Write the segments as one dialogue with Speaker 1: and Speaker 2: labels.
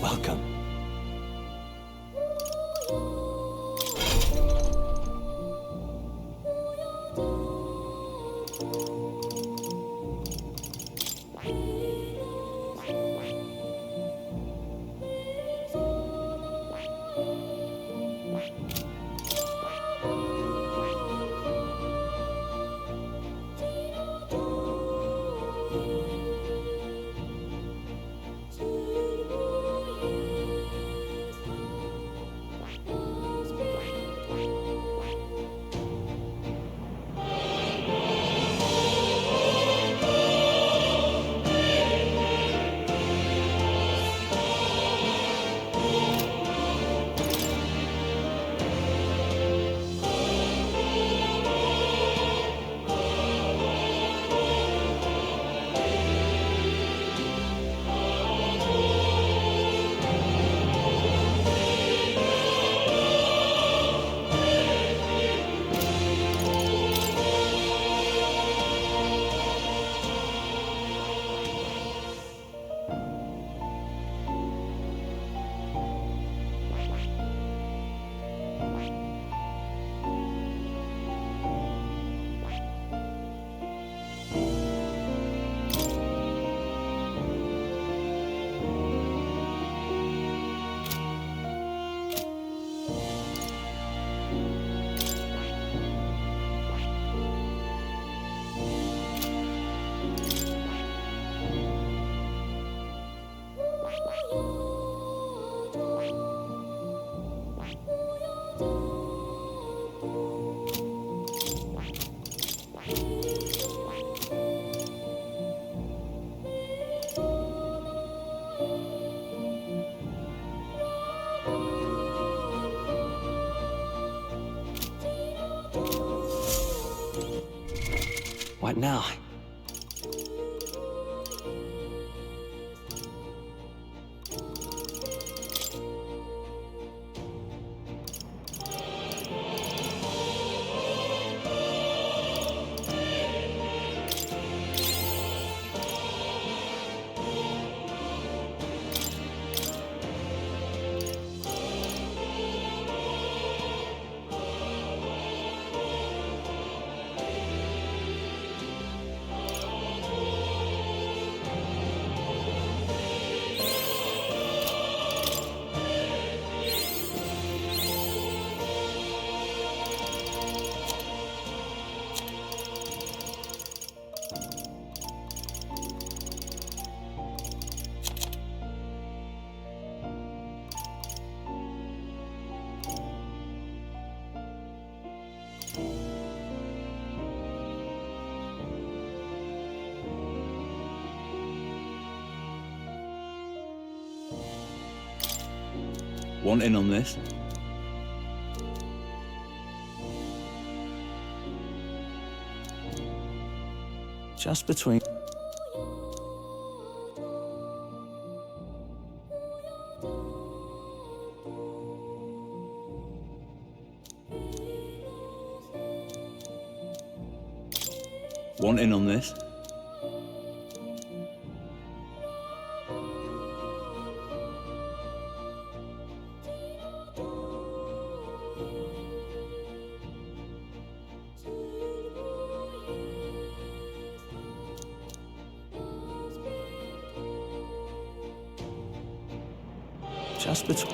Speaker 1: Welcome.
Speaker 2: What now?
Speaker 1: Want in on this? Just between... Want in on this? Just between...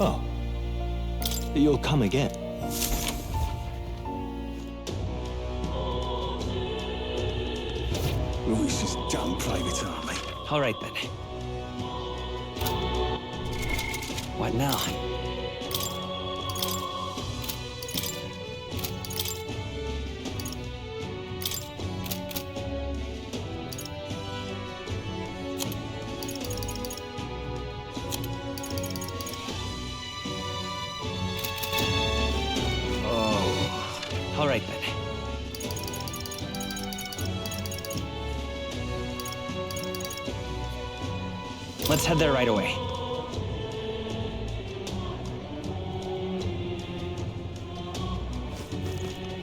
Speaker 1: Oh. You'll come again.
Speaker 3: This is done, Private Army.
Speaker 2: All right, then. What now? Let's head there right away.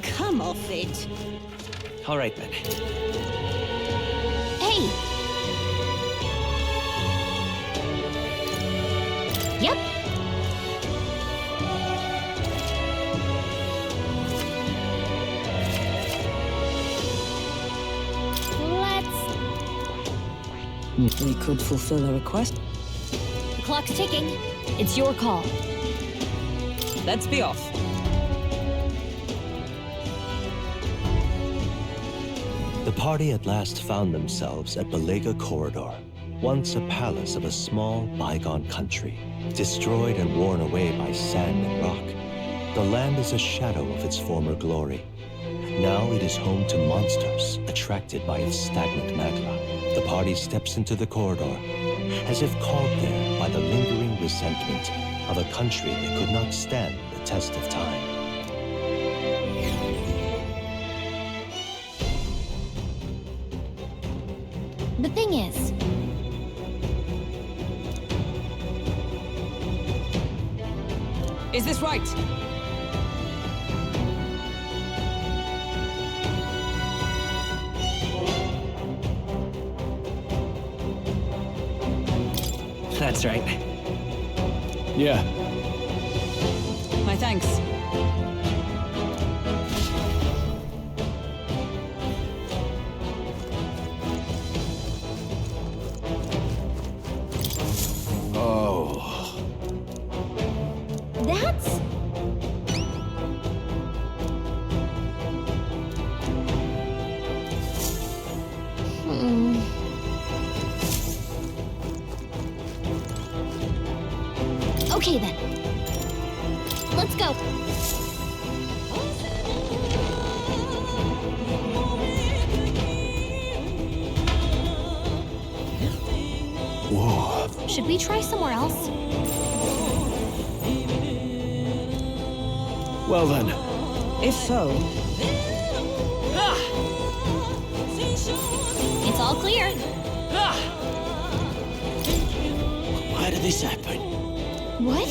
Speaker 4: Come off it.
Speaker 2: All right then.
Speaker 4: Hey! Yep.
Speaker 5: We could fulfill a request.
Speaker 4: The clock's ticking. It's your call.
Speaker 5: Let's be off.
Speaker 1: The party at last found themselves at Balega Corridor, once a palace of a small, bygone country, destroyed and worn away by sand and rock. The land is a shadow of its former glory. Now it is home to monsters attracted by its stagnant magma. The party steps into the corridor, as if called there by the lingering resentment of a country that could not stand the test of time.
Speaker 4: The thing is,
Speaker 5: Is this right?
Speaker 2: That's right.
Speaker 3: Yeah.
Speaker 5: My thanks.
Speaker 3: Oh.
Speaker 4: that's... Okay then. Let's go.
Speaker 3: Whoa.
Speaker 4: Should we try somewhere else?
Speaker 3: Well then.
Speaker 5: If so,
Speaker 4: It's all clear.
Speaker 3: Why did this happen?
Speaker 4: What?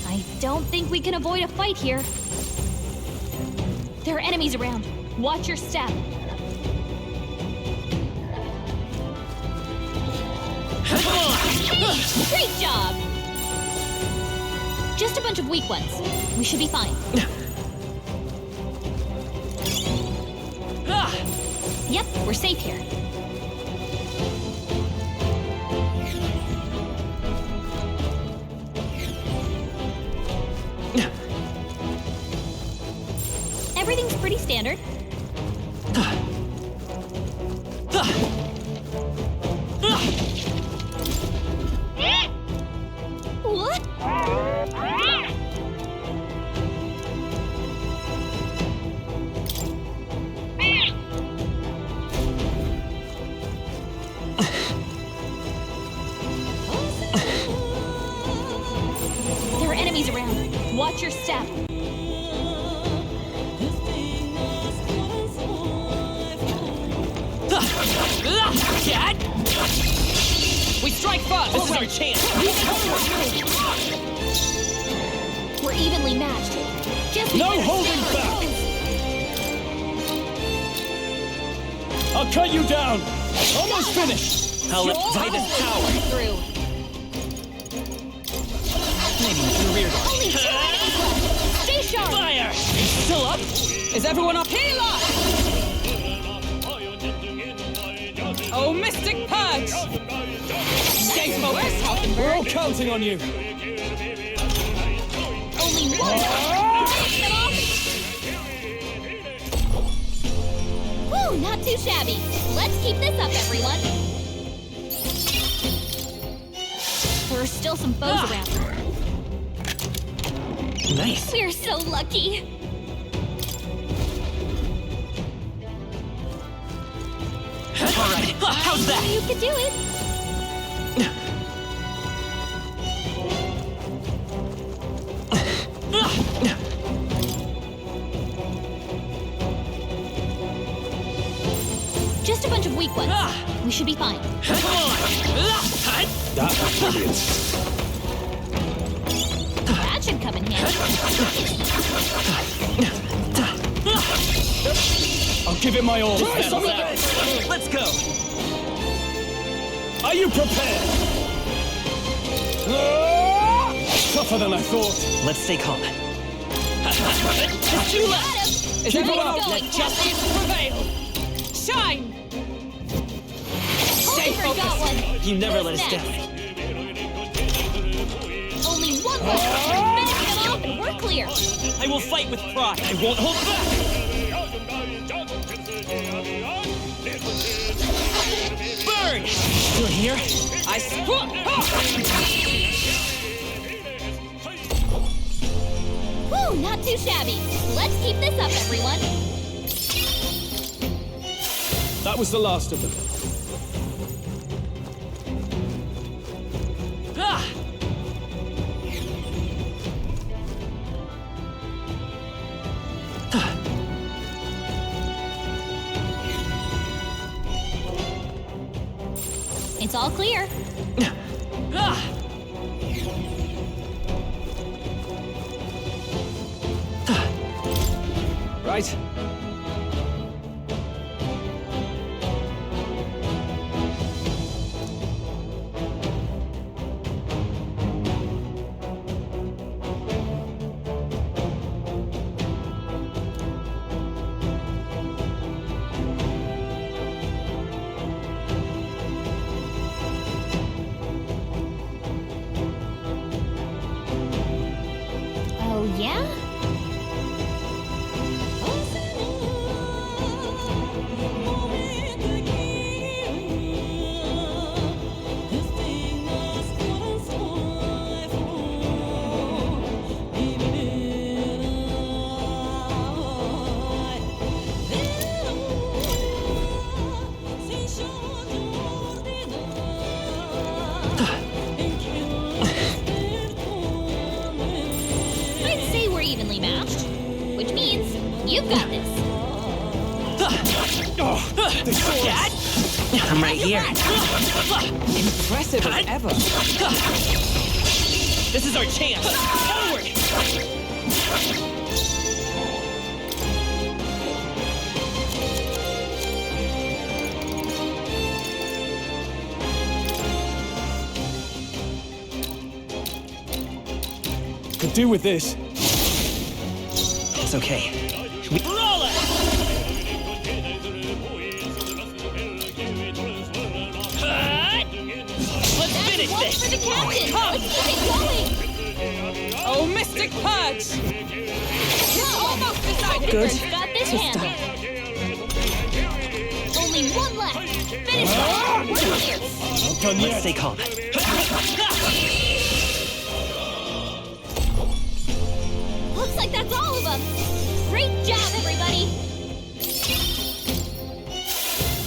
Speaker 4: I don't think we can avoid a fight here. There are enemies around. Watch your step. Great job! Just a bunch of weak ones. We should be fine. Yep, we're safe here. Everything's pretty standard. What? There are enemies around. Watch your step.
Speaker 5: Dad! We strike first! This is our chance!
Speaker 4: We're evenly matched. Just
Speaker 3: No
Speaker 4: better
Speaker 3: holding
Speaker 4: stand
Speaker 3: back!
Speaker 4: close.
Speaker 3: I'll cut you down! Almost finished!
Speaker 2: I'll let Titus power.
Speaker 4: Through.
Speaker 2: Maybe the rear guard.
Speaker 4: Only 2 enemies left. Stay sharp.
Speaker 2: Fire!
Speaker 5: Still up? Is everyone up? Healer! Oh, Mystic Purge! Stay focused!
Speaker 3: We're all counting on you!
Speaker 4: Only one. Finish them off. Woo, not too shabby. Let's keep this up, everyone. There are still some foes around.
Speaker 2: Nice.
Speaker 4: We're so lucky.
Speaker 2: All right. How's that?
Speaker 4: You could do it. weak ones. We should be fine.
Speaker 2: Come on!
Speaker 3: That was brilliant.
Speaker 4: That should come in handy.
Speaker 3: I'll give it my all.
Speaker 2: Let's go!
Speaker 3: Are you prepared? Tougher than I thought.
Speaker 2: Let's stay calm.
Speaker 5: It's too late! Is
Speaker 3: Keep it
Speaker 5: everyone
Speaker 3: up.
Speaker 5: going? Let justice prevail! Shine!
Speaker 4: Totally forgot one.
Speaker 2: You never let
Speaker 4: Who's
Speaker 2: us down.
Speaker 4: next? Only one left. Finish them off and we're clear.
Speaker 2: I will fight with pride. I won't hold back. Burn! Still here? I split.
Speaker 4: Woo, not too shabby. Let's keep this up, everyone.
Speaker 3: That was the last of them.
Speaker 2: Ah!
Speaker 4: It's all clear.
Speaker 2: Ah!
Speaker 3: Right.
Speaker 4: Oh, yeah? I'd say we're evenly matched, which means you've got this.
Speaker 2: Dad? I'm right here.
Speaker 5: Impressive as ever.
Speaker 2: This is our chance. Forward!
Speaker 3: Could do with this.
Speaker 2: It's okay. Let's finish
Speaker 4: One
Speaker 2: this!
Speaker 4: for the captain. Let's keep it going.
Speaker 5: Oh, Mystic Purge!
Speaker 4: We're
Speaker 5: almost decided.
Speaker 4: Good. Got this handled. Only one left. Finish it. We're clear.
Speaker 3: Not done
Speaker 2: Let's
Speaker 3: yet.
Speaker 2: stay calm.
Speaker 4: Looks like that's all of them. Great job, everybody.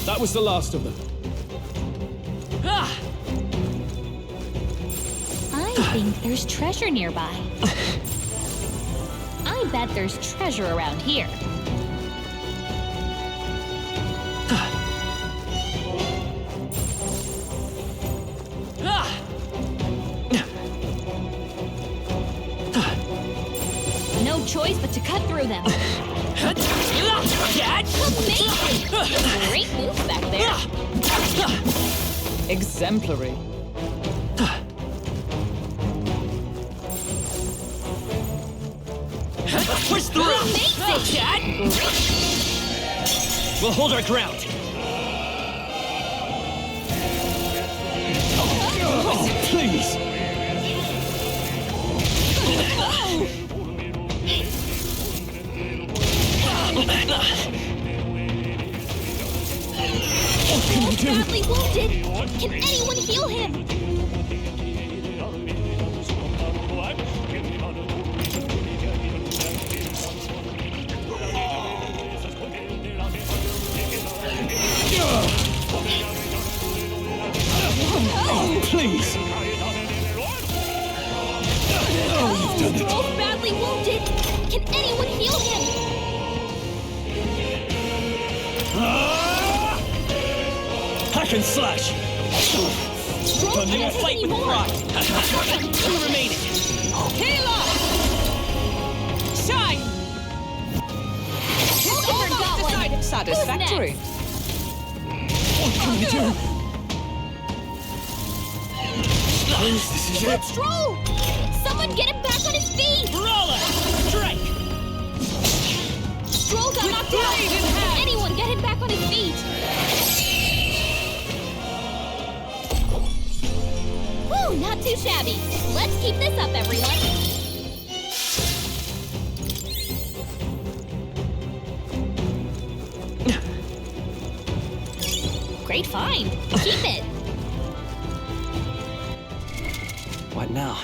Speaker 3: That was the last of them.
Speaker 2: Ah!
Speaker 4: I think there's treasure nearby. I bet there's treasure around here. No choice but to cut through them.
Speaker 2: Dad?
Speaker 4: Amazing! Great moves back there.
Speaker 5: Exemplary.
Speaker 2: Let's push through!
Speaker 4: Amazing!
Speaker 2: Dad? We'll hold our ground.
Speaker 3: Please. What can you do?
Speaker 4: Badly wounded. Can anyone heal him?
Speaker 3: Oh, please. Oh, you've done it.
Speaker 4: Both badly wounded. Can anyone heal him?
Speaker 3: Hack and slash!
Speaker 4: Scroll
Speaker 3: Done yet?
Speaker 4: can't
Speaker 2: Fight with
Speaker 4: anymore.
Speaker 2: pride. Two remaining.
Speaker 5: Heal up! Shine!
Speaker 4: Looking for Goblin.
Speaker 5: Decided satisfactory.
Speaker 4: Who's
Speaker 3: What can we do? This is it.
Speaker 4: Let's Stroll! Someone get him back on his feet!
Speaker 2: Brawler. Strike.
Speaker 4: Stroll got knocked out!
Speaker 5: blade in hand.
Speaker 4: Anyone get him back on his feet! Whew, not too shabby. Let's keep this up, everyone. Great find. Keep it.
Speaker 2: What now?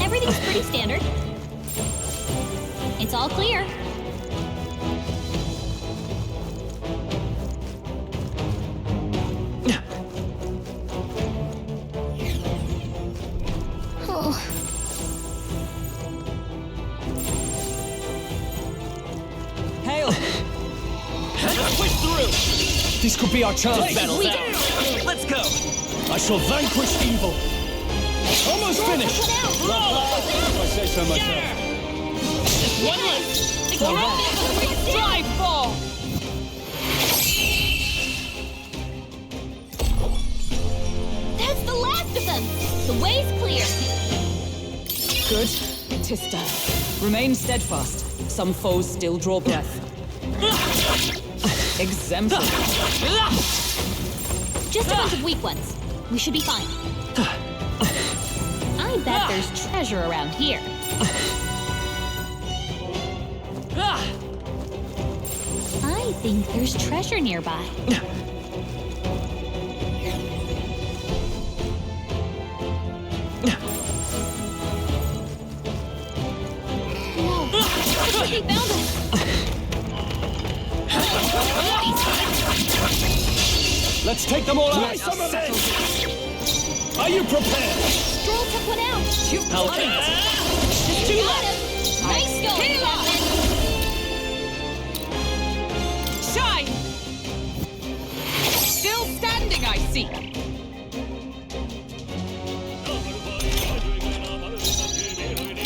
Speaker 4: Everything's pretty standard. It's all clear. Oh.
Speaker 5: Hail!
Speaker 2: Let's push through.
Speaker 3: This could be our chance.
Speaker 2: Battle's
Speaker 4: We-
Speaker 2: out. Let's go.
Speaker 3: I shall vanquish evil. Almost finished.
Speaker 4: Put out.
Speaker 3: If I say so myself.
Speaker 2: Yeah. One left.
Speaker 5: Drive ball!
Speaker 4: That's the last of them. The way's clear.
Speaker 5: Good. 'Tis done. Remain steadfast. Some foes still draw breath. Exemplary.
Speaker 4: Just a bunch of weak ones. We should be fine. I bet there's treasure around here. I think there's treasure nearby. No, looks like they found us.
Speaker 3: Let's take them all out. Are you prepared?
Speaker 4: Stroll took one out.
Speaker 2: I'll
Speaker 4: Got him. Nice going, Captain.
Speaker 5: Shine! Still standing, I see.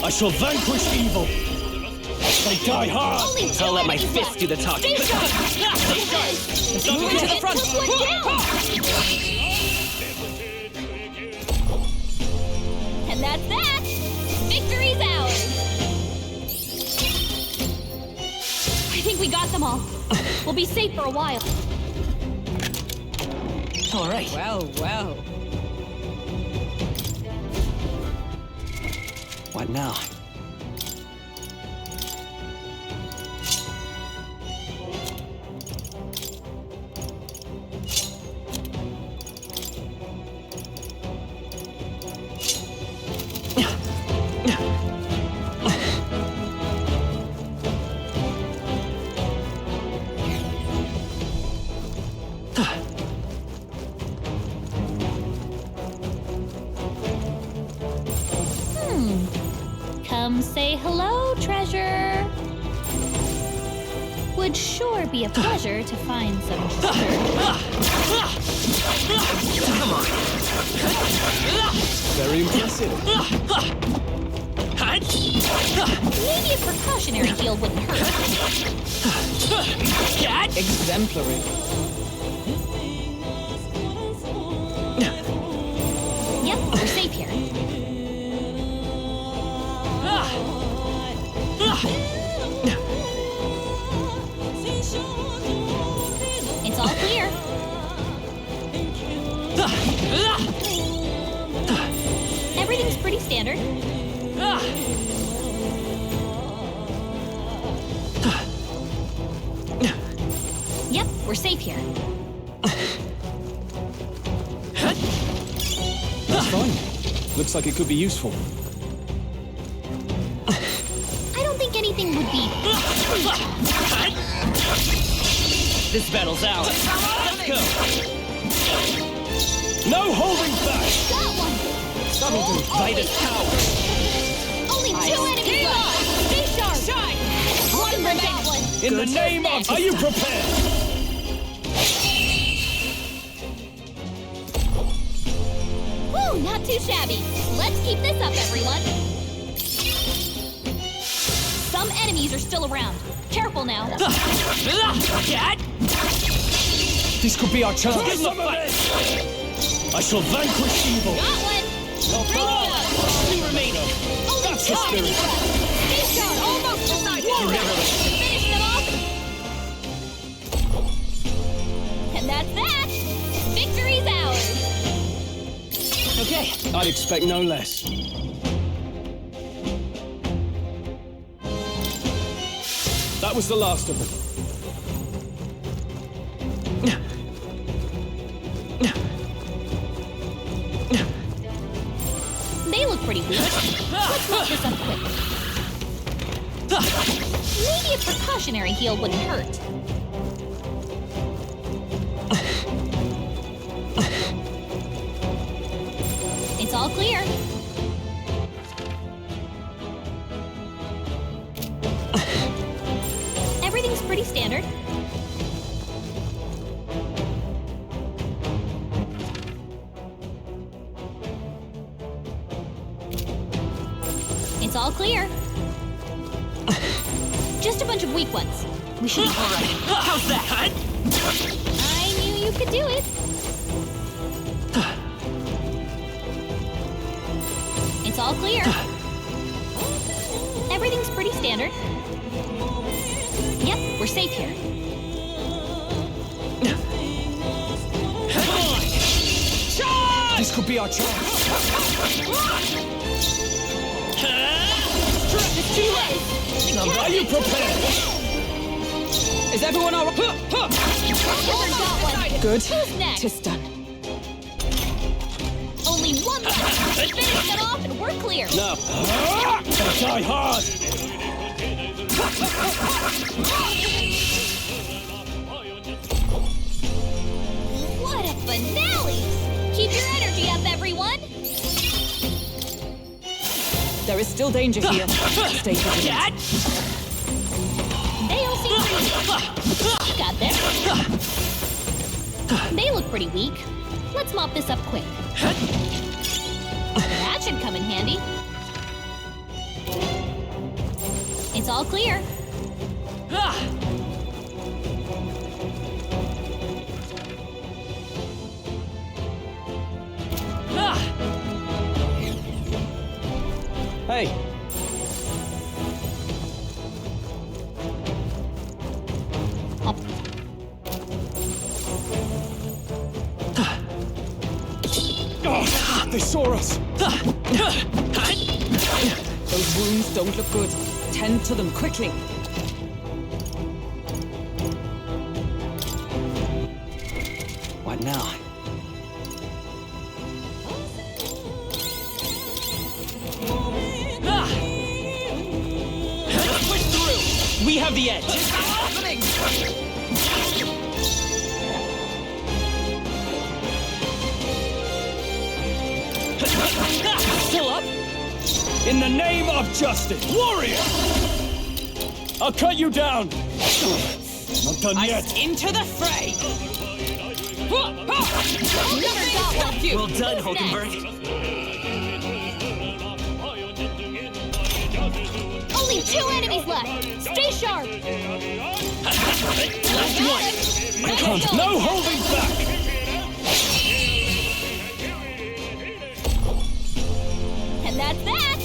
Speaker 3: I shall vanquish evil. They die hard.
Speaker 4: Only two
Speaker 2: I'll let my
Speaker 4: enemies
Speaker 2: fist
Speaker 4: left.
Speaker 2: do the talking.
Speaker 4: Stay sharp.
Speaker 5: Moving to the front.
Speaker 4: Took one down. And that's that. Victory's ours. I think we got them all. We'll be safe for a while.
Speaker 2: All right.
Speaker 5: Well, well.
Speaker 2: What now?
Speaker 4: Come say hello, treasure. Would sure be a pleasure to find some treasure.
Speaker 2: Come on.
Speaker 3: Very impressive.
Speaker 4: Maybe a precautionary heal wouldn't hurt.
Speaker 2: Cat.
Speaker 5: Exemplary.
Speaker 4: Yep, we're safe here. It's all clear. Everything's pretty standard. Yep, we're safe here.
Speaker 3: That's fine. Looks like it could be useful.
Speaker 4: I don't think anything would be.
Speaker 2: This battle's ours. Let's go.
Speaker 3: No holding back!
Speaker 4: Got one!
Speaker 3: That'll do.
Speaker 2: Vitus power.
Speaker 4: Only two enemies left! Stay sharp!
Speaker 2: Shine!
Speaker 4: One for that one!
Speaker 3: In the name of... Are you prepared?
Speaker 4: Woo, not too shabby. Let's keep this up, everyone. Some enemies are still around. Careful now.
Speaker 2: Dad?
Speaker 3: This could be our chance. Give them a fight! I shall vanquish evil.
Speaker 4: Got one! Bring it up!
Speaker 2: Two remaining.
Speaker 4: Only
Speaker 3: That's
Speaker 4: two
Speaker 3: the spirit.
Speaker 4: enemies left! Stay sharp! Almost decided! Finish them off! And that's that! Victory's ours!
Speaker 2: Okay.
Speaker 3: I'd expect no less. That was the last of them.
Speaker 4: They look pretty weak. Let's mop this up quick. Maybe a precautionary heal wouldn't hurt. It's all clear. Everything's pretty standard. It's all clear. Just a bunch of weak ones. We should be all right.
Speaker 2: How's that?
Speaker 4: I knew you could do it. It's all clear. Everything's pretty standard. Yep, we're safe here.
Speaker 2: Come on! Charge!
Speaker 3: This could be our chance.
Speaker 2: It's too late!
Speaker 3: Are you prepared?
Speaker 5: Is everyone all right?
Speaker 4: Never got one.
Speaker 5: Good.
Speaker 4: Who's next?
Speaker 5: Tis done.
Speaker 4: Only one left. Finish it off and we're clear.
Speaker 3: Now. Die hard!
Speaker 4: What a finale! Keep your energy up, everyone.
Speaker 5: There is still danger here. Stay vigilant.
Speaker 2: Dad?
Speaker 4: They all seem pretty weak. You got this. They look pretty weak. Let's mop this up quick. That should come in handy. It's all clear.
Speaker 3: Hey.
Speaker 4: Up.
Speaker 3: Oh, they saw us.
Speaker 5: Those wounds don't look good. Tend to them quickly.
Speaker 2: What now? Let's push through! We have the edge! Opening! Still up?
Speaker 3: In the name of justice, warrior! I'll cut you down. Not done yet.
Speaker 5: Into the fray!
Speaker 4: Never got one.
Speaker 2: Well done,
Speaker 4: Who's
Speaker 2: Hulkenberg.
Speaker 4: Only two enemies left. Stay sharp.
Speaker 2: Last one!
Speaker 4: Let's go.
Speaker 3: No holding back.
Speaker 4: And that's that.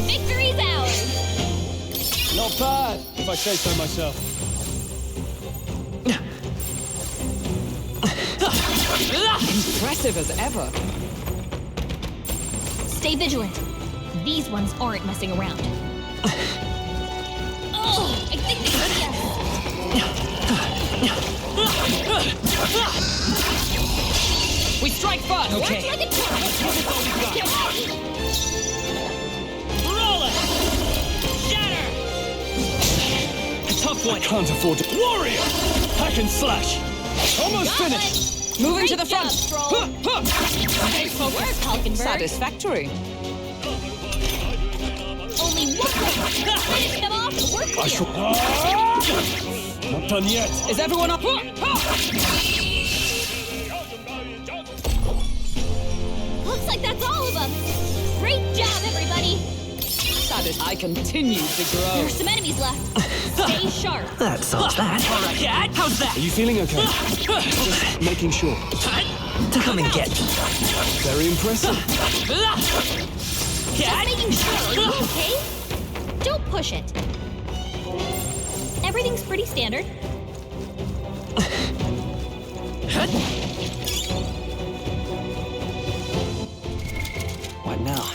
Speaker 4: Victory's ours.
Speaker 3: Not bad, if I say so myself.
Speaker 5: Impressive as ever.
Speaker 4: Stay vigilant. These ones aren't messing around. Oh, I think they hit us.
Speaker 5: We strike first.
Speaker 2: Okay.
Speaker 4: Like a torch.
Speaker 2: Roll it! Shatter! A tough one.
Speaker 3: Can't afford to. Warrior! Hack and slash. Almost
Speaker 4: Got
Speaker 3: finished.
Speaker 5: Moving to
Speaker 4: Great
Speaker 5: the front.
Speaker 4: job, Stroll. Nice work, Hulkenberg.
Speaker 5: Satisfactory.
Speaker 4: Only one more. Finish them off and we're clear.
Speaker 3: Not done yet.
Speaker 5: Is everyone up?
Speaker 4: Looks like that's all of them. Great job, everybody.
Speaker 5: I continue to grow.
Speaker 4: There's some enemies left. Stay sharp.
Speaker 6: That solves that.
Speaker 2: All right, Dad. How's that?
Speaker 3: Are you feeling okay? Just making sure.
Speaker 6: Come and get me.
Speaker 3: Very impressive.
Speaker 4: Just
Speaker 2: Dad?
Speaker 4: making sure. Are you okay? Don't push it. Everything's pretty standard.
Speaker 2: What now?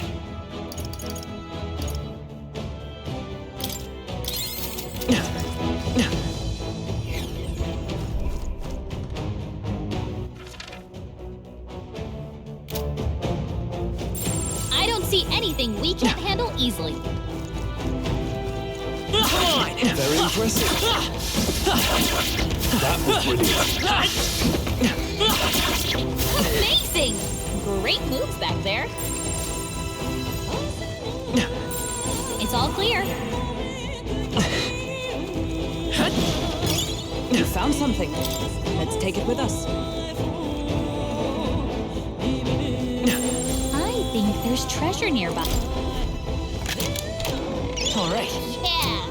Speaker 4: I don't see anything we can't handle easily.
Speaker 2: Come on!
Speaker 3: Very impressive. That was brilliant.
Speaker 4: Amazing! Great moves back there. It's all clear.
Speaker 5: You found something. Let's take it with us.
Speaker 4: I think there's treasure nearby.
Speaker 5: All right.
Speaker 4: Yeah!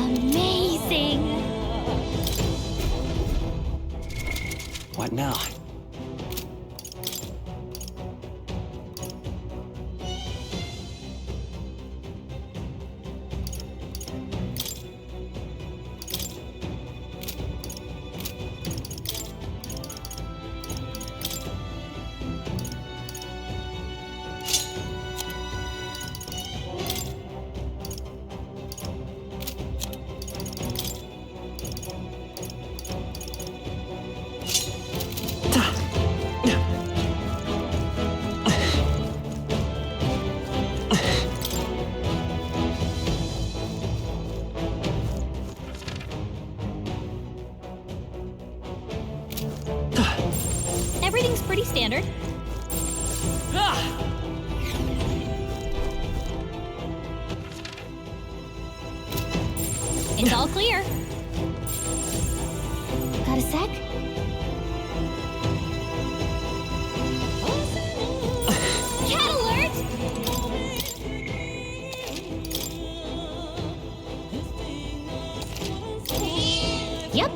Speaker 4: Amazing!
Speaker 2: What now?
Speaker 4: Everything's pretty standard. It's all clear. Got a sec? Cat alert! Yep.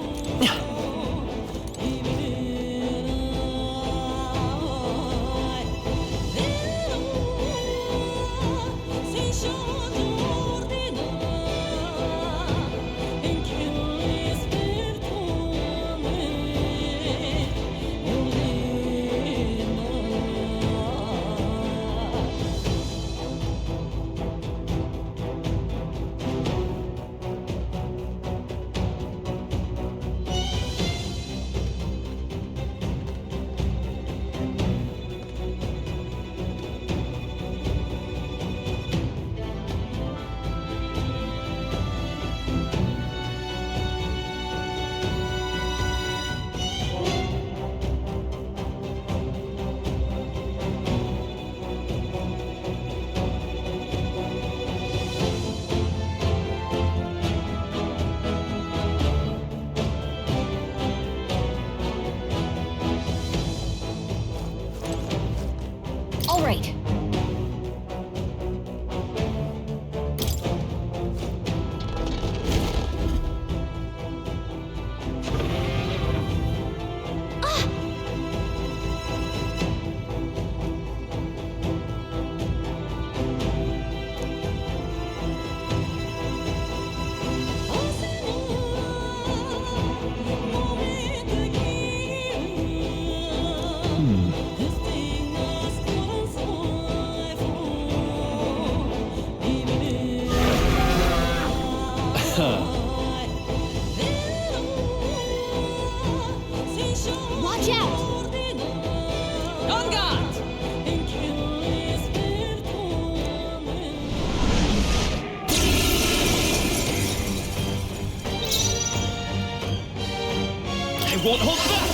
Speaker 3: won't hold back!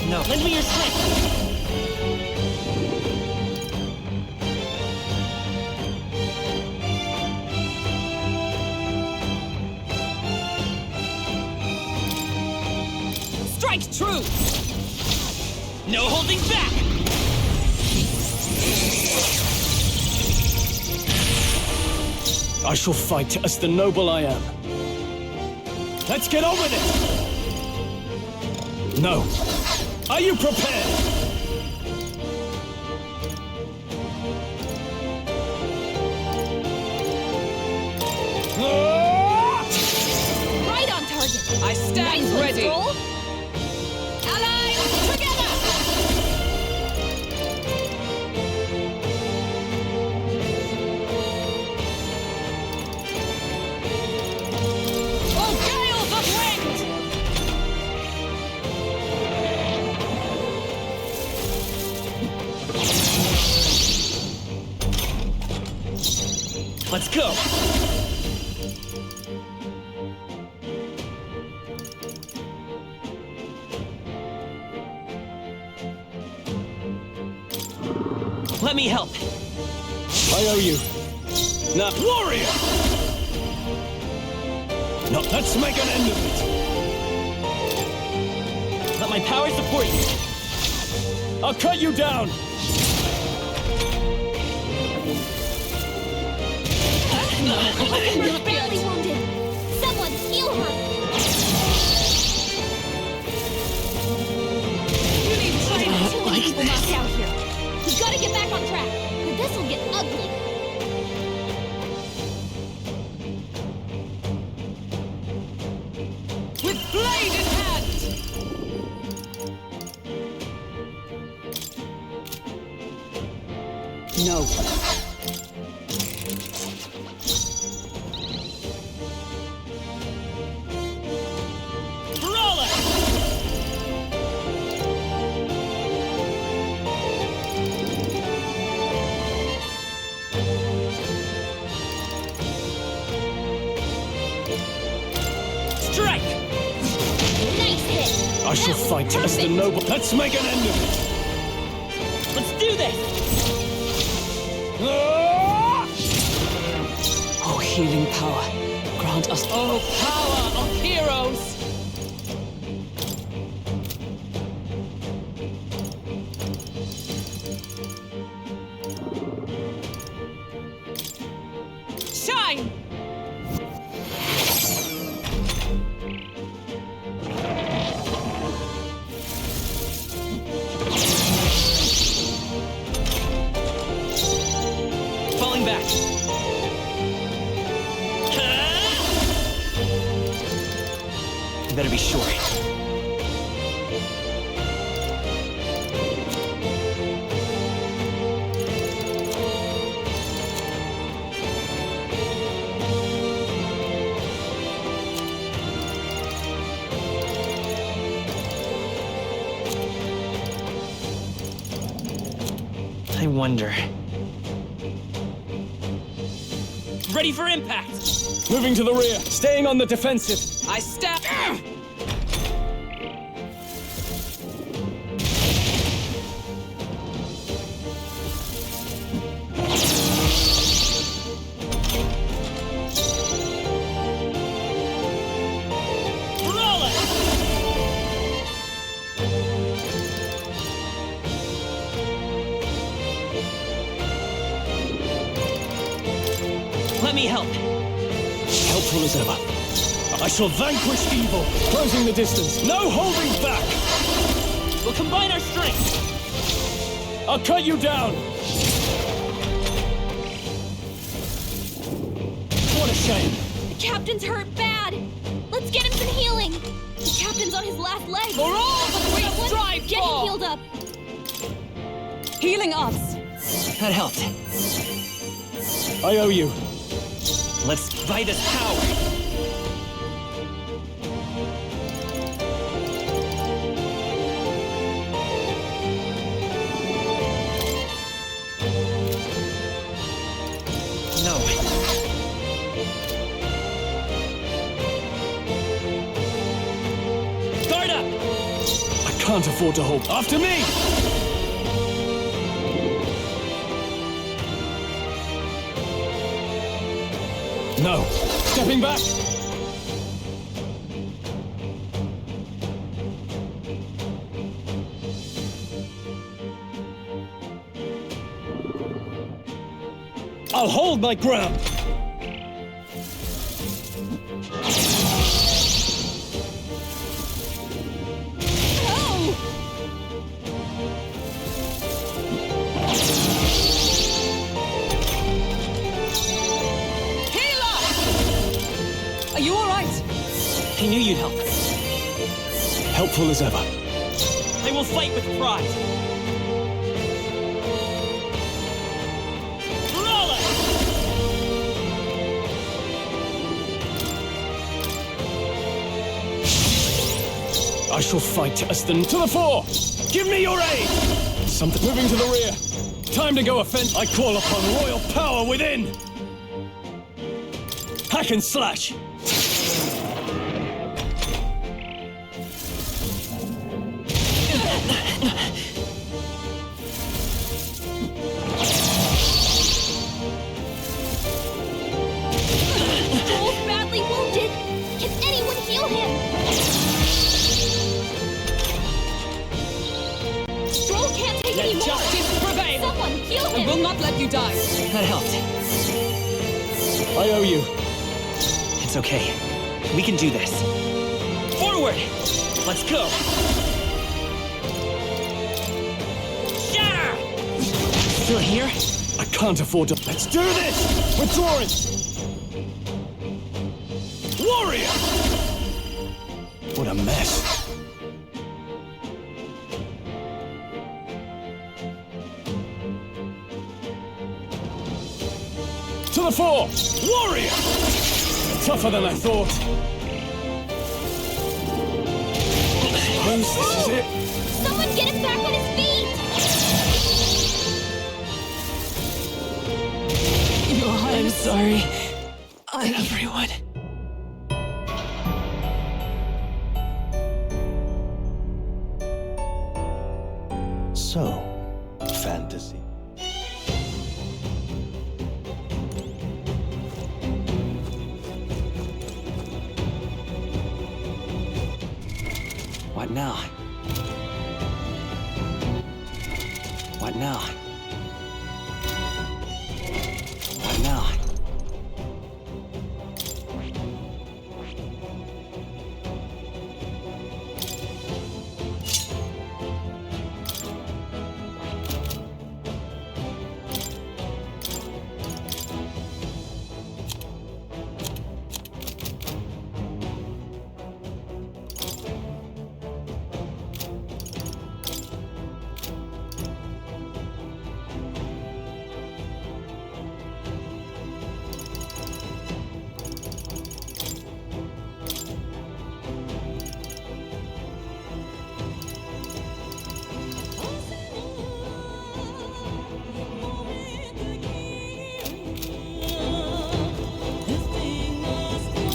Speaker 2: No. Lend me your strength!
Speaker 5: Strike true!
Speaker 2: No holding back!
Speaker 3: I shall fight as the noble I am. Let's get on with it! No. Are you prepared?
Speaker 4: Right on target.
Speaker 5: I stand
Speaker 4: Nice one,
Speaker 5: ready.
Speaker 4: Stroll. Allies together!
Speaker 5: Oh, gales of wind!
Speaker 2: Let's go! Let me help!
Speaker 3: I owe you. Now, warrior! No, let's make an end of it.
Speaker 2: Let my power support you!
Speaker 3: I'll cut you down!
Speaker 4: She's badly wounded. Someone heal her.
Speaker 5: You need training!
Speaker 4: Too many people knocked out here. We've got to get back on track, or this'll get ugly.
Speaker 5: With blade in hand! No.
Speaker 2: Brawler! Strike!
Speaker 4: Nice hit.
Speaker 3: I shall
Speaker 4: That was
Speaker 3: fight as the
Speaker 4: perfect.
Speaker 3: noble. Let's make an end of it.
Speaker 2: Let's do this!
Speaker 5: Oh, healing power. Grant us. Oh, power of heroes! Shine!
Speaker 2: Falling back! You better be sure. I wonder. Ready for impact!
Speaker 3: Moving to the rear, staying on the defensive.
Speaker 5: I stab.
Speaker 2: Brawler! Let me help.
Speaker 3: Helpful as ever. I shall vanquish evil, closing the distance. No holding back!
Speaker 2: We'll combine our strength.
Speaker 3: I'll cut you down! What a shame.
Speaker 4: The captain's hurt bad. Let's get him some healing. The captain's on his last leg.
Speaker 5: For all that we
Speaker 4: Someone
Speaker 5: strive
Speaker 4: get him
Speaker 5: for!
Speaker 4: healed up.
Speaker 5: Healing us!
Speaker 2: That helped.
Speaker 3: I owe you.
Speaker 2: Let's buy this power. No.
Speaker 3: can't afford to hold. After me! No. Stepping back! I'll hold my ground!
Speaker 5: Are you all right?
Speaker 2: I knew you'd help.
Speaker 3: Helpful as ever.
Speaker 2: I will fight with pride. Brawler!
Speaker 3: I shall fight as to the fore! Give me your aid! Something moving to the rear. Time to go offend. I call upon royal power within! Hack and slash!
Speaker 4: Joel's badly wounded. Can anyone heal him? Stroll can't take any
Speaker 5: Let
Speaker 4: more.
Speaker 5: justice prevail!
Speaker 4: Someone heal
Speaker 5: I
Speaker 4: him.
Speaker 5: will not let you die.
Speaker 2: That helped.
Speaker 3: I owe you.
Speaker 2: It's okay. We can do this. Forward! Let's go! Shatter! Still here?
Speaker 3: I can't afford to. Let's do this! Withdrawing! Warrior! What a mess. To the fore! Warrior! Tougher than I thought. Suppose this is it.
Speaker 4: Someone get him back on his feet.
Speaker 2: I'm sorry. Everyone.
Speaker 1: So, fantasy.
Speaker 2: What now? What now? What now?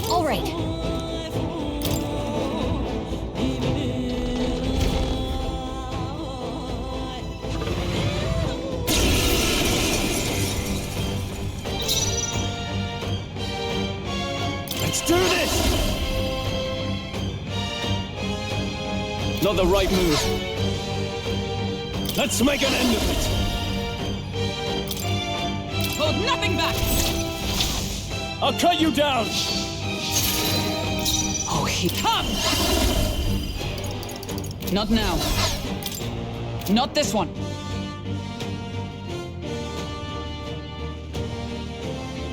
Speaker 4: All right.
Speaker 3: Let's do this! Not the right move. Let's make an end of it.
Speaker 5: Hold nothing back!
Speaker 3: I'll cut you down.
Speaker 5: Oh, he come! Not now. Not this one.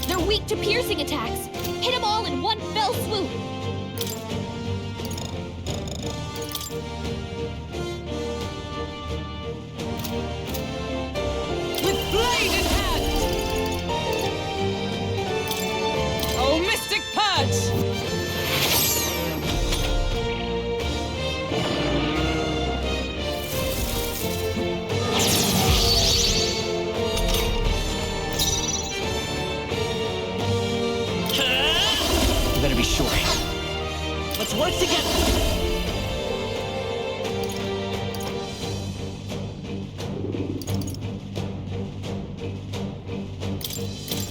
Speaker 4: They're weak to piercing attacks. Hit them all in one fell swoop.
Speaker 5: With blade in hand! Oh, mystic purge!
Speaker 2: You better be sure. Let's work together!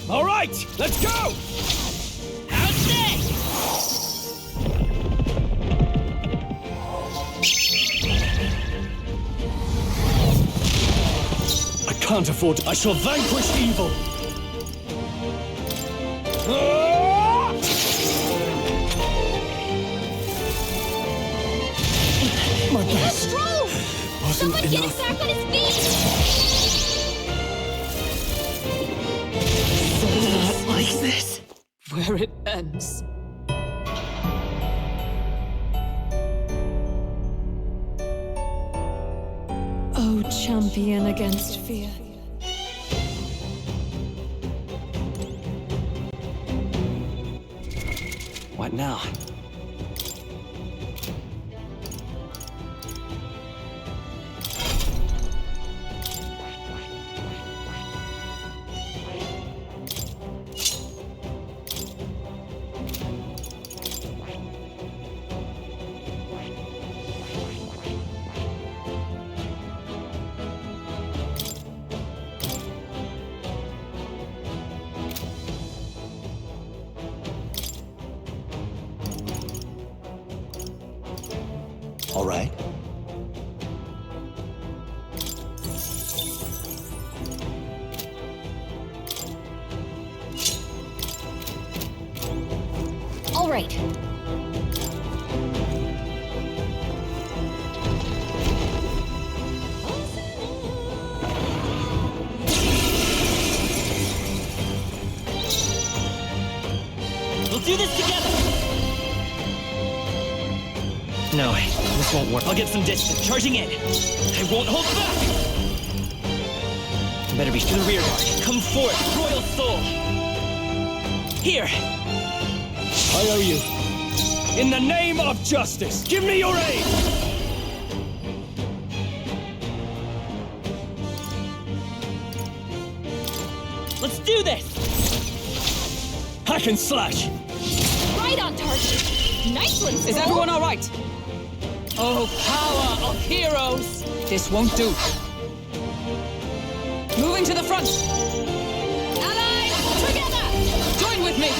Speaker 3: All right, let's go!
Speaker 2: How's this?
Speaker 3: I can't afford. I shall vanquish evil. My best
Speaker 4: Drove!
Speaker 3: wasn't
Speaker 4: Someone get him
Speaker 3: enough.
Speaker 4: back on his feet!
Speaker 6: Not like this.
Speaker 5: Where it ends. Oh, champion against fear.
Speaker 2: What now?
Speaker 1: All right.
Speaker 4: All right.
Speaker 2: We'll do this together! No, this won't work. I'll get some distance. Charging in. I won't hold back! Better be to the rear guard. Come forth, royal soul! Here!
Speaker 3: I owe you. In the name of justice, give me your aid!
Speaker 2: Let's do this!
Speaker 3: Hack and slash!
Speaker 4: Right on target. Nice one,
Speaker 5: Is
Speaker 4: Scroll.
Speaker 5: everyone all right? Oh, power of heroes! This won't do. Moving to the front.
Speaker 4: Allies, together!
Speaker 5: Join with me.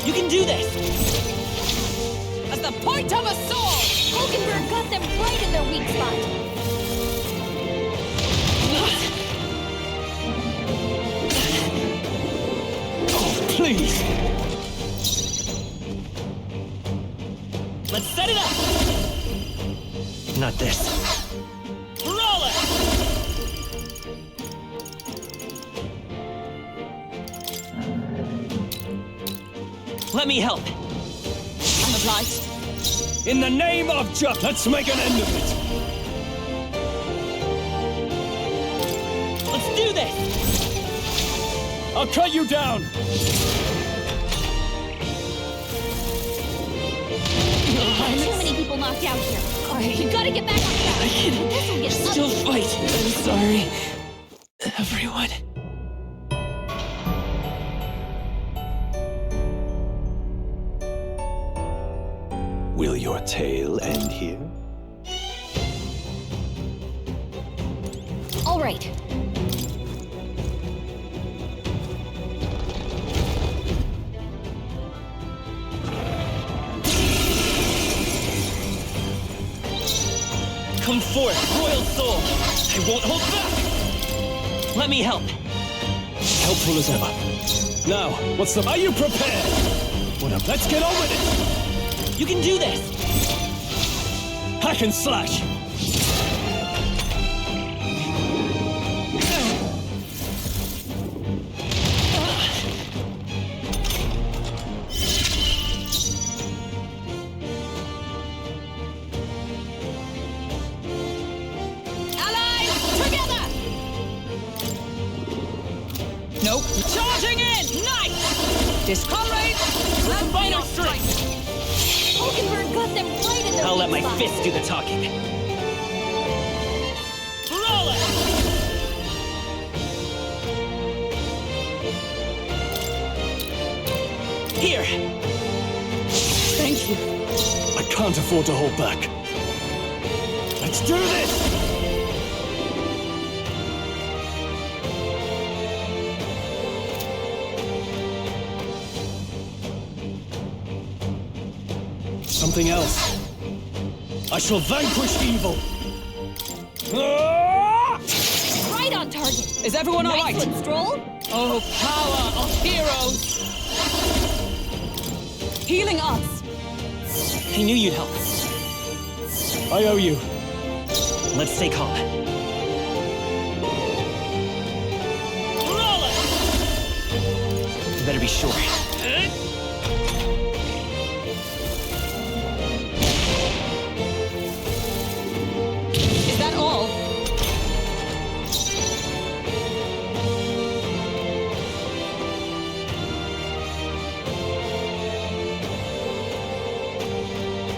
Speaker 2: You can do this!
Speaker 5: As the point of a sword.
Speaker 4: Hulkenberg got them right in their weak spot.
Speaker 3: Please!
Speaker 2: Let's set it up! Not this. Roll it! Let me help.
Speaker 5: I'm obliged.
Speaker 3: In the name of justice, let's make an end of it!
Speaker 2: Let's do this!
Speaker 3: I'll cut you down!
Speaker 4: Too many people knocked out here. You gotta get back on track. This'll get
Speaker 6: Still
Speaker 4: ugly.
Speaker 6: fight. I'm sorry. Everyone.
Speaker 1: Will your tale end here?
Speaker 4: All right.
Speaker 2: Come forth, royal soul! I won't hold back! Let me help.
Speaker 3: Helpful as ever. Now, what's the... Are you prepared? Let's get on with it!
Speaker 2: You can do this!
Speaker 3: Hack and slash!
Speaker 4: Allies, together!
Speaker 5: Nope.
Speaker 2: Charging in! Nice!
Speaker 5: This comrade.
Speaker 2: Combine our strength!
Speaker 4: Hulkenberg got them right in their
Speaker 2: I'll let my
Speaker 4: weak spot.
Speaker 2: fists do the talking. Roll it! Here!
Speaker 5: Thank you.
Speaker 3: I can't afford to hold back. Let's do this! Something else. I shall vanquish evil!
Speaker 4: Right on target.
Speaker 5: Is everyone all
Speaker 4: Nice
Speaker 5: right?
Speaker 4: one, Stroll.
Speaker 5: Oh, power of heroes! Healing arts.
Speaker 2: I knew you'd help.
Speaker 3: I owe you.
Speaker 2: Let's stay calm. Roll it! You better be sure.
Speaker 5: Is that all?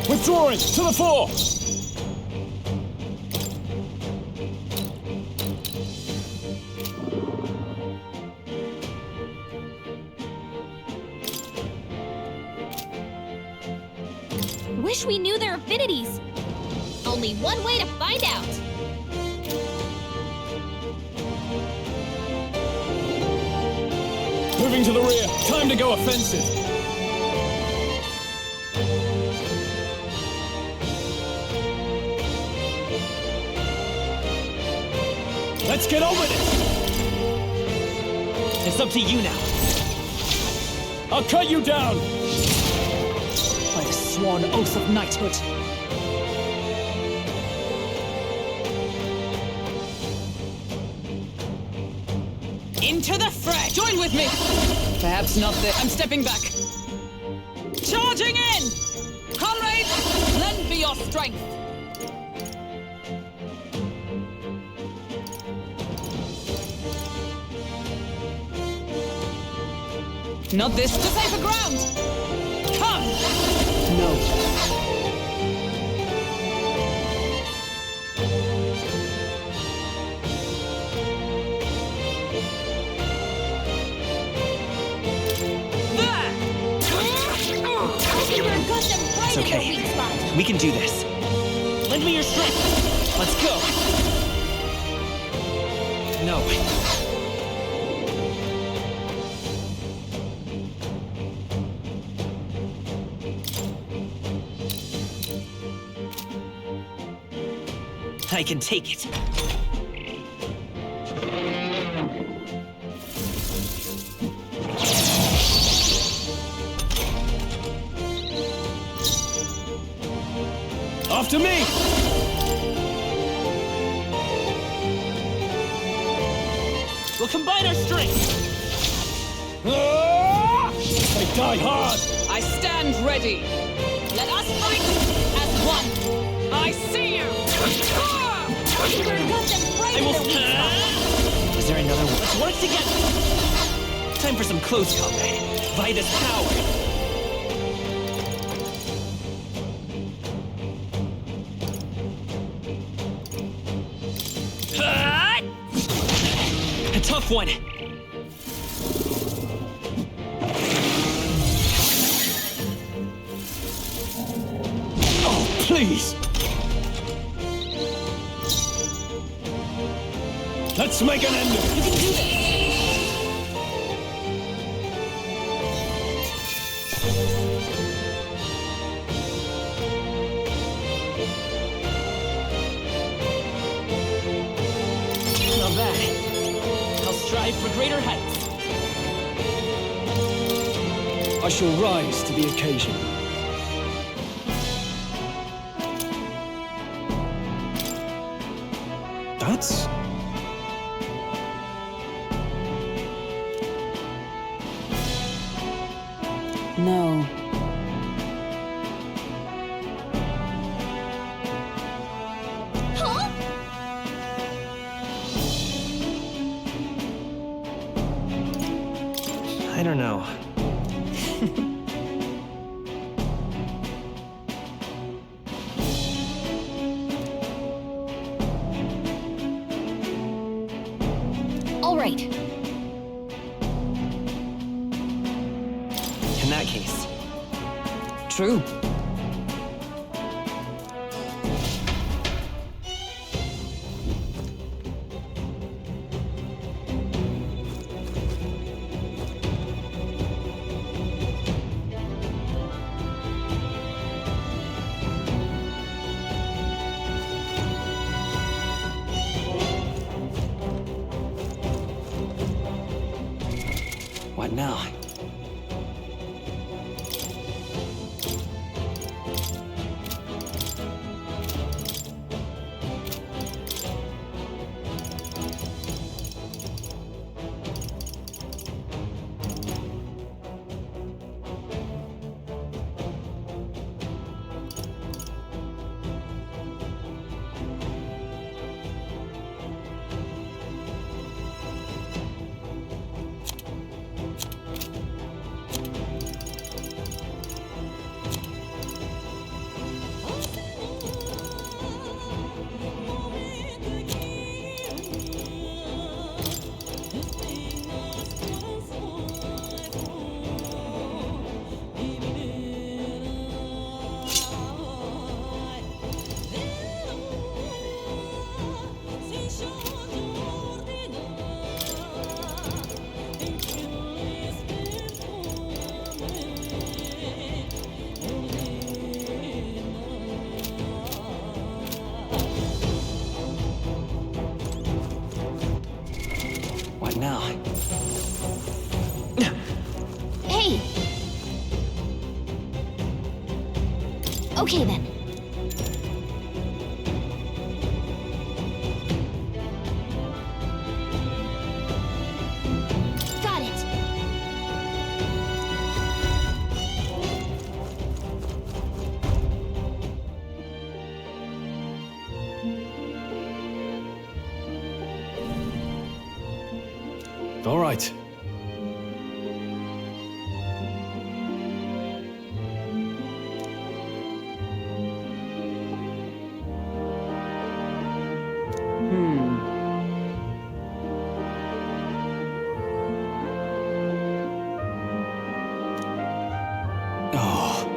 Speaker 3: Withdrawing to the fore!
Speaker 4: Wish we knew their affinities. Only one way to find out.
Speaker 3: Moving to the rear. Time to go offensive. Let's get on with it!
Speaker 2: It's up to you now.
Speaker 3: I'll cut you down!
Speaker 5: By the sworn oath of knighthood. Into the fray! Join with me! Perhaps not the... I'm stepping back. Charging in! Comrades, lend me your strength. Not this to safer ground! Come! No.
Speaker 2: It's okay. We can do this. Lend me your strength. Let's go. No. I can take it.
Speaker 3: After me!
Speaker 2: We'll combine our strength.
Speaker 3: They die hard!
Speaker 5: I stand ready. Let us fight as one. I see you!
Speaker 2: I will. Is there another one? Let's work together. Time for some close combat. By this power. A tough one.
Speaker 3: Oh, please! Let's make an end of it!
Speaker 2: You can do this. Not bad. I'll strive for greater heights.
Speaker 3: I shall rise to the occasion. That's...
Speaker 5: No.
Speaker 4: Huh?
Speaker 2: I don't know.
Speaker 4: All right.
Speaker 2: In that case,
Speaker 5: True.
Speaker 2: now? What now?
Speaker 4: Hey! Okay then. Got it.
Speaker 3: All right.
Speaker 2: Oh.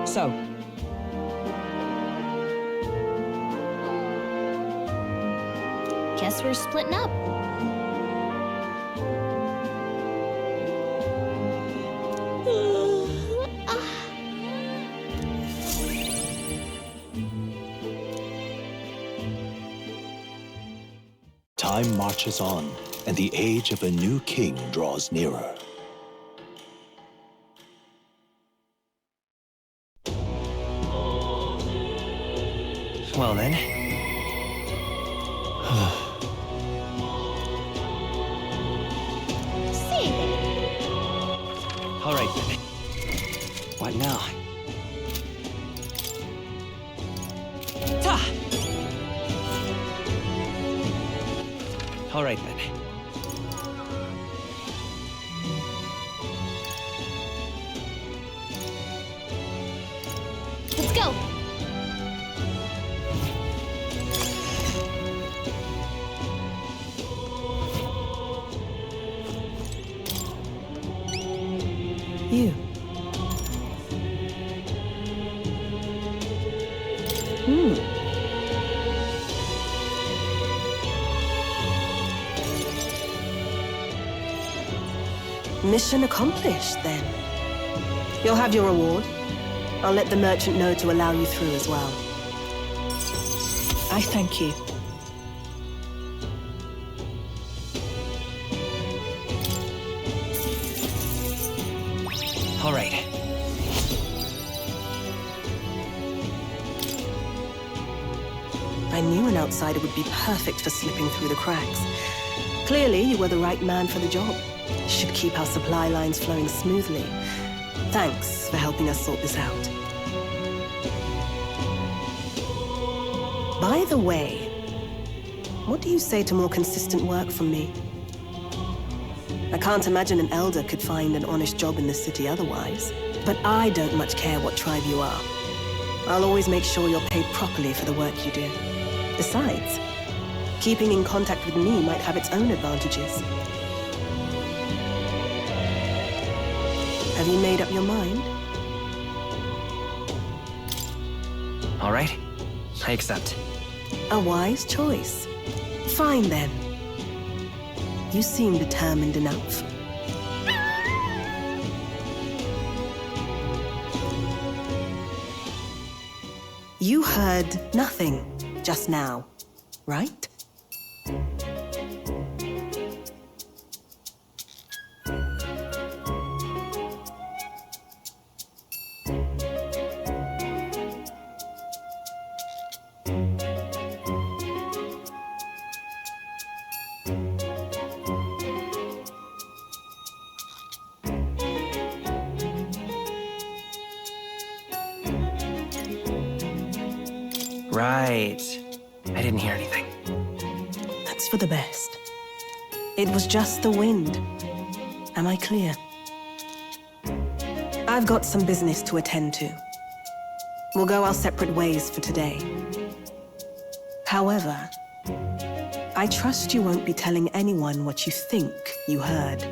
Speaker 2: So,
Speaker 4: Guess we're splitting up.
Speaker 1: Time marches on, and the age of a new king draws nearer.
Speaker 2: well then.
Speaker 4: See.
Speaker 2: All right then. What now? Ta! All right then.
Speaker 4: Let's go.
Speaker 7: You. Mission accomplished, then. You'll have your reward. I'll let the merchant know to allow you through as well. I thank you.
Speaker 2: All right.
Speaker 7: I knew an outsider would be perfect for slipping through the cracks. Clearly, you were the right man for the job. Should keep our supply lines flowing smoothly. Thanks for helping us sort this out. By the way, what do you say to more consistent work from me? I can't imagine an Elder could find an honest job in the city otherwise. But I don't much care what tribe you are. I'll always make sure you're paid properly for the work you do. Besides, keeping in contact with me might have its own advantages. Have you made up your mind?
Speaker 2: All right. I accept.
Speaker 7: A wise choice. Fine then. You seem determined enough. You heard nothing just now, right?
Speaker 2: Right. I didn't hear anything.
Speaker 7: That's for the best. It was just the wind. Am I clear? I've got some business to attend to. We'll go our separate ways for today. However, I trust you won't be telling anyone what you think you heard.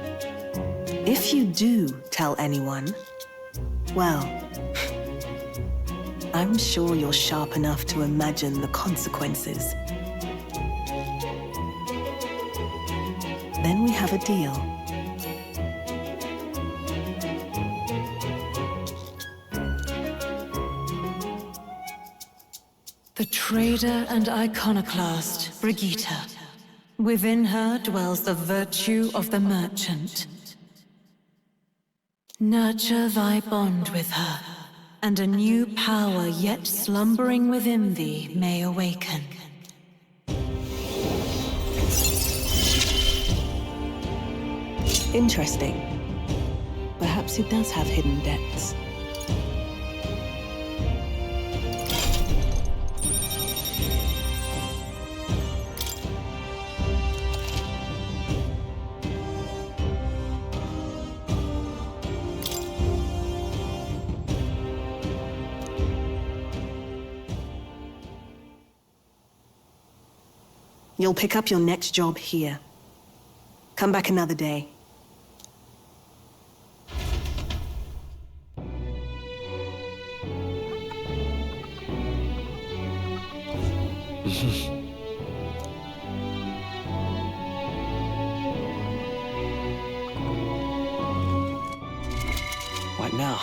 Speaker 7: If you do tell anyone, well, I'm sure you're sharp enough to imagine the consequences. Then we have a deal.
Speaker 8: The trader and iconoclast, Brigitte. Within her dwells the virtue of the merchant. Nurture thy bond with her, and a new power yet slumbering within thee may awaken.
Speaker 7: Interesting. Perhaps it does have hidden depths. You'll pick up your next job here. Come back another day.
Speaker 2: What now?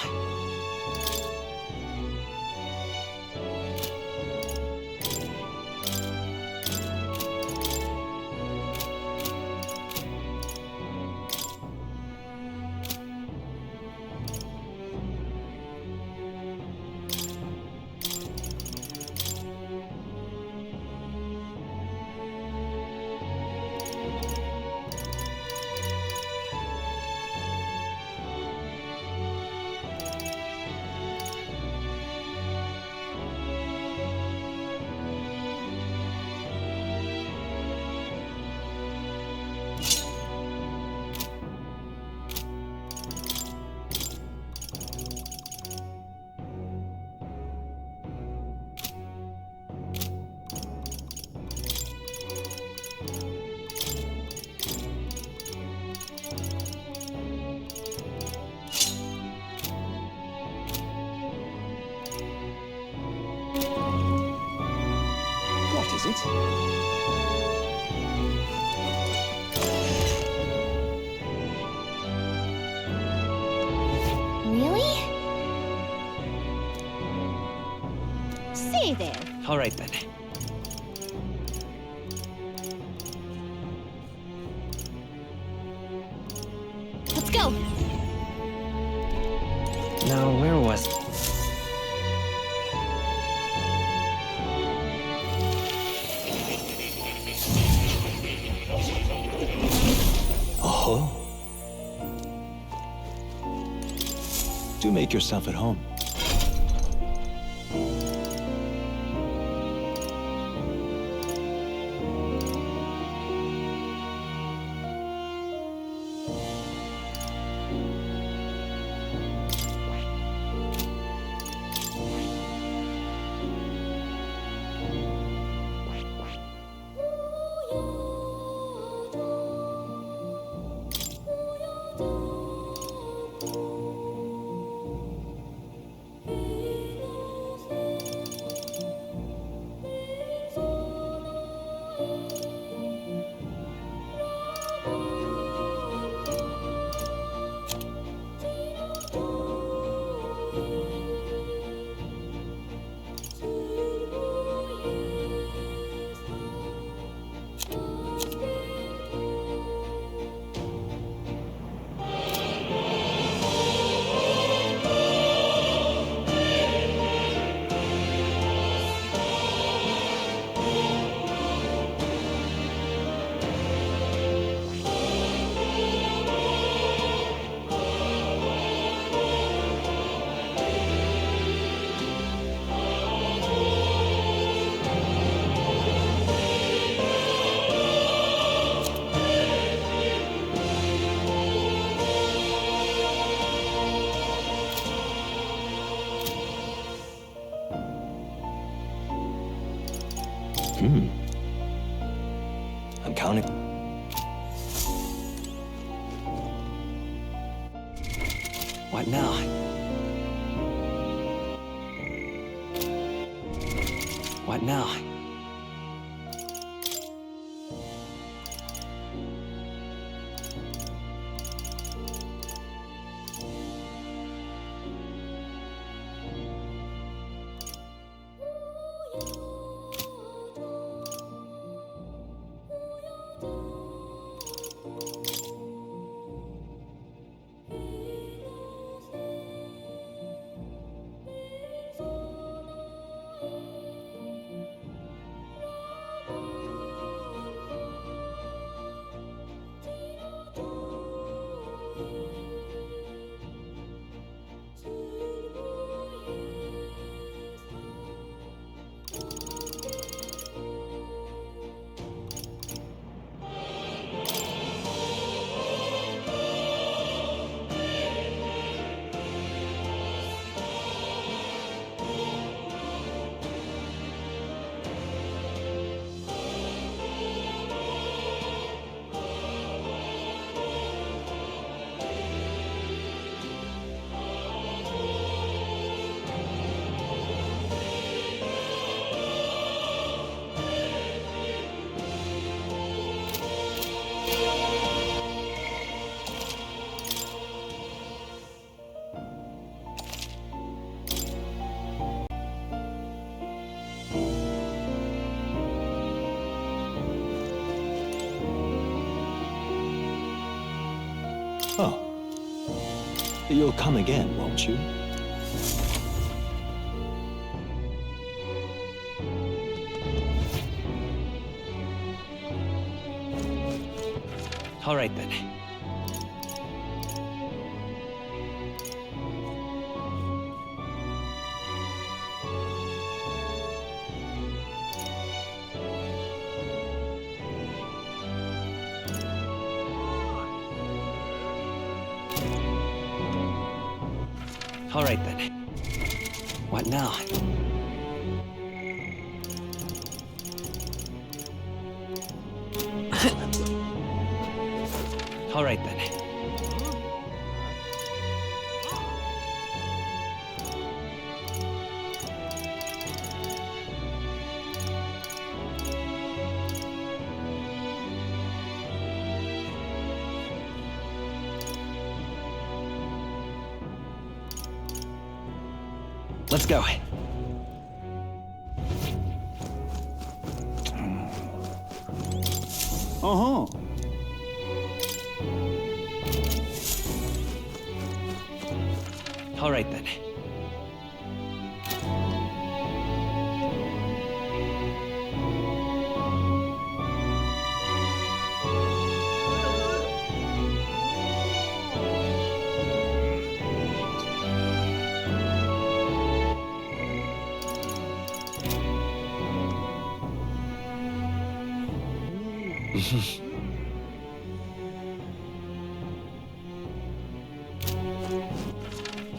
Speaker 2: Is it?
Speaker 4: Really? Say there.
Speaker 2: All right then.
Speaker 4: Let's go.
Speaker 2: Now, where was it?
Speaker 1: Oh. Do make yourself at home.
Speaker 2: What now? What now?
Speaker 1: Oh. You'll come again, won't you?
Speaker 2: All right then. All right then. What now? All right then. Let's go.
Speaker 3: Uh-huh.
Speaker 2: All right then.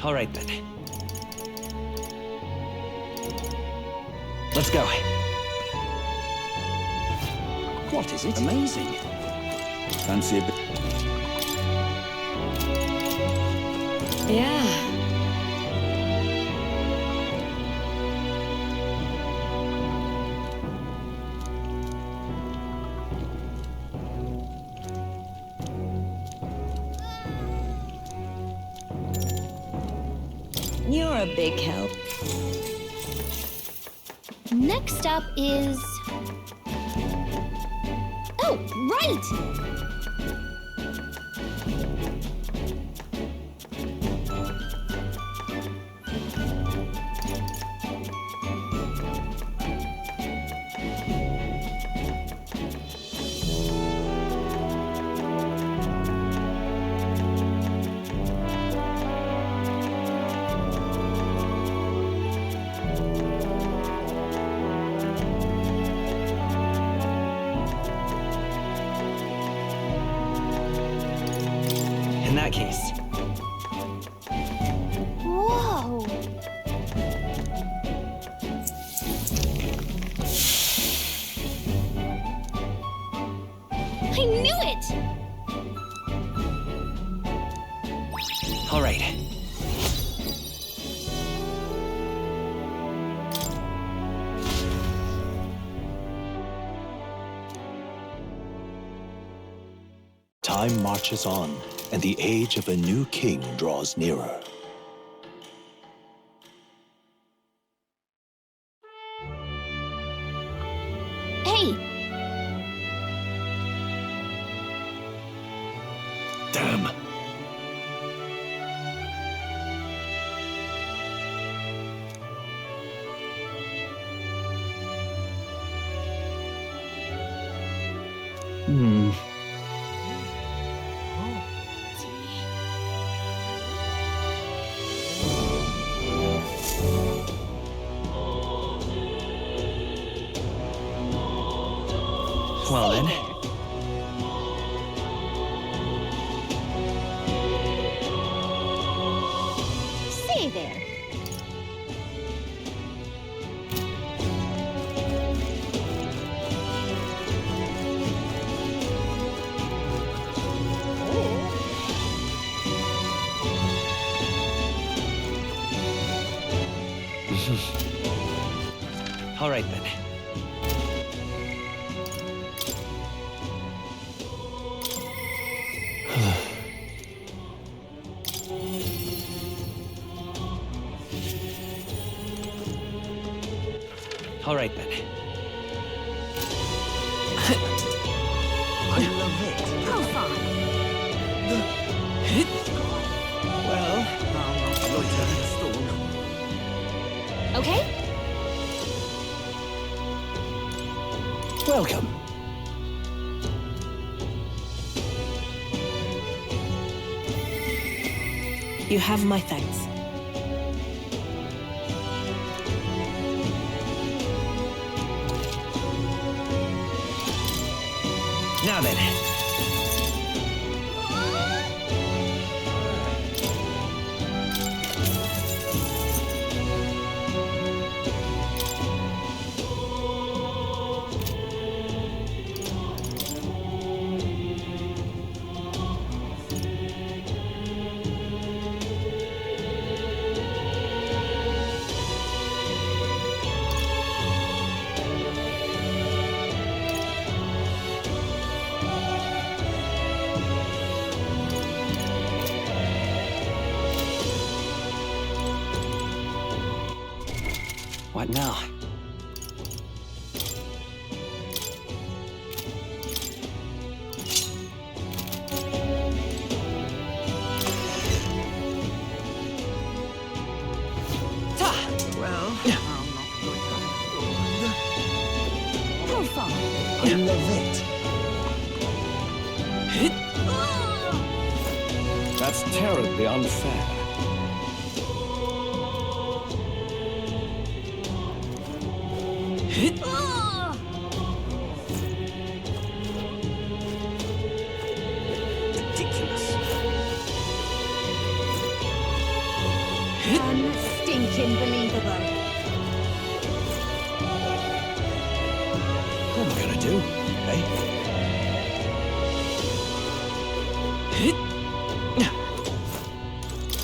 Speaker 2: All right then. Let's go.
Speaker 3: What is it? Amazing. Fancy a bit.
Speaker 8: Yeah.
Speaker 9: You're a big help.
Speaker 4: Next up is... Oh, right!
Speaker 2: In that case,
Speaker 4: Whoa! I knew it!
Speaker 2: all right.
Speaker 1: time marches on, and the age of a new king draws nearer.
Speaker 4: Hey!
Speaker 3: Damn.
Speaker 2: Well then.
Speaker 4: Say there.
Speaker 2: All right then. All right then.
Speaker 6: I love it.
Speaker 4: Profile.
Speaker 2: Well,
Speaker 6: Your turn, Storm.
Speaker 4: Okay?
Speaker 2: welcome.
Speaker 7: You have my thanks.
Speaker 2: Now then. What now?
Speaker 6: Well, I'm not your turn, Storm.
Speaker 4: Profile.
Speaker 6: I love it.
Speaker 3: That's terribly unfair.
Speaker 6: Ridiculous.
Speaker 4: Unstinking believable.
Speaker 2: What am I gonna do? Eh?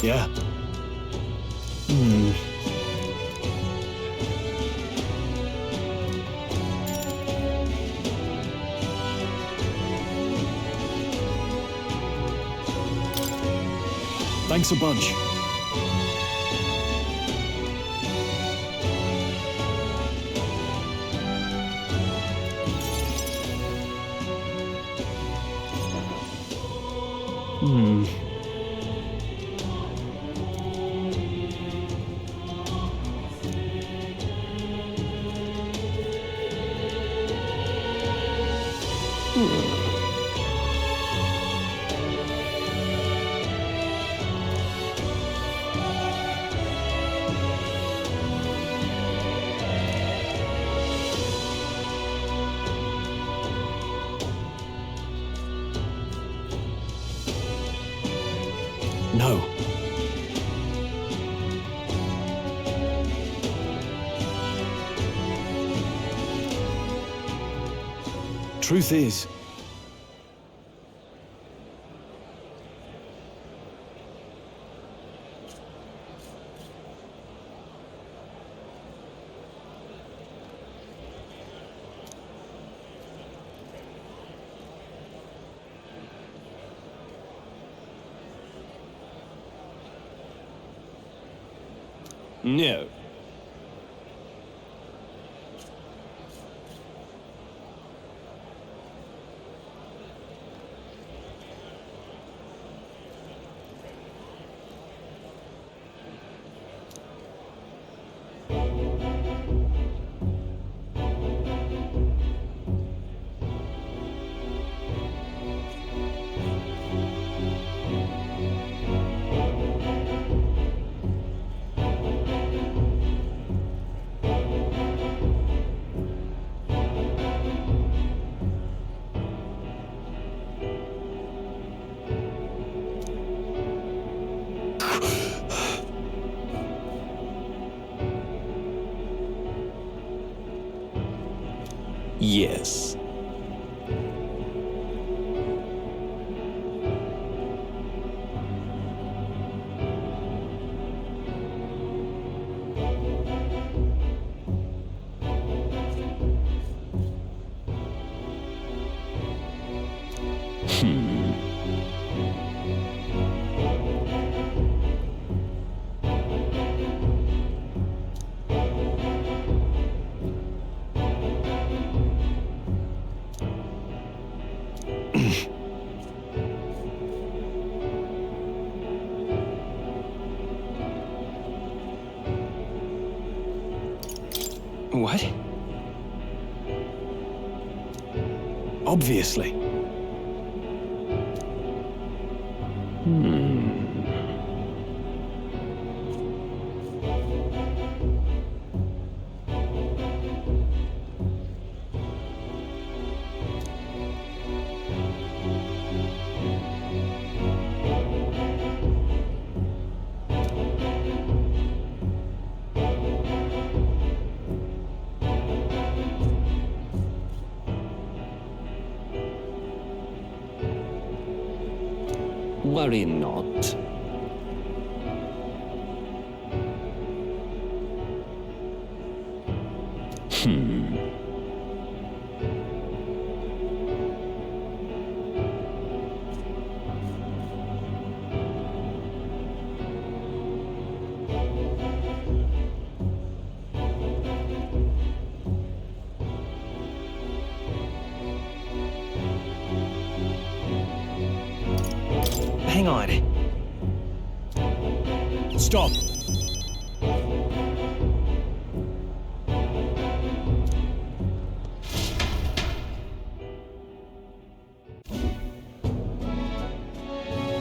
Speaker 3: Yeah. Thanks a bunch. No. Truth is, No. Yes. What? Obviously. Worry not.
Speaker 2: Hang on.
Speaker 3: Stop!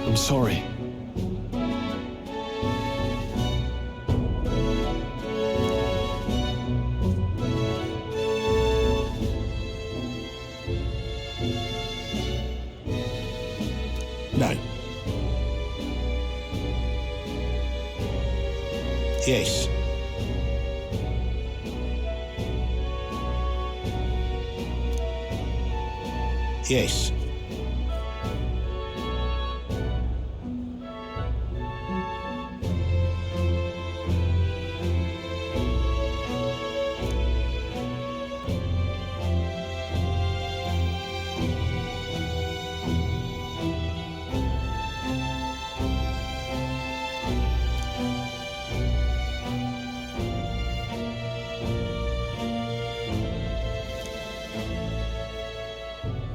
Speaker 3: I'm sorry. No. Yes. Yes.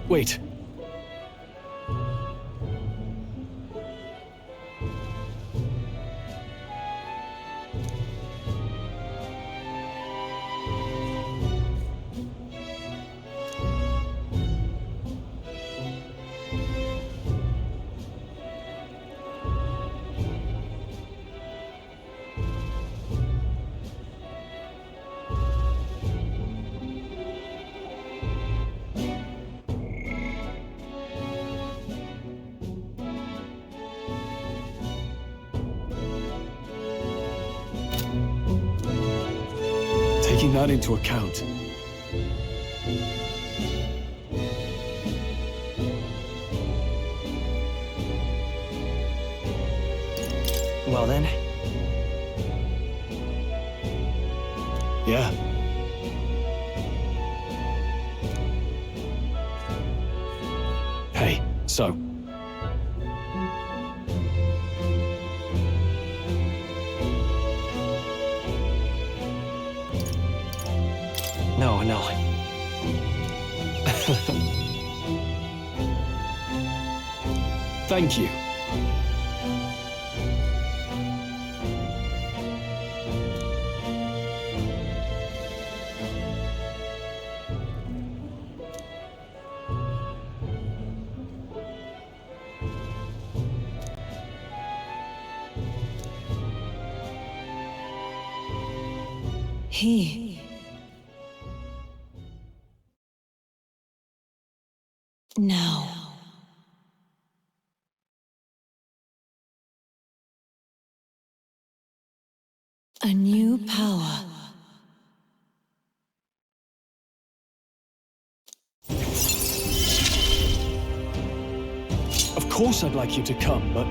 Speaker 3: Wait. Taking that into account.
Speaker 2: Well then.
Speaker 3: Yeah. Hey, so.
Speaker 2: No.
Speaker 3: Thank you.
Speaker 8: He. Now. A new power.
Speaker 3: Of course I'd like you to come, but...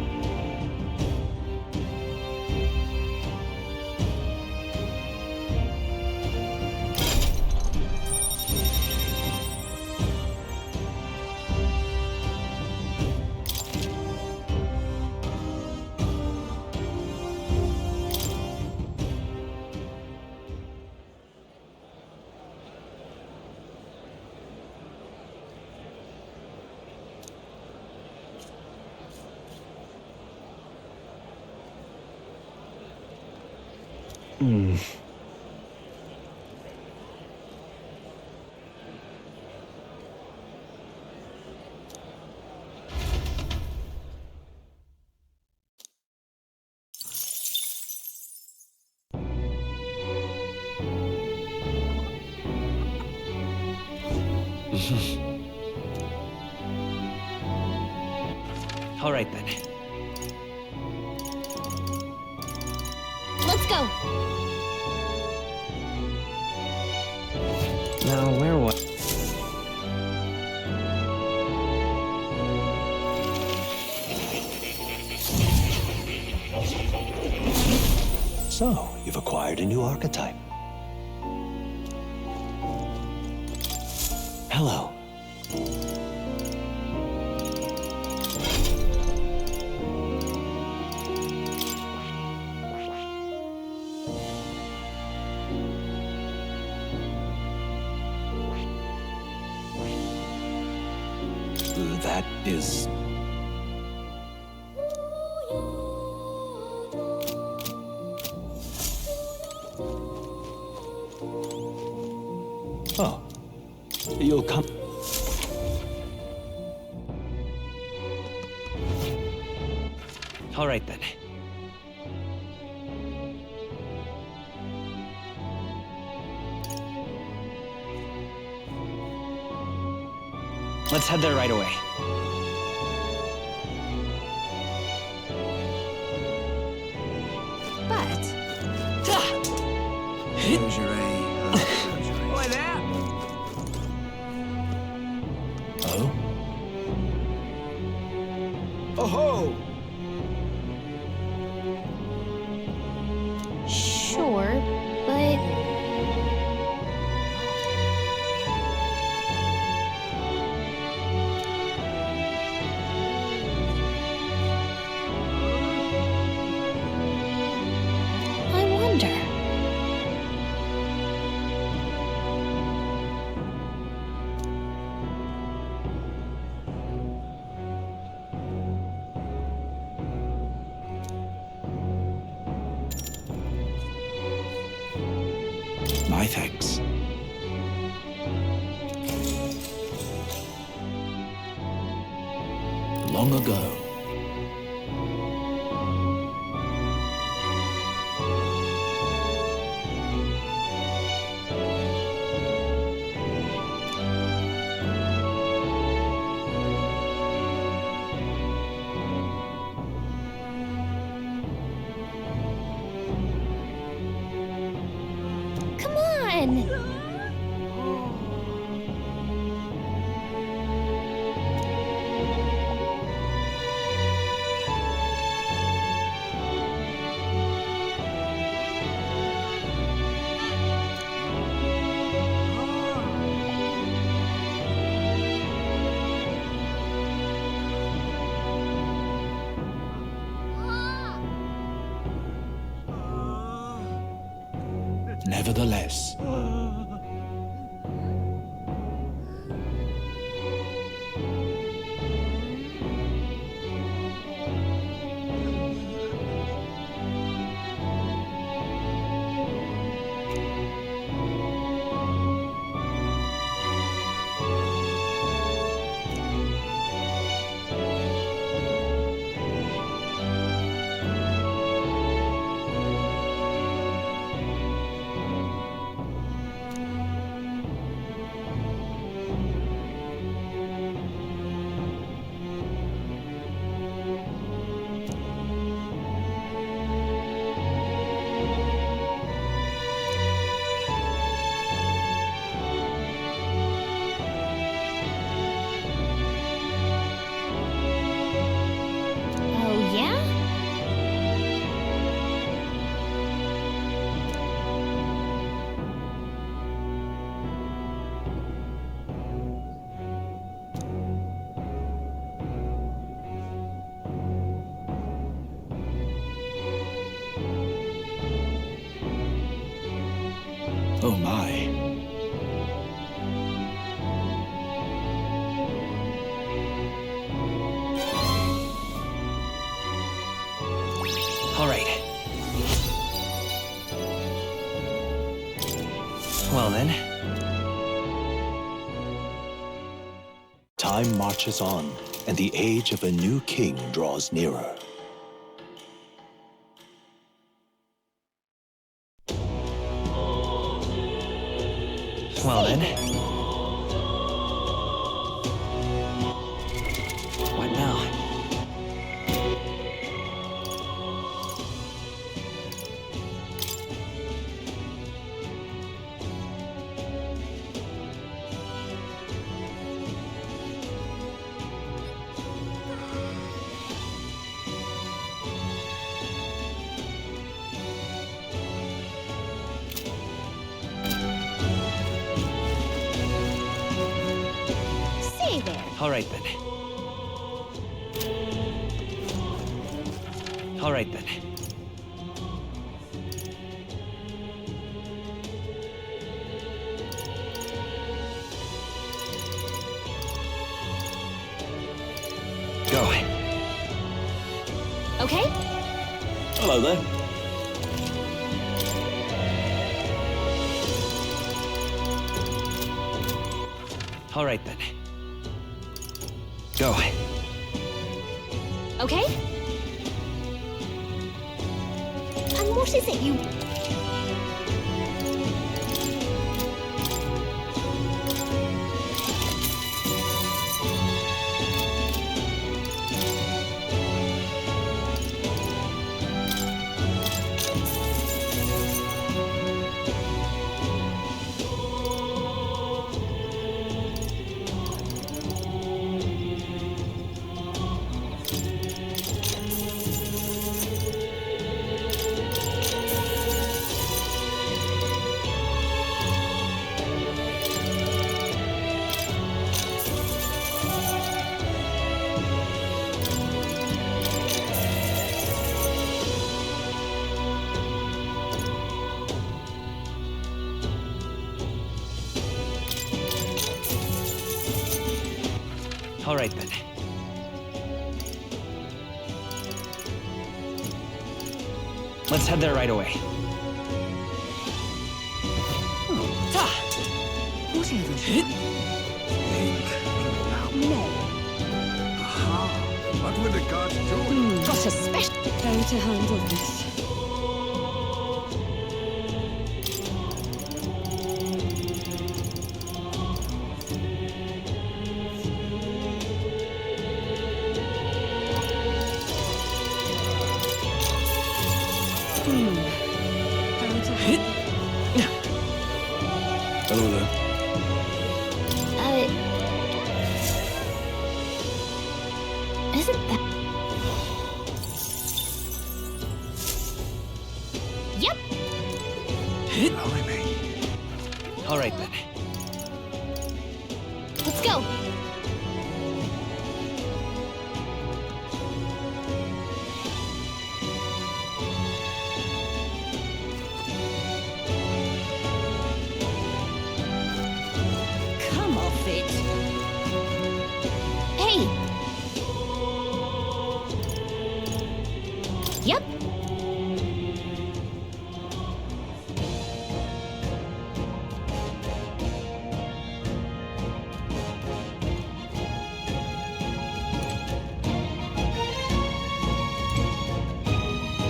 Speaker 2: All right then.
Speaker 4: Let's go.
Speaker 2: Now, where was...
Speaker 1: So, you've acquired a new archetype. Hello. That is... Oh. You'll come...
Speaker 2: All right then. Let's head there right away.
Speaker 4: But
Speaker 6: Boy, there!
Speaker 1: Oh?
Speaker 6: Oh-ho!
Speaker 4: sure, but I wonder.
Speaker 1: My thanks. Long ago,
Speaker 4: Come on!
Speaker 1: nevertheless,
Speaker 3: Oh my.
Speaker 2: All right. Well then.
Speaker 1: Time marches on, and the age of a new king draws nearer.
Speaker 2: Well then. What now?
Speaker 4: Say there.
Speaker 2: All right then. All right then. Go.
Speaker 4: Okay?
Speaker 3: Hello there.
Speaker 2: All right then. Go.
Speaker 4: Okay? And what is it you...
Speaker 2: All right then. Let's head there right away.
Speaker 8: Whatever.
Speaker 6: Think loud.
Speaker 4: No.
Speaker 6: Aha! What were the gods doing?
Speaker 4: Got a special...
Speaker 8: How to handle this? How to handle...
Speaker 3: Hello there.
Speaker 4: Isn't that... Yep.
Speaker 6: Blimey.
Speaker 2: All right then.
Speaker 4: Let's go.
Speaker 8: Come off it.
Speaker 4: Hey. Yep.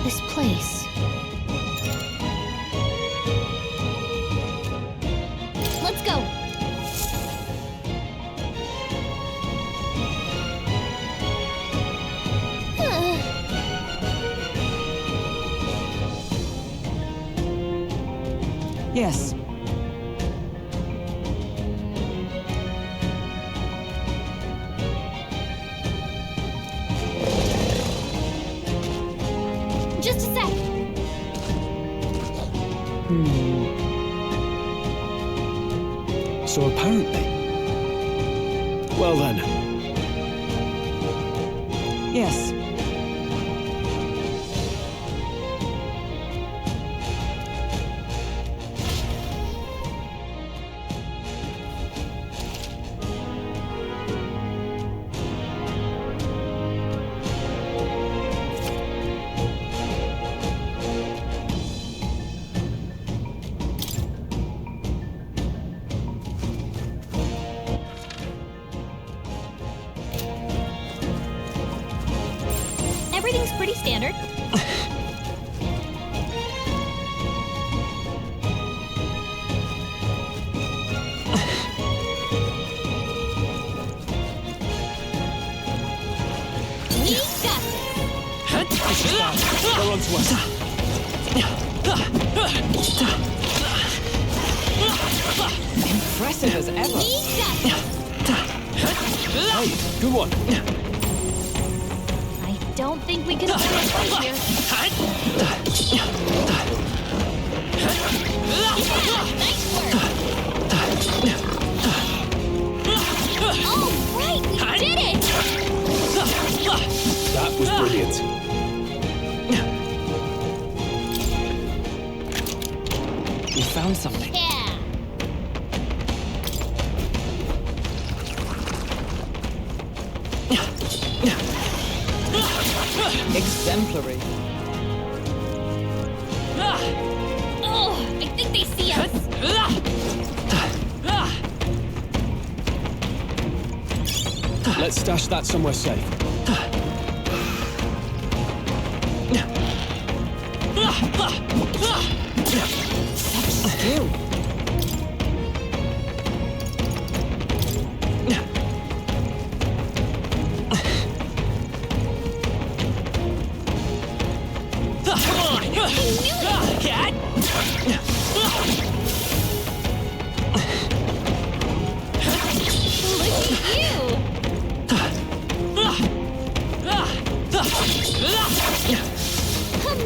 Speaker 4: This place. Let's go.
Speaker 5: Yes.
Speaker 4: Just a sec.
Speaker 3: So apparently... Well then.
Speaker 5: Yes.
Speaker 4: standard. We got this.
Speaker 3: Go on to us.
Speaker 5: Impressive as ever.
Speaker 4: We got this.
Speaker 3: Hey, good one.
Speaker 4: I don't think we can win a fight here. Yeah, nice work. All right, we did it.
Speaker 3: That was brilliant.
Speaker 5: We found something.
Speaker 4: Yeah.
Speaker 5: Exemplary.
Speaker 4: Oh, I think they see us.
Speaker 3: Let's stash that somewhere safe.
Speaker 5: Such skill.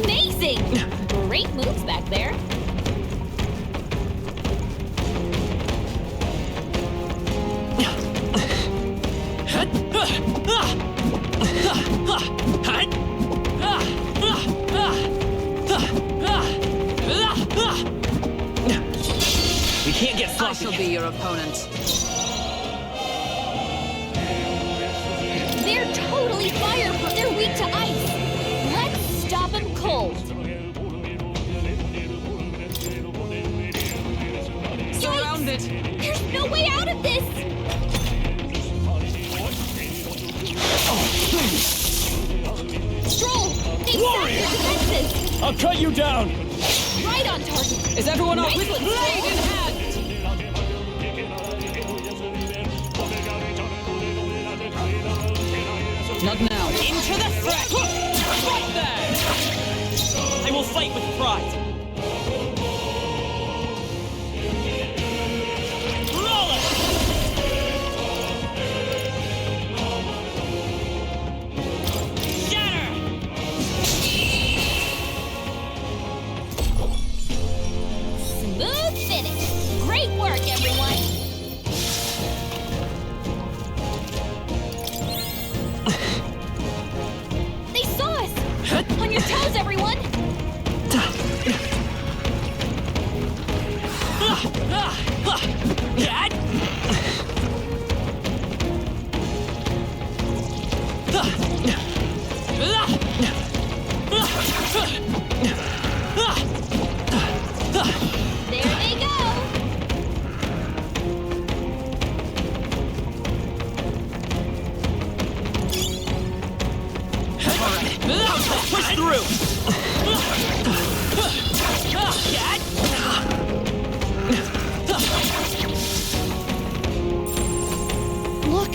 Speaker 4: Amazing! Great moves back there.
Speaker 2: We can't get
Speaker 5: I
Speaker 2: sloppy.
Speaker 5: shall be your opponent.
Speaker 4: They're totally fireproof. They're weak to ice. Let's stop them cold.
Speaker 5: Surrounded.
Speaker 4: There's no way out of this. Stroll, they sapped their defenses.
Speaker 3: I'll cut you down.
Speaker 4: Right on target.
Speaker 5: Is everyone up?
Speaker 4: Nice
Speaker 5: With
Speaker 4: one,
Speaker 5: blade in
Speaker 4: Stroll.
Speaker 5: hand. Not now.
Speaker 2: Into the threat!
Speaker 5: Right there.
Speaker 2: I will fight with pride. Roll it! Shatter!
Speaker 4: Smooth finish. Great work, everyone. They saw us. On your toes, everyone. There they go.
Speaker 2: Push through!
Speaker 4: Look.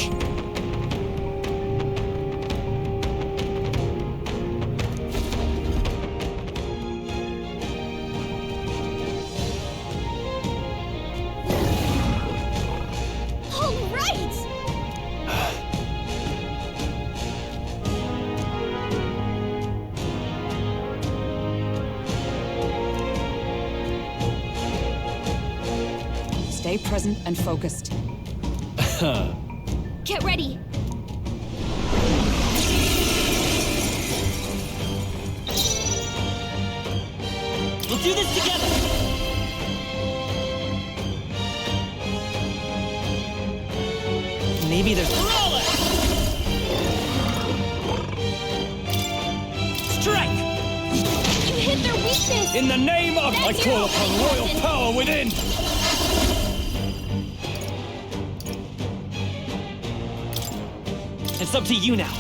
Speaker 4: All right.
Speaker 5: Stay present and focused.
Speaker 4: Get ready.
Speaker 2: We'll do this together! Maybe there's... Roll it! Strike!
Speaker 4: You hit their weakness.
Speaker 3: In the name of... I
Speaker 4: That's
Speaker 3: call
Speaker 4: your
Speaker 3: upon
Speaker 4: opening,
Speaker 3: royal
Speaker 4: Captain.
Speaker 3: power within!
Speaker 2: It's up to you now.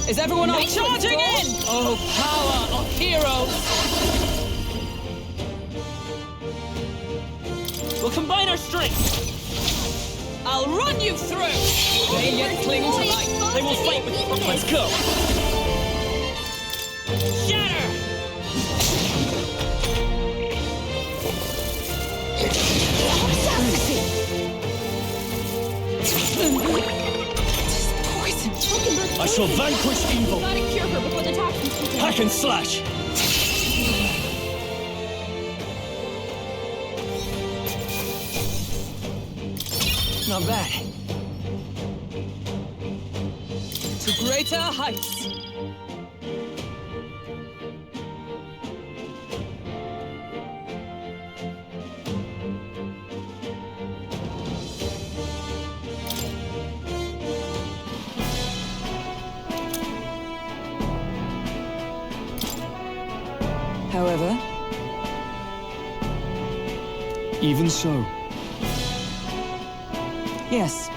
Speaker 5: Is everyone up? Charging in! Oh, power of heroes!
Speaker 2: We'll combine our strengths.
Speaker 5: I'll run you through! They yet cling to life.
Speaker 2: They will fight with you. Let's go. Shatter!
Speaker 3: I shall vanquish evil.
Speaker 4: Gotta cure her before the toxins kick in.
Speaker 3: Hack and slash.
Speaker 2: Not bad.
Speaker 5: To greater heights. However,
Speaker 3: Even so,
Speaker 5: yes,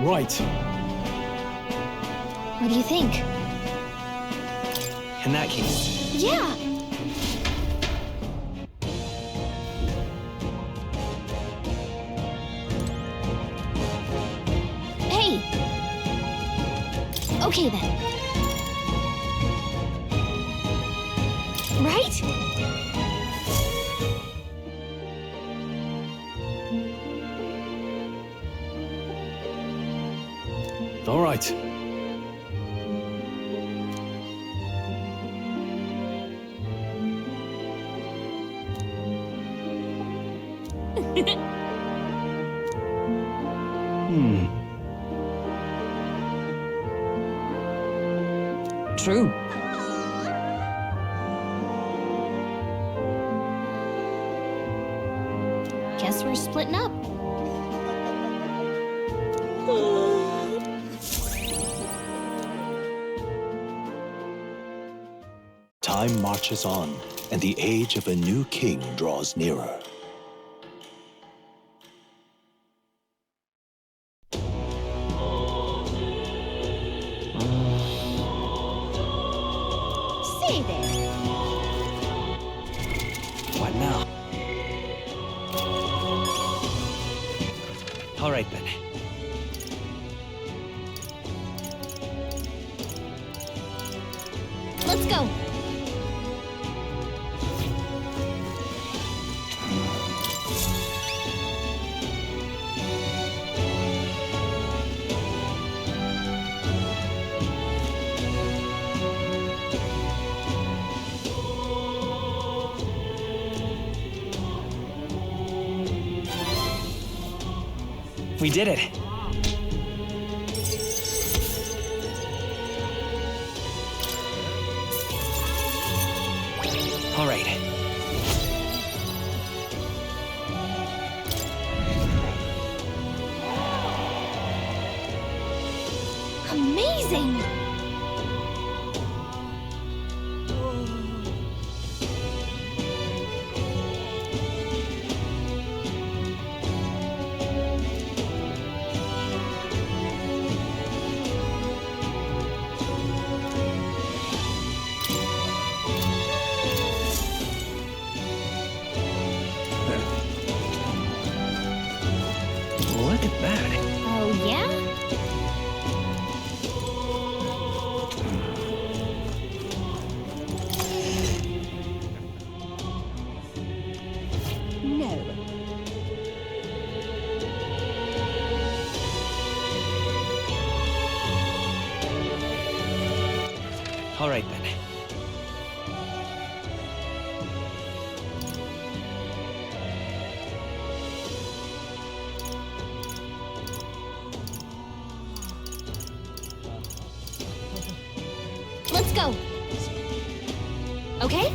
Speaker 3: right.
Speaker 4: What do you think?
Speaker 2: In that case,
Speaker 4: Yeah! Hey! Okay then. Right?
Speaker 3: All right.
Speaker 5: true.
Speaker 4: Guess we're splitting up.
Speaker 1: Time marches on, and the age of a new king draws nearer.
Speaker 4: Say there.
Speaker 2: what now? All right then.
Speaker 4: Let's go.
Speaker 2: We did it. All right.
Speaker 4: Amazing!
Speaker 2: Look at that.
Speaker 4: Oh, yeah? No.
Speaker 2: All right then.
Speaker 4: Let's go. Okay?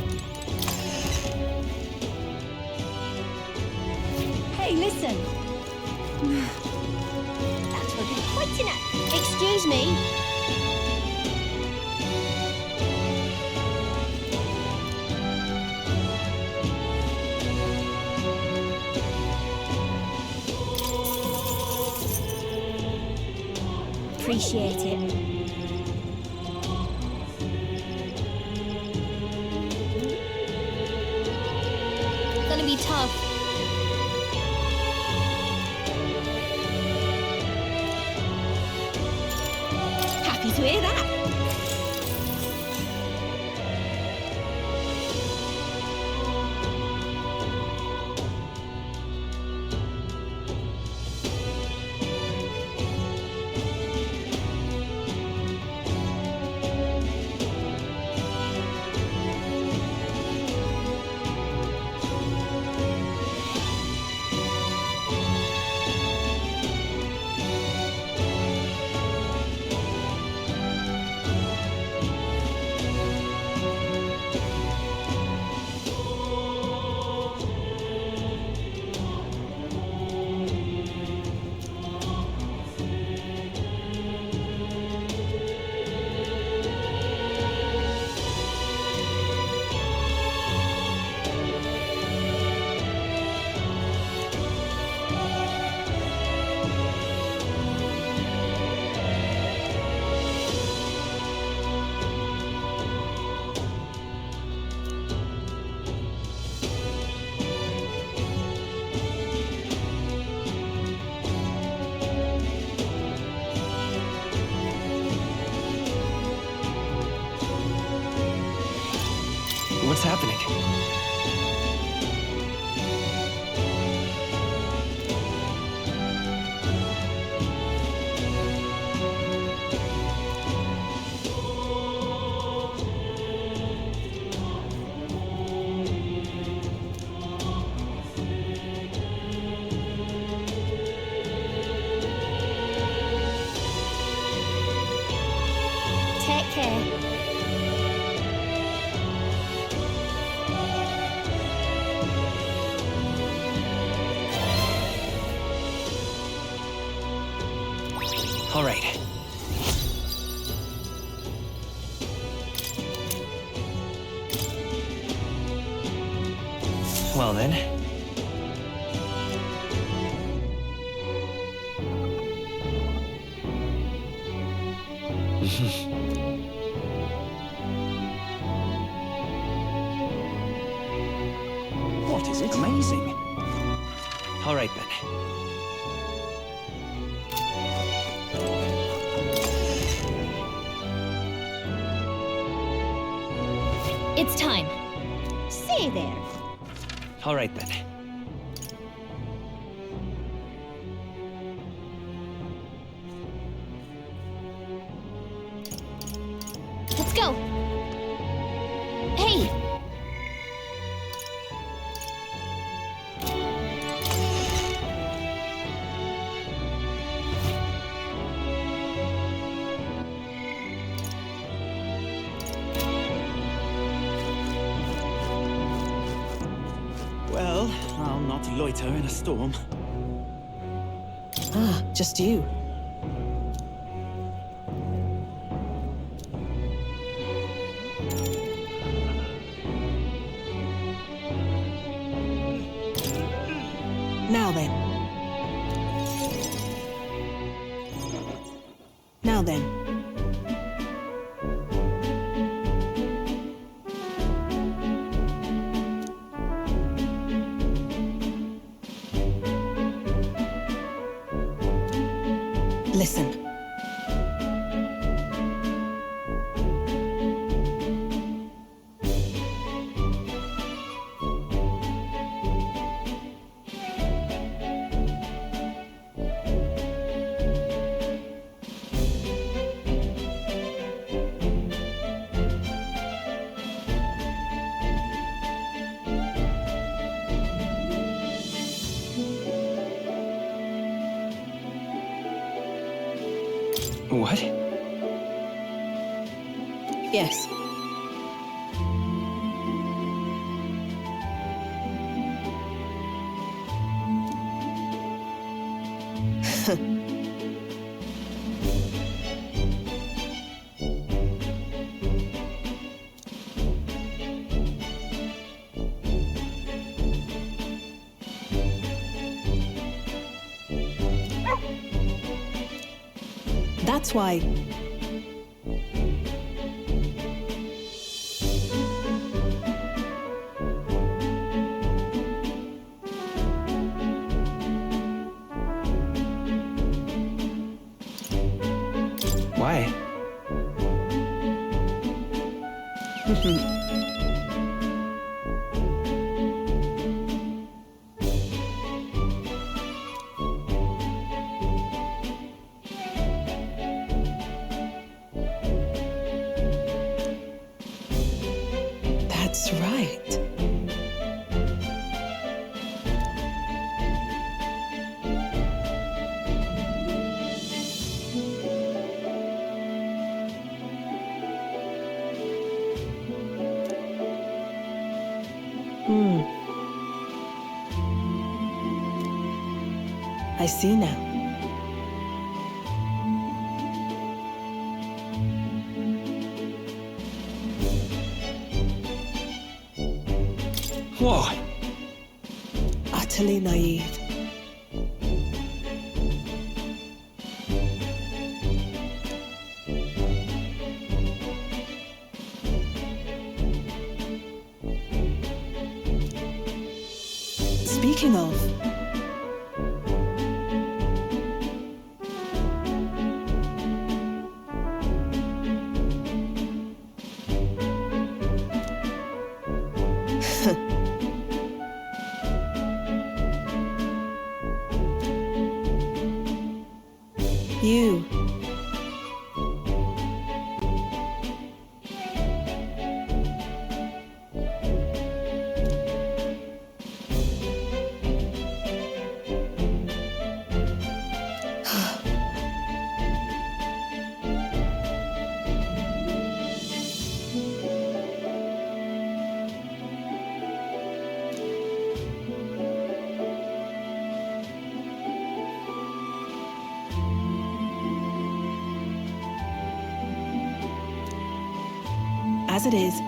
Speaker 4: Hey, listen. That will be quite enough. Excuse me. appreciate it. Gonna be tough. Happy to hear that.
Speaker 2: What's happening?
Speaker 4: Take care.
Speaker 2: All right. Well then.
Speaker 3: What is it? Amazing.
Speaker 2: All right then.
Speaker 4: It's time. Say there.
Speaker 2: All right then.
Speaker 4: Let's go. Hey!
Speaker 3: Well, I'll not loiter in a storm.
Speaker 7: Ah, just you. Now then. Now then. Listen.
Speaker 2: What?
Speaker 7: Yes. That's why...
Speaker 2: Why?
Speaker 7: That's right. I see now.
Speaker 3: Why?
Speaker 7: Utterly naive. Speaking of... You. As it is.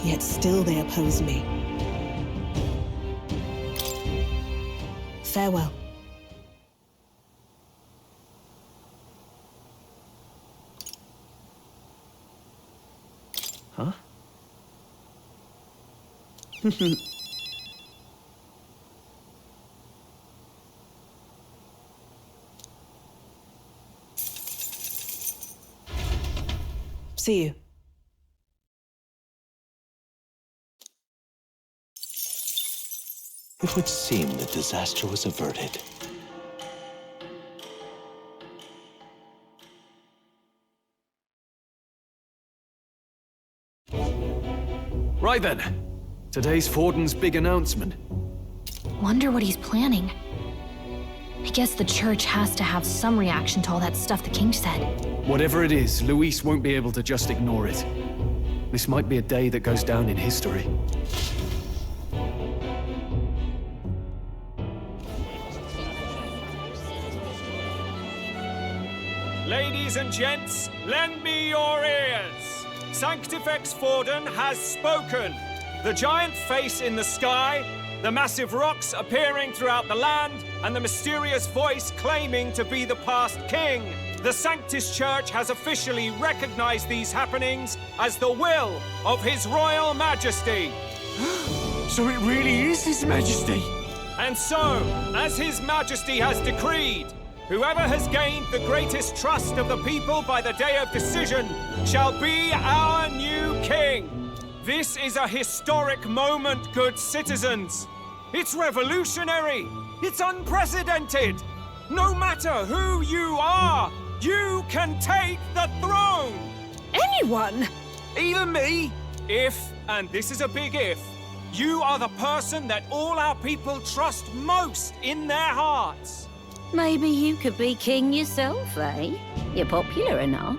Speaker 7: Yet still they oppose me. Farewell.
Speaker 2: Huh?
Speaker 7: See you.
Speaker 1: It would seem the disaster was averted.
Speaker 3: Right then. Today's Forden's big announcement.
Speaker 4: Wonder what he's planning. I guess the church has to have some reaction to all that stuff the king said.
Speaker 3: Whatever it is, Luis won't be able to just ignore it. This might be a day that goes down in history.
Speaker 9: Ladies and gents, lend me your ears. Sanctifex Forden has spoken. The giant face in the sky, the massive rocks appearing throughout the land, and the mysterious voice claiming to be the past king. The Sanctus Church has officially recognized these happenings as the will of His Royal Majesty.
Speaker 6: So it really is His Majesty?
Speaker 9: And so, as His Majesty has decreed, whoever has gained the greatest trust of the people by the day of decision shall be our new king. This is a historic moment, good citizens. It's revolutionary. It's unprecedented. No matter who you are, you can take the throne.
Speaker 5: Anyone?
Speaker 9: Even me. If, and this is a big if, you are the person that all our people trust most in their hearts.
Speaker 10: Maybe you could be king yourself, eh? You're popular enough.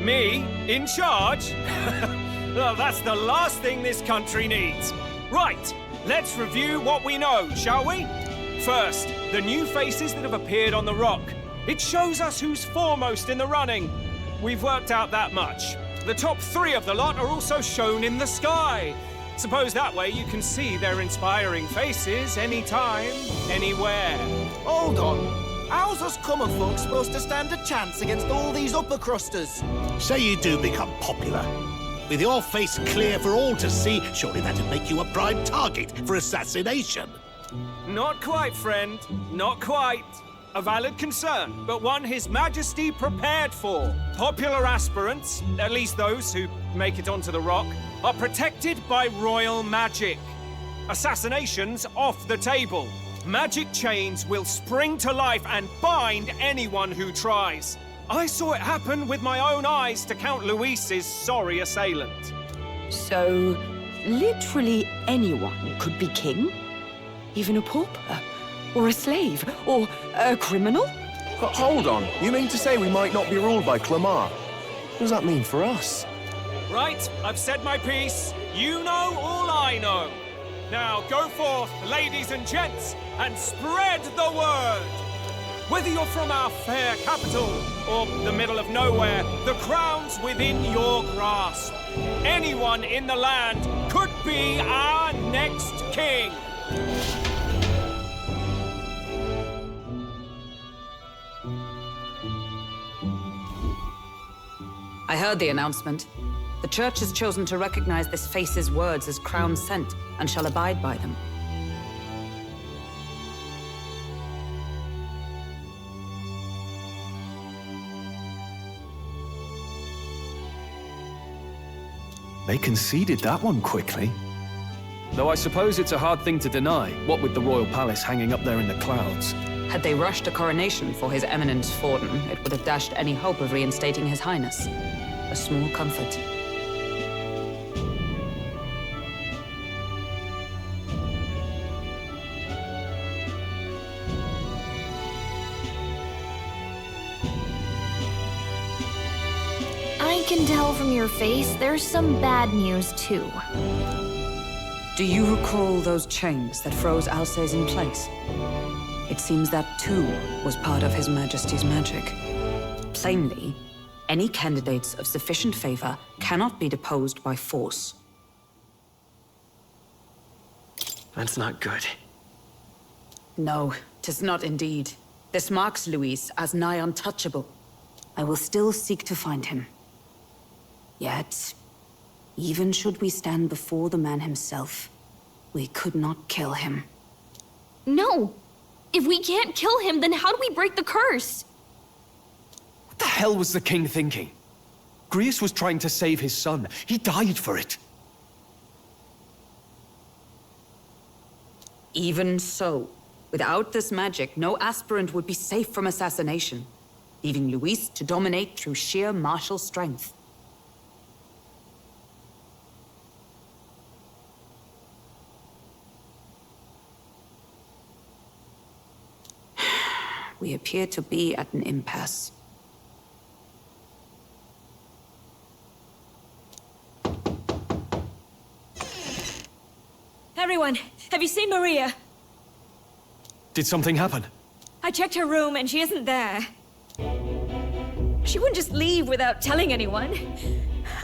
Speaker 9: Me? In charge? Well, that's the last thing this country needs. Right, let's review what we know, shall we? First, the new faces that have appeared on the rock. It shows us who's foremost in the running. We've worked out that much. The top 3 of the lot are also shown in the sky. Suppose that way you can see their inspiring faces anytime, anywhere.
Speaker 11: Hold on. How's us common folk supposed to stand a chance against all these upper crusters?
Speaker 12: Say you do become popular. With your face clear for all to see, surely that'd make you a prime target for assassination.
Speaker 9: Not quite, friend. Not quite. A valid concern, but one His Majesty prepared for. Popular aspirants, at least those who make it onto the rock, are protected by royal magic. Assassinations off the table. Magic chains will spring to life and bind anyone who tries. I saw it happen with my own eyes to Count Luis's sorry assailant.
Speaker 13: So, literally anyone could be king? Even a pauper? Or a slave? Or a criminal?
Speaker 14: Hold on. You mean to say we might not be ruled by Clamar? What does that mean for us?
Speaker 9: Right, I've said my piece. You know all I know. Now go forth, ladies and gents, and spread the word. Whether you're from our fair capital or the middle of nowhere, the crown's within your grasp. Anyone in the land could be our next king.
Speaker 5: I heard the announcement. The Church has chosen to recognize this face's words as crown sent and shall abide by them.
Speaker 3: They conceded that one quickly. Though I suppose it's a hard thing to deny, what with the royal palace hanging up there in the clouds.
Speaker 5: Had they rushed a coronation for His Eminence Forden, it would have dashed any hope of reinstating His Highness. A small comfort.
Speaker 4: I can tell from your face there's some bad news, too.
Speaker 5: Do you recall those chains that froze Alsace in place? It seems that, too, was part of His Majesty's magic. Plainly, any candidates of sufficient favor cannot be deposed by force.
Speaker 2: That's not good.
Speaker 5: No, 'tis not indeed. This marks Luis as nigh untouchable. I will still seek to find him. Yet, even should we stand before the man himself, we could not kill him.
Speaker 4: No! If we can't kill him, then how do we break the curse?
Speaker 3: What the hell was the king thinking? Grius was trying to save his son. He died for it.
Speaker 5: Even so, without this magic, no aspirant would be safe from assassination, leaving Luis to dominate through sheer martial strength. We appear to be at an impasse.
Speaker 15: Everyone, have you seen Maria?
Speaker 3: Did something happen?
Speaker 15: I checked her room and she isn't there. She wouldn't just leave without telling anyone.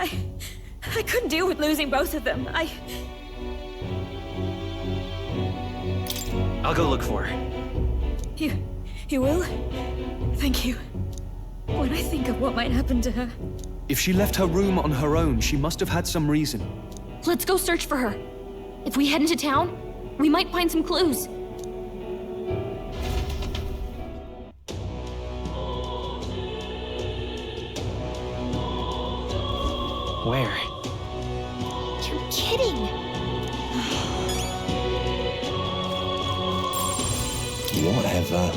Speaker 15: I couldn't deal with losing both of them.
Speaker 2: I'll go look for her.
Speaker 15: You will? Thank you. When I think of what might happen to her...
Speaker 3: If she left her room on her own, she must have had some reason.
Speaker 4: Let's go search for her. If we head into town, we might find some clues.
Speaker 2: Where?
Speaker 4: You're kidding!
Speaker 1: Whatever.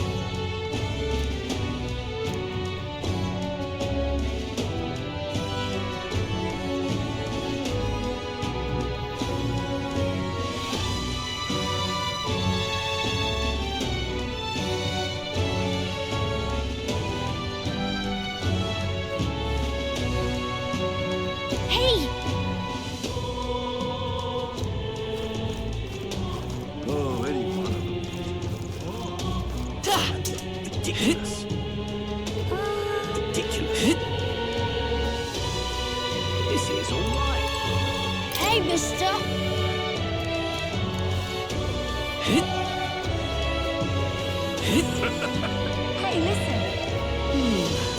Speaker 2: Ridiculous. This is all right.
Speaker 16: Hey, mister! Hey, listen.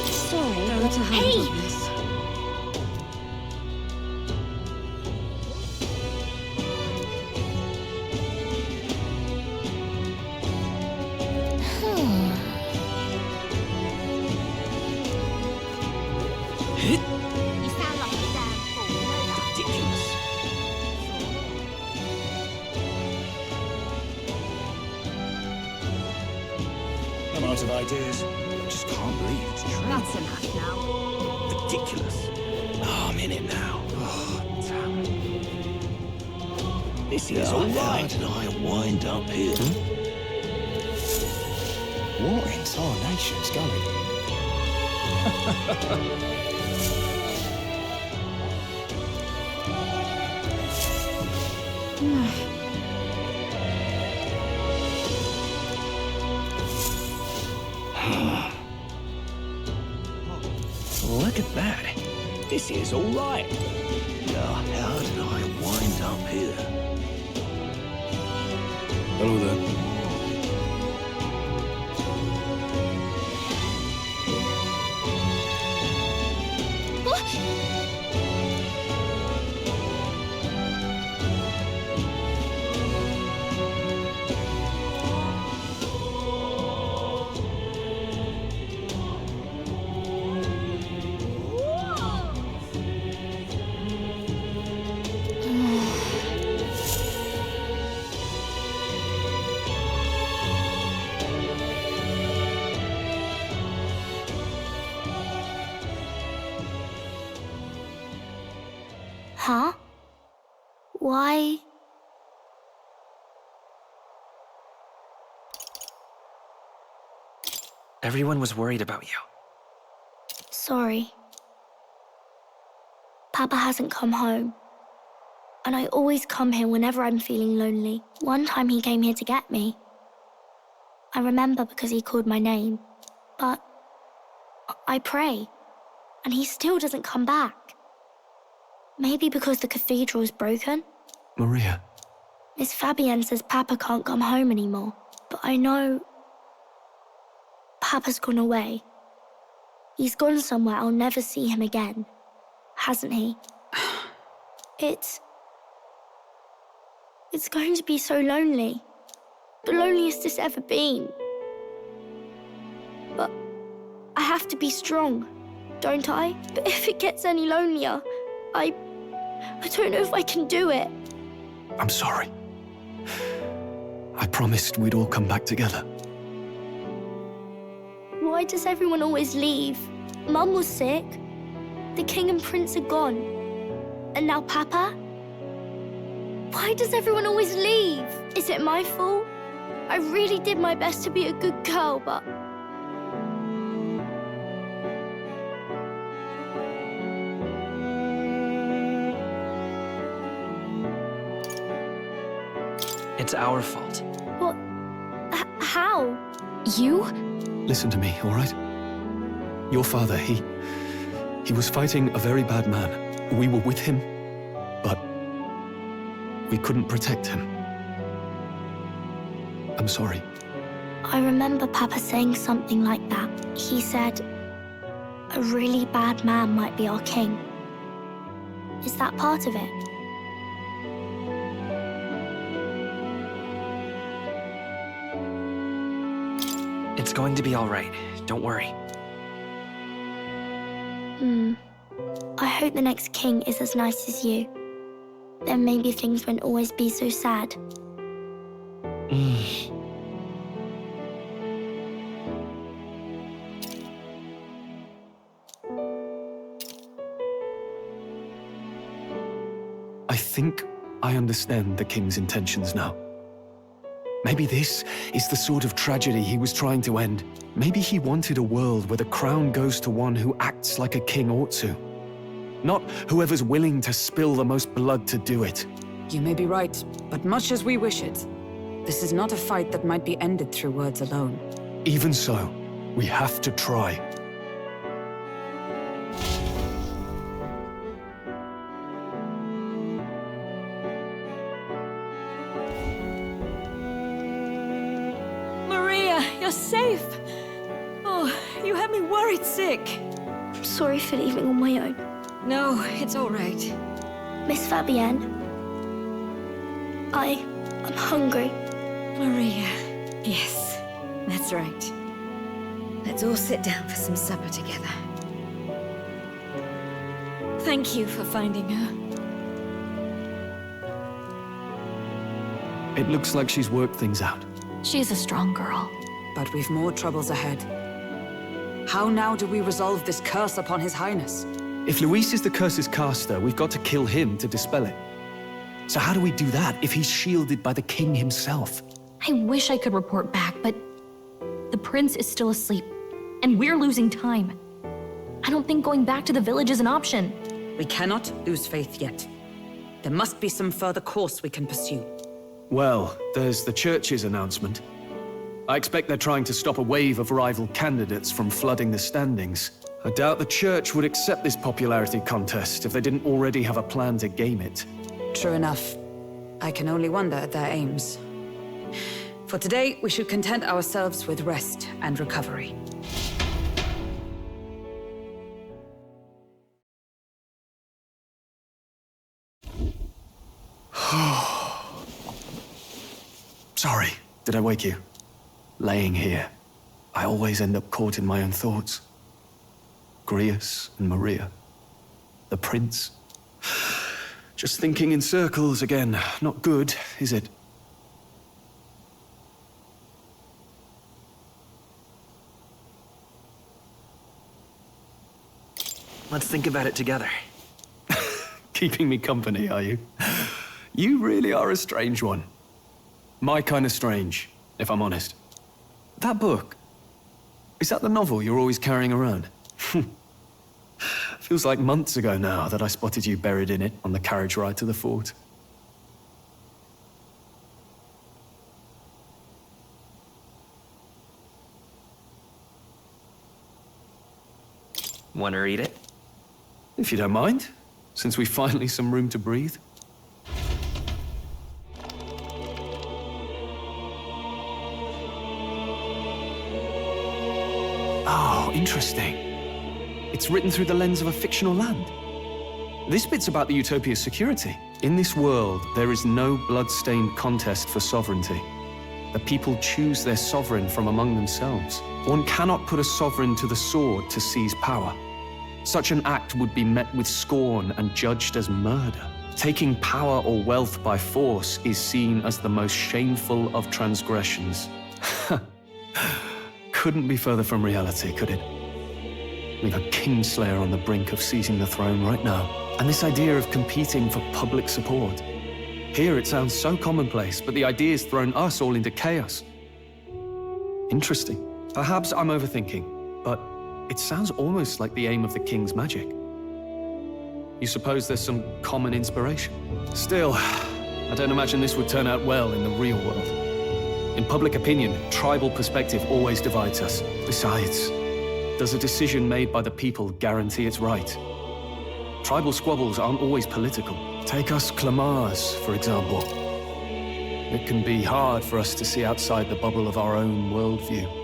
Speaker 16: Sorry, but hey!
Speaker 3: I'm out of ideas. I just can't believe it's true.
Speaker 16: That's enough now.
Speaker 2: Ridiculous. Oh, I'm in it now. Oh, damn it. This is all right. How did I wind up here?
Speaker 3: What in tarnation's going?
Speaker 2: Look at that. This is all right. Now, how did I wind up here?
Speaker 3: Hello there.
Speaker 16: Huh? Why?
Speaker 2: Everyone was worried about you.
Speaker 16: Sorry. Papa hasn't come home. And I always come here whenever I'm feeling lonely. One time he came here to get me. I remember because he called my name. But I pray, and he still doesn't come back. Maybe because the cathedral's broken?
Speaker 14: Maria.
Speaker 16: Miss Fabienne says Papa can't come home anymore. But I know Papa's gone away. He's gone somewhere I'll never see him again. Hasn't he? It's going to be so lonely. The loneliest it's ever been. But I have to be strong, don't I? But if it gets any lonelier, I don't know if I can do it.
Speaker 14: I'm sorry. I promised we'd all come back together.
Speaker 16: Why does everyone always leave? Mum was sick. The king and prince are gone. And now Papa? Why does everyone always leave? Is it my fault? I really did my best to be a good girl, but...
Speaker 2: It's our fault.
Speaker 16: What? How? You?
Speaker 14: Listen to me, all right? Your father, he was fighting a very bad man. We were with him, but we couldn't protect him. I'm sorry.
Speaker 16: I remember Papa saying something like that. He said, a really bad man might be our king. Is that part of it?
Speaker 2: It's going to be all right. Don't worry.
Speaker 16: I hope the next king is as nice as you. Then maybe things won't always be so sad.
Speaker 14: I think I understand the king's intentions now. Maybe this is the sort of tragedy he was trying to end. Maybe he wanted a world where the crown goes to one who acts like a king ought to. Not whoever's willing to spill the most blood to do it.
Speaker 5: You may be right, but much as we wish it, this is not a fight that might be ended through words alone.
Speaker 14: Even so, we have to try.
Speaker 15: bit sick.
Speaker 16: I'm sorry for leaving on my own.
Speaker 15: No, it's all right.
Speaker 16: Miss Fabienne, I'm hungry.
Speaker 15: Maria. Yes, that's right. Let's all sit down for some supper together. Thank you for finding her.
Speaker 14: It looks like she's worked things out.
Speaker 4: She's a strong girl.
Speaker 5: But we've more troubles ahead. How now do we resolve this curse upon His Highness?
Speaker 14: If Luis is the curse's caster, we've got to kill him to dispel it. So how do we do that if he's shielded by the king himself?
Speaker 4: I wish I could report back, but the prince is still asleep, and we're losing time. I don't think going back to the village is an option.
Speaker 5: We cannot lose faith yet. There must be some further course we can pursue.
Speaker 14: Well, there's the church's announcement. I expect they're trying to stop a wave of rival candidates from flooding the standings. I doubt the church would accept this popularity contest if they didn't already have a plan to game it.
Speaker 5: True enough. I can only wonder at their aims. For today, we should content ourselves with rest and recovery.
Speaker 14: Sorry, did I wake you? Laying here, I always end up caught in my own thoughts. Grius and Maria. The prince. Just thinking in circles again. Not good, is it?
Speaker 2: Let's think about it together.
Speaker 14: Keeping me company, are you? You really are a strange one. My kind of strange, if I'm honest. That book, is that the novel you're always carrying around? Feels like months ago now that I spotted you buried in it on the carriage ride to the fort.
Speaker 2: Want to read it?
Speaker 14: If you don't mind, since we've finally some room to breathe. Oh, interesting. It's written through the lens of a fictional land. This bit's about the Utopia's security. In this world, there is no blood-stained contest for sovereignty. The people choose their sovereign from among themselves. One cannot put a sovereign to the sword to seize power. Such an act would be met with scorn and judged as murder. Taking power or wealth by force is seen as the most shameful of transgressions. Couldn't be further from reality, could it? We've a Kingslayer on the brink of seizing the throne right now. And this idea of competing for public support. Here it sounds so commonplace, but the idea's thrown us all into chaos. Interesting. Perhaps I'm overthinking, but it sounds almost like the aim of the king's magic. You suppose there's some common inspiration? Still, I don't imagine this would turn out well in the real world. In public opinion, tribal perspective always divides us. Besides, does a decision made by the people guarantee it's right? Tribal squabbles aren't always political. Take us Clamars, for example. It can be hard for us to see outside the bubble of our own worldview.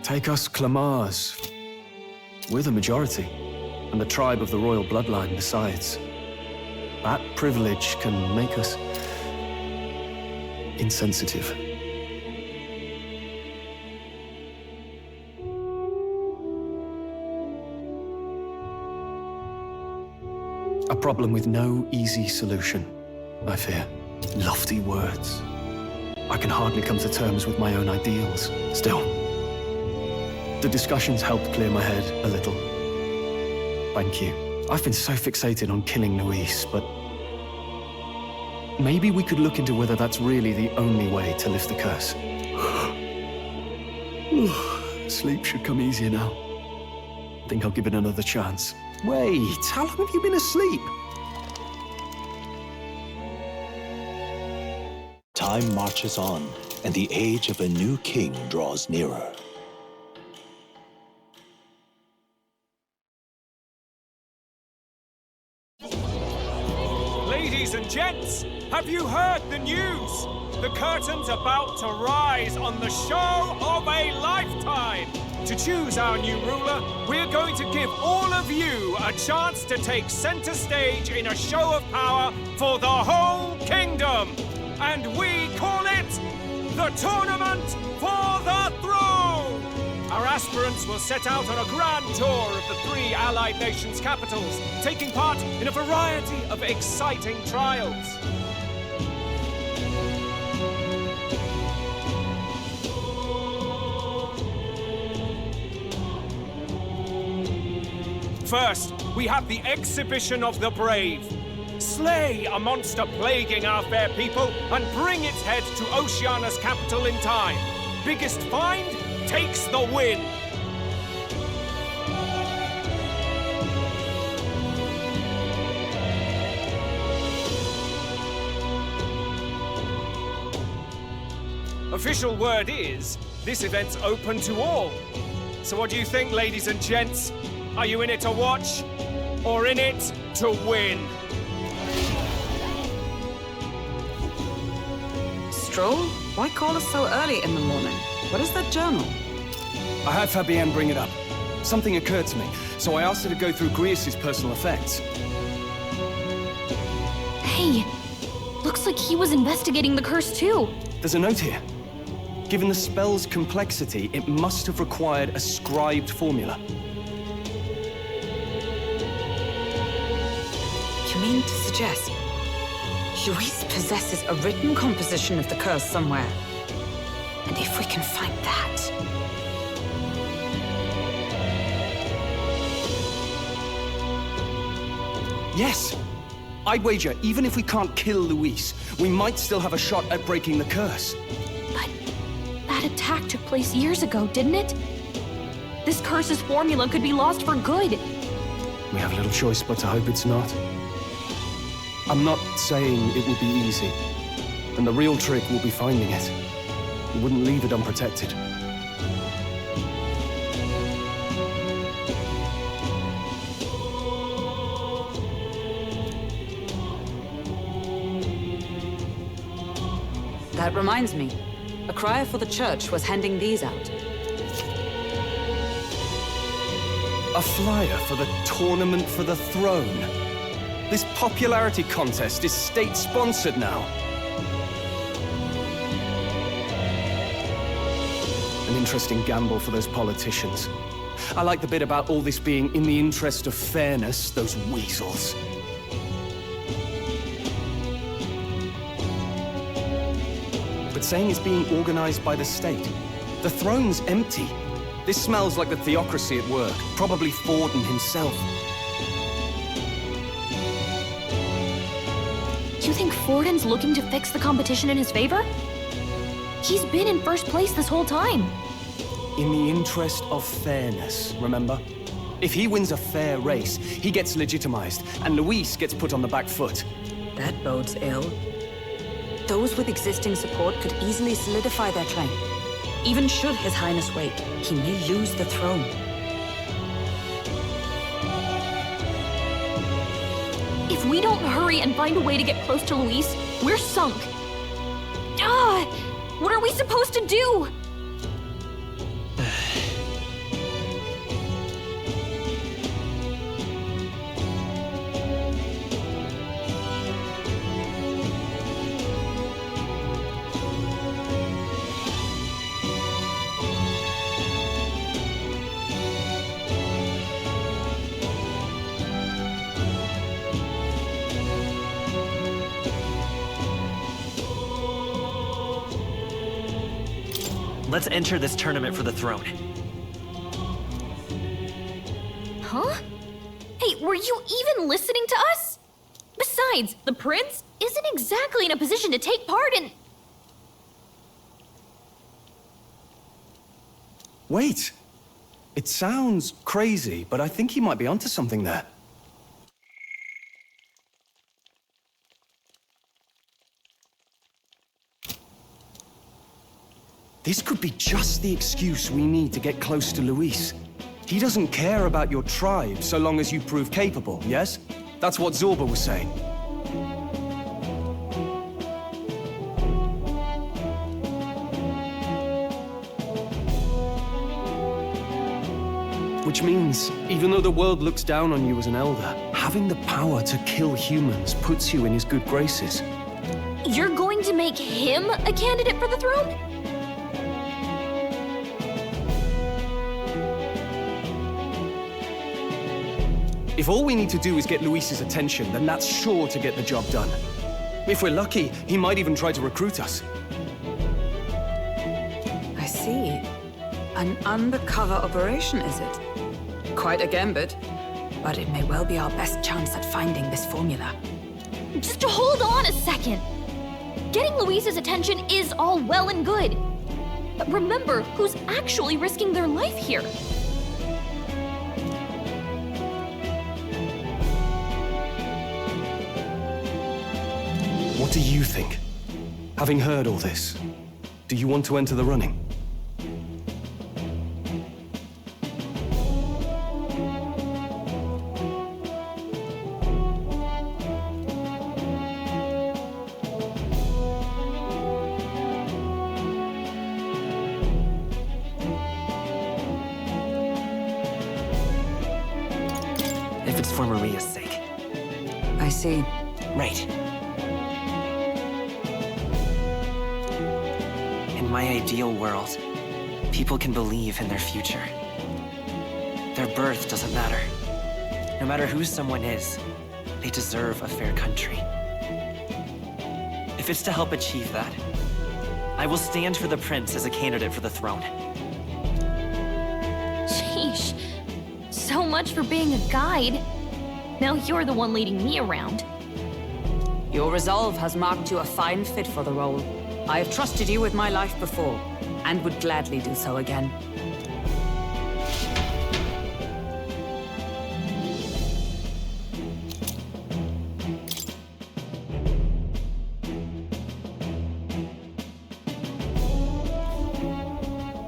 Speaker 14: Take us Clamars. We're the majority, and the tribe of the royal bloodline besides. That privilege can make us insensitive. A problem with no easy solution, I fear. Lofty words. I can hardly come to terms with my own ideals. Still, the discussions helped clear my head a little. Thank you. I've been so fixated on killing Luis, but maybe we could look into whether that's really the only way to lift the curse. Sleep should come easier now. I think I'll give it another chance. Wait, how long have you been asleep?
Speaker 1: Time marches on, and the age of a new king draws nearer.
Speaker 9: Ladies and gents, have you heard the news? The curtain's about to rise on the show of a lifetime. To choose our new ruler, we're going to give all of you a chance to take center stage in a show of power for the whole kingdom. And we call it the Tournament for the Throne! Our aspirants will set out on a grand tour of the 3 allied nations' capitals, taking part in a variety of exciting trials. First, we have the exhibition of the brave. Slay a monster plaguing our fair people and bring its head to Oceania's capital in time. Biggest find takes the win. Official word is, this event's open to all. So what do you think, ladies and gents? Are you in it to watch, or in it to win?
Speaker 5: Stroll? Why call us so early in the morning? What is that journal?
Speaker 14: I had Fabienne bring it up. Something occurred to me, so I asked her to go through Grius' personal effects.
Speaker 4: Hey, looks like he was investigating the curse too.
Speaker 14: There's a note here. Given the spell's complexity, it must have required a scribed formula.
Speaker 5: You mean to suggest Luis possesses a written composition of the curse somewhere? And if we can find that...
Speaker 14: Yes! I'd wager, even if we can't kill Luis, we might still have a shot at breaking the curse.
Speaker 4: But that attack took place years ago, didn't it? This curse's formula could be lost for good.
Speaker 14: We have little choice but to hope it's not. I'm not saying it will be easy, and the real trick will be finding it. We wouldn't leave it unprotected.
Speaker 5: That reminds me. A crier for the church was handing these out.
Speaker 14: A flyer for the Tournament for the Throne. This popularity contest is state-sponsored now. An interesting gamble for those politicians. I like the bit about all this being in the interest of fairness, those weasels. But saying it's being organized by the state. The throne's empty. This smells like the theocracy at work, probably Forden himself.
Speaker 4: You think Forden's looking to fix the competition in his favor? He's been in first place this whole time.
Speaker 14: In the interest of fairness, remember? If he wins a fair race, he gets legitimized, and Luis gets put on the back foot.
Speaker 5: That bodes ill. Those with existing support could easily solidify their claim. Even should His Highness wait, he may lose the throne.
Speaker 4: If we don't hurry and find a way to get close to Luis, we're sunk. What are we supposed to do?
Speaker 2: Let's enter this tournament for the throne.
Speaker 4: Huh? Hey, were you even listening to us? Besides, the prince isn't exactly in a position to take part in...
Speaker 14: Wait! It sounds crazy, but I think he might be onto something there. This could be just the excuse we need to get close to Luis. He doesn't care about your tribe so long as you prove capable, yes? That's what Zorba was saying. Which means, even though the world looks down on you as an Elder, having the power to kill humans puts you in his good graces.
Speaker 4: You're going to make him a candidate for the throne?
Speaker 14: If all we need to do is get Luis's attention, then that's sure to get the job done. If we're lucky, he might even try to recruit us.
Speaker 5: I see. An undercover operation, is it? Quite a gambit, but it may well be our best chance at finding this formula.
Speaker 4: Just hold on a second. Getting Luis's attention is all well and good. But remember who's actually risking their life here.
Speaker 14: What do you think? Having heard all this, do you want to enter the running?
Speaker 2: If it's for Maria's sake.
Speaker 5: I see.
Speaker 2: Right. In my ideal world, people can believe in their future. Their birth doesn't matter. No matter who someone is, they deserve a fair country. If it's to help achieve that, I will stand for the prince as a candidate for the throne.
Speaker 4: Sheesh. So much for being a guide. Now you're the one leading me around.
Speaker 5: Your resolve has marked you a fine fit for the role. I have trusted you with my life before, and would gladly do so again.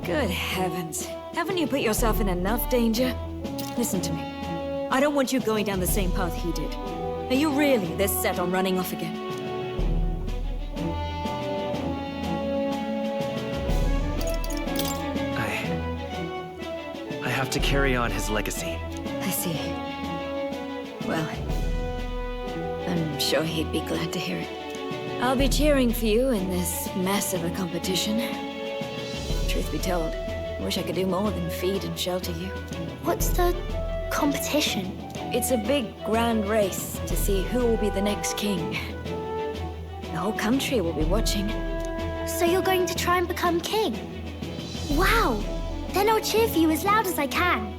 Speaker 15: Good heavens. Haven't you put yourself in enough danger? Listen to me. I don't want you going down the same path he did. Are you really this set on running off again?
Speaker 2: I have to carry on his legacy.
Speaker 15: I see. Well, I'm sure he'd be glad to hear it. I'll be cheering for you in this mess of a competition. Truth be told, I wish I could do more than feed and shelter you.
Speaker 16: What's the competition?
Speaker 15: It's a big, grand race to see who will be the next king. The whole country will be watching.
Speaker 16: So you're going to try and become king? Wow! Then I'll cheer for you as loud as I can.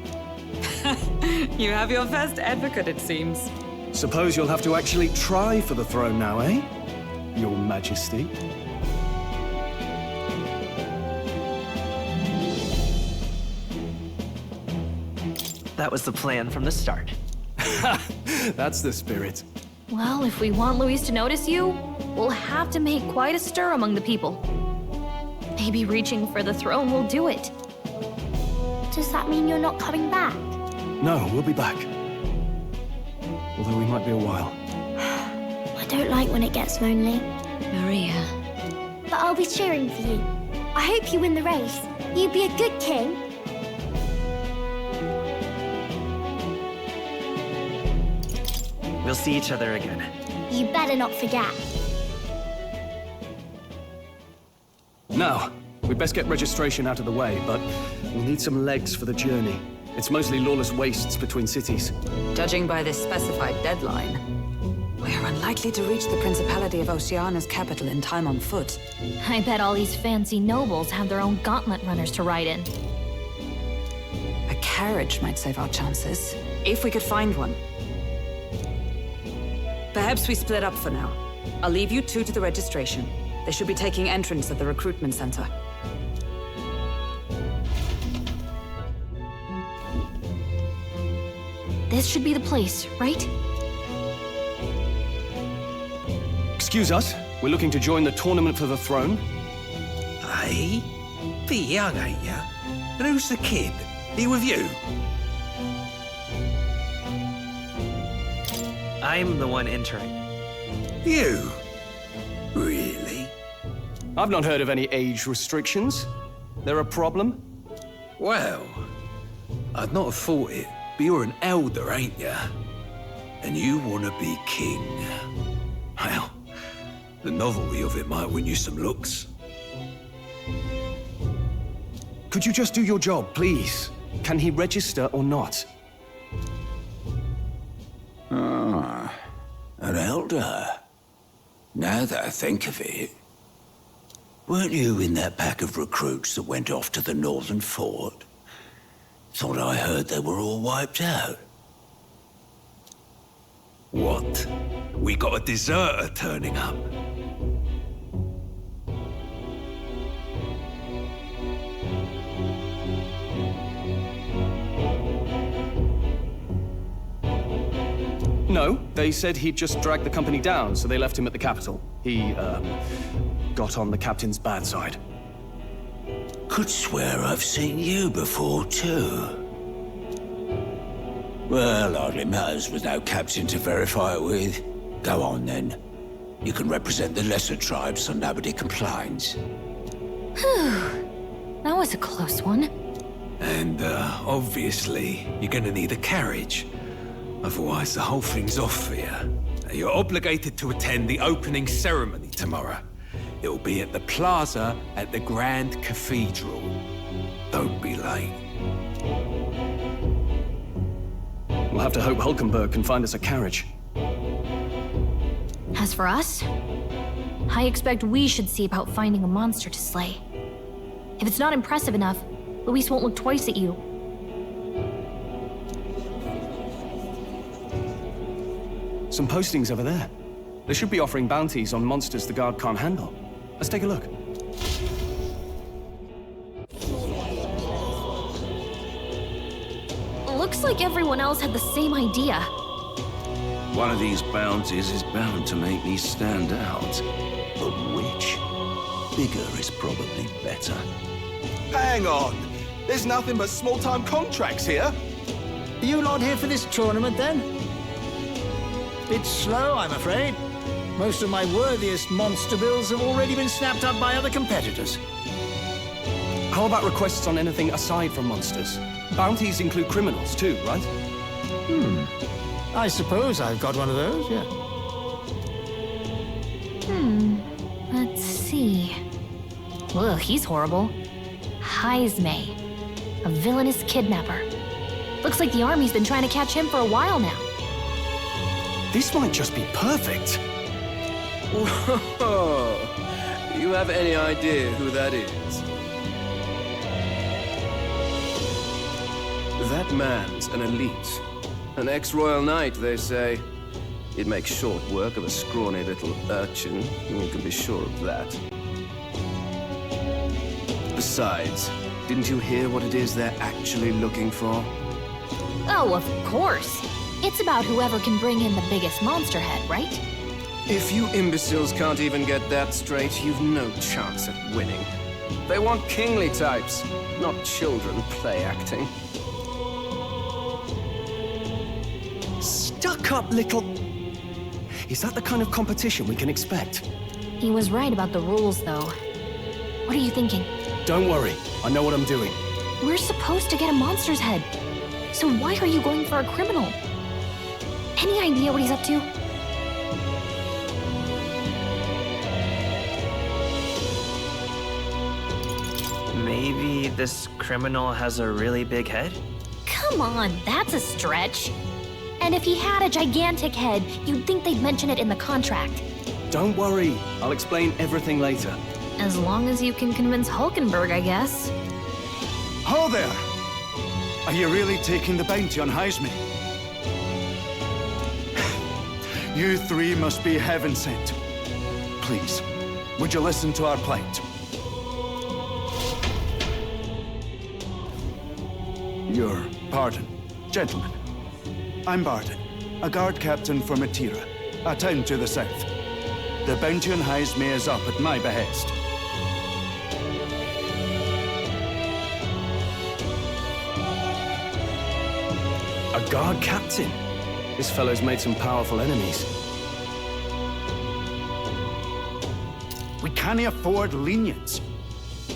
Speaker 5: You have your first advocate, it seems.
Speaker 14: Suppose you'll have to actually try for the throne now, eh? Your Majesty.
Speaker 2: That was the plan from the start.
Speaker 14: That's the spirit.
Speaker 4: Well, if we want Luis to notice you, we'll have to make quite a stir among the people. Maybe reaching for the throne will do it.
Speaker 16: Does that mean you're not coming back?
Speaker 14: No, we'll be back. Although we might be a while.
Speaker 16: I don't like when it gets lonely.
Speaker 15: Maria.
Speaker 16: But I'll be cheering for you. I hope you win the race. You'd be a good king.
Speaker 2: We'll see each other again.
Speaker 16: You better not forget.
Speaker 14: Now, we'd best get registration out of the way, but we'll need some legs for the journey. It's mostly lawless wastes between cities.
Speaker 5: Judging by this specified deadline, we are unlikely to reach the Principality of Oceania's capital in time on foot.
Speaker 4: I bet all these fancy nobles have their own gauntlet runners to ride in.
Speaker 5: A carriage might save our chances, if we could find one. Perhaps we split up for now. I'll leave you two to the registration. They should be taking entrance at the recruitment center.
Speaker 4: This should be the place, right?
Speaker 14: Excuse us, we're looking to join the tournament for the throne.
Speaker 2: Aye?
Speaker 6: Bit young, ain't ya? And who's the kid? He with you?
Speaker 2: I'm the one entering.
Speaker 6: You? Really?
Speaker 14: I've not heard of any age restrictions. There a problem?
Speaker 6: Well, I'd not have thought it, but you're an elder, ain't ya? And you want to be king. Well, the novelty of it might win you some looks.
Speaker 14: Could you just do your job, please? Can he register or not?
Speaker 6: Ah, an elder. Now that I think of it, weren't you in that pack of recruits that went off to the northern fort? Thought I heard they were all wiped out. What? We got a deserter turning up.
Speaker 14: No, they said he'd just dragged the company down, so they left him at the capital. He, got on the captain's bad side.
Speaker 6: Could swear I've seen you before, too. Well, hardly matters with no captain to verify it with. Go on, then. You can represent the lesser tribes so nobody complains.
Speaker 4: Whew. That was a close one.
Speaker 6: And, obviously, you're gonna need a carriage. Otherwise, the whole thing's off for you. You're obligated to attend the opening ceremony tomorrow. It'll be at the plaza at the Grand Cathedral. Don't be late.
Speaker 14: We'll have to hope Hulkenberg can find us a carriage.
Speaker 4: As for us, I expect we should see about finding a monster to slay. If it's not impressive enough, Luis won't look twice at you.
Speaker 14: Some postings over there. They should be offering bounties on monsters the guard can't handle. Let's take a look.
Speaker 4: Looks like everyone else had the same idea.
Speaker 17: One of these bounties is bound to make me stand out.
Speaker 6: But which? Bigger is probably better.
Speaker 11: Hang on! There's nothing but small-time contracts here.
Speaker 18: Are you not here for this tournament, then? Bit slow, I'm afraid. Most of my worthiest monster bills have already been snapped up by other competitors.
Speaker 14: How about requests on anything aside from monsters? Bounties include criminals too, right?
Speaker 18: I suppose I've got one of those, yeah.
Speaker 4: Let's see. Ugh, he's horrible. Heisme, a villainous kidnapper. Looks like the army's been trying to catch him for a while now.
Speaker 14: This might just be perfect.
Speaker 17: Whoa! You have any idea who that is? That man's an elite. An ex-royal knight, they say. He'd make short work of a scrawny little urchin. You can be sure of that. Besides, didn't you hear what it is they're actually looking for?
Speaker 4: Oh, of course. It's about whoever can bring in the biggest monster head, right?
Speaker 17: If you imbeciles can't even get that straight, you've no chance at winning. They want kingly types, not children play acting.
Speaker 14: Stuck-up little... Is that the kind of competition we can expect?
Speaker 4: He was right about the rules, though. What are you thinking?
Speaker 14: Don't worry, I know what I'm doing.
Speaker 4: We're supposed to get a monster's head. So why are you going for a criminal? Any idea what he's up to?
Speaker 2: Maybe this criminal has a really big head?
Speaker 4: Come on, that's a stretch. And if he had a gigantic head, you'd think they'd mention it in the contract.
Speaker 14: Don't worry, I'll explain everything later.
Speaker 4: As long as you can convince Hulkenberg, I guess.
Speaker 19: Ho there! Are you really taking the bounty on Heisme? You three must be heaven sent. Please, would you listen to our plight? Your pardon, gentlemen. I'm Barden, a guard captain for Matira, a town to the south. The bounty on Heisme is up at my behest.
Speaker 14: A guard captain? This fellow's made some powerful enemies.
Speaker 19: We can't afford lenience.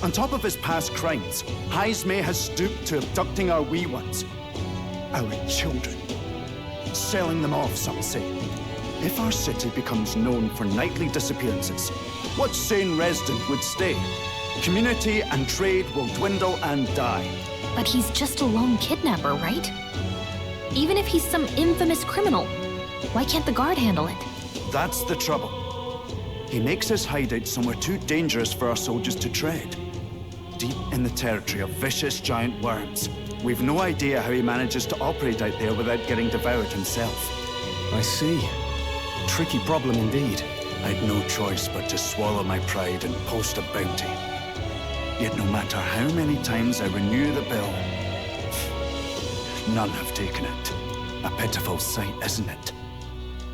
Speaker 19: On top of his past crimes, Jaime has stooped to abducting our wee ones. Our children. Selling them off, some say. If our city becomes known for nightly disappearances, what sane resident would stay? Community and trade will dwindle and die.
Speaker 4: But he's just a lone kidnapper, right? Even if he's some infamous criminal, why can't the guard handle it?
Speaker 19: That's the trouble. He makes his hideout somewhere too dangerous for our soldiers to tread. Deep in the territory of vicious giant worms. We've no idea how he manages to operate out there without getting devoured himself.
Speaker 14: I see. Tricky problem indeed.
Speaker 19: I'd no choice but to swallow my pride and post a bounty. Yet no matter how many times I renew the bill, none have taken it. A pitiful sight, isn't it?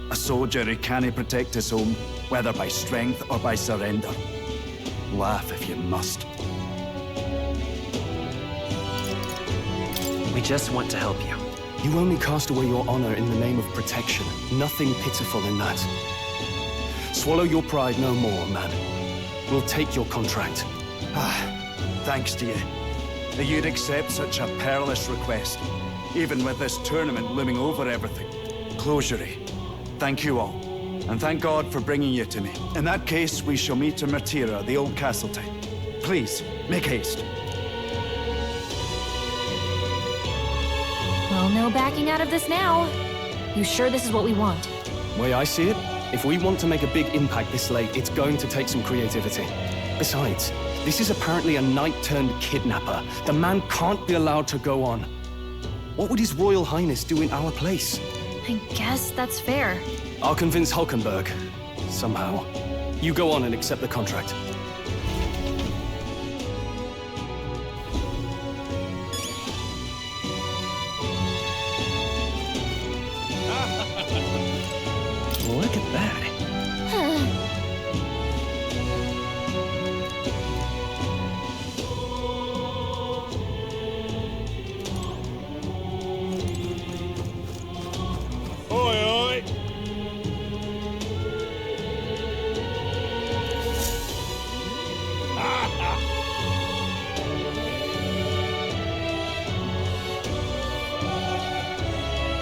Speaker 19: A soldier who can't protect his home, whether by strength or by surrender. Laugh if you must.
Speaker 2: We just want to help you.
Speaker 14: You only cast away your honor in the name of protection. Nothing pitiful in that. Swallow your pride no more, man. We'll take your contract.
Speaker 19: Thanks to you. That you'd accept such a perilous request, even with this tournament looming over everything. Closury. Thank you all. And thank God for bringing you to me. In that case, we shall meet in Martira, the old castle town. Please, make haste.
Speaker 4: Well, no backing out of this now. You sure this is what we want?
Speaker 14: Way I see it, if we want to make a big impact this late, it's going to take some creativity. Besides, this is apparently a knight-turned-kidnapper. The man can't be allowed to go on. What would His Royal Highness do in our place?
Speaker 4: I guess that's fair.
Speaker 14: I'll convince Hulkenberg. Somehow. You go on and accept the contract.
Speaker 2: Look at that.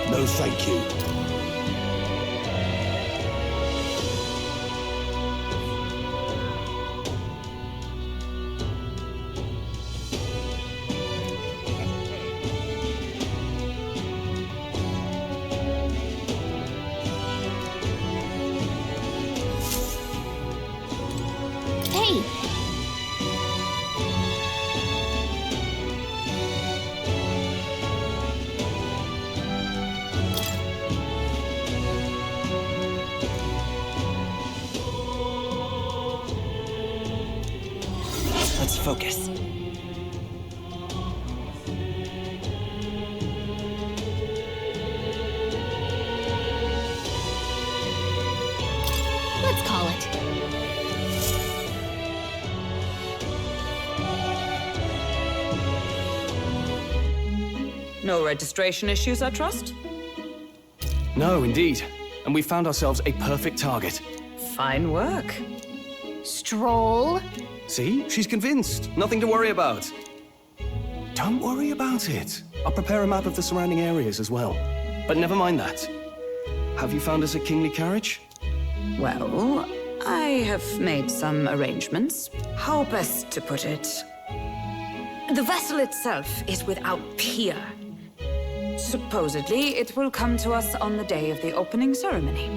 Speaker 12: No, thank you.
Speaker 4: Hey!
Speaker 2: Let's focus.
Speaker 4: Let's call it.
Speaker 5: No registration issues, I trust?
Speaker 14: No, indeed. And we found ourselves a perfect target.
Speaker 5: Fine work.
Speaker 4: Stroll.
Speaker 14: See? She's convinced. Nothing to worry about. Don't worry about it. I'll prepare a map of the surrounding areas as well. But never mind that. Have you found us a kingly carriage?
Speaker 5: Well, I have made some arrangements. How best to put it? The vessel itself is without peer. Supposedly, it will come to us on the day of the opening ceremony.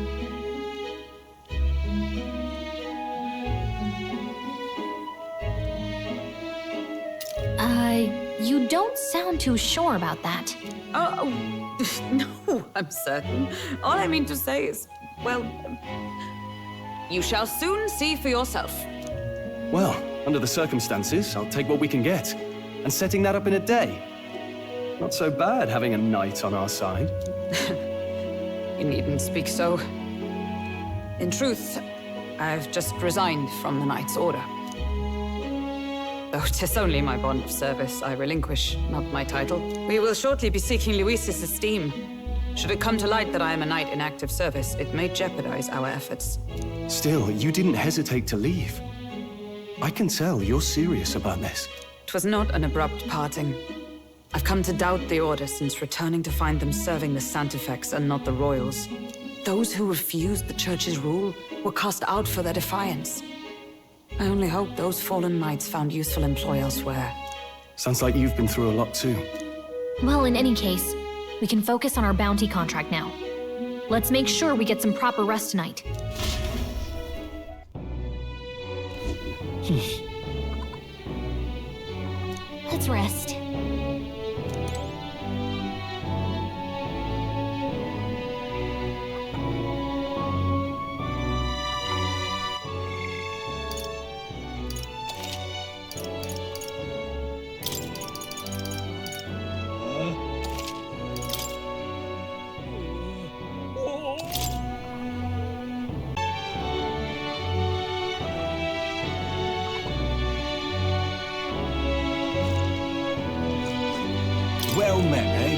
Speaker 4: You don't sound too sure about that.
Speaker 5: Oh, no, I'm certain. All I mean to say is, well, you shall soon see for yourself.
Speaker 14: Well, under the circumstances, I'll take what we can get. And setting that up in a day. Not so bad having a knight on our side.
Speaker 5: You needn't speak so. In truth, I've just resigned from the Knight's Order. Though 'tis only my bond of service I relinquish, not my title. We will shortly be seeking Luis's esteem. Should it come to light that I am a knight in active service, it may jeopardize our efforts.
Speaker 14: Still, you didn't hesitate to leave. I can tell you're serious about this.
Speaker 5: 'Twas not an abrupt parting. I've come to doubt the Order since returning to find them serving the Santifex and not the Royals. Those who refused the Church's rule were cast out for their defiance. I only hope those fallen knights found useful employ elsewhere.
Speaker 14: Sounds like you've been through a lot too.
Speaker 4: Well, in any case, we can focus on our bounty contract now. Let's make sure we get some proper rest tonight. Let's rest.
Speaker 12: Well met, eh?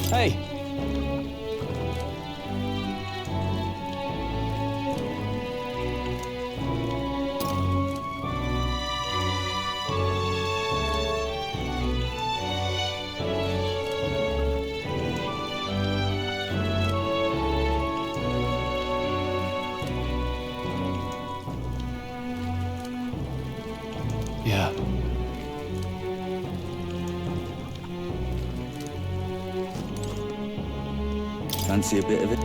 Speaker 3: Hey!
Speaker 14: Yeah.
Speaker 20: Fancy a bit of it?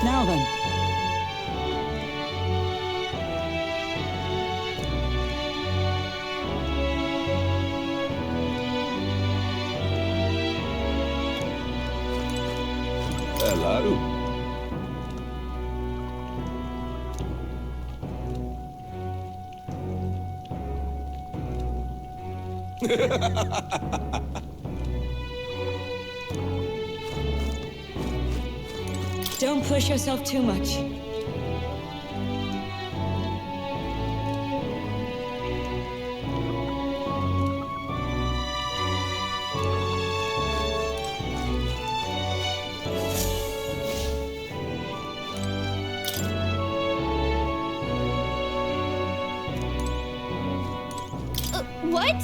Speaker 5: Now then.
Speaker 20: Hello.
Speaker 13: Don't push yourself too much.
Speaker 16: What?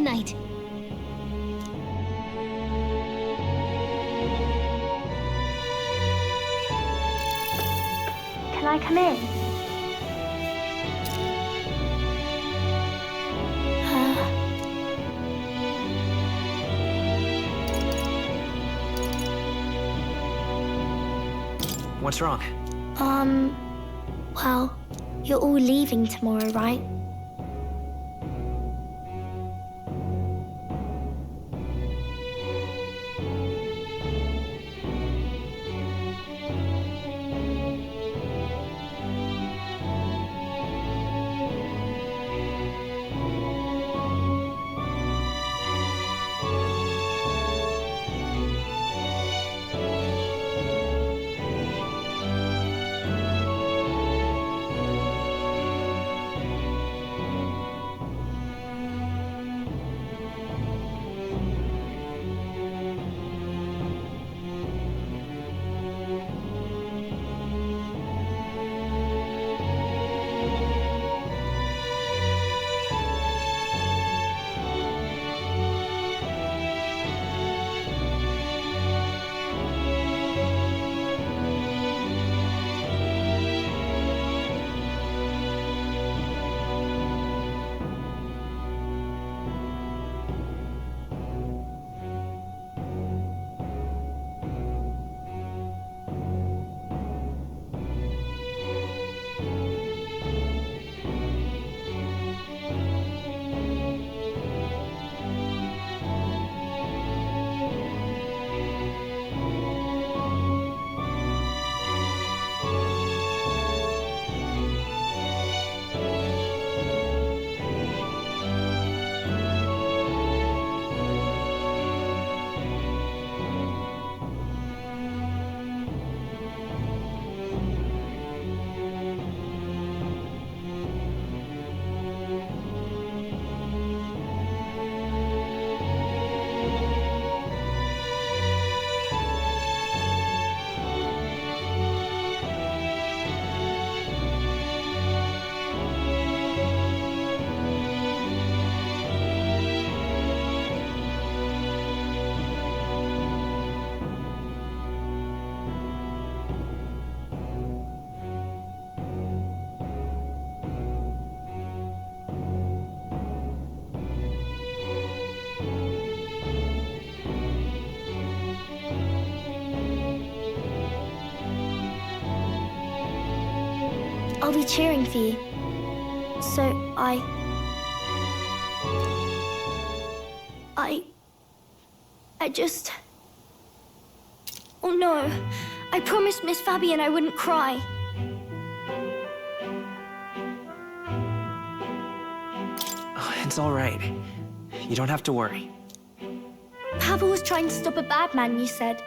Speaker 16: night. Can I come in?
Speaker 2: What's wrong?
Speaker 16: Well, you're all leaving tomorrow, right? I'll be cheering for you. So I just... Oh no, I promised Miss Fabian I wouldn't cry.
Speaker 2: Oh, it's all right. You don't have to worry.
Speaker 16: Pavel was trying to stop a bad man, you said.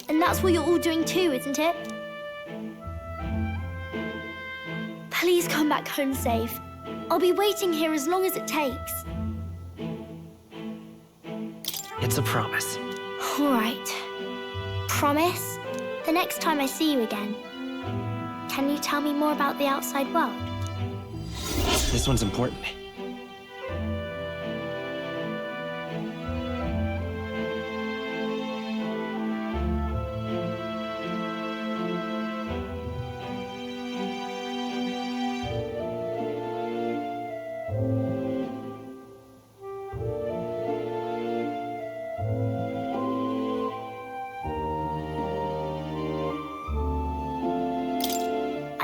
Speaker 16: And that's what you're all doing too, isn't it? Please come back home safe. I'll be waiting here as long as it takes.
Speaker 2: It's a promise.
Speaker 16: All right. Promise? The next time I see you again, can you tell me more about the outside world?
Speaker 2: This one's important.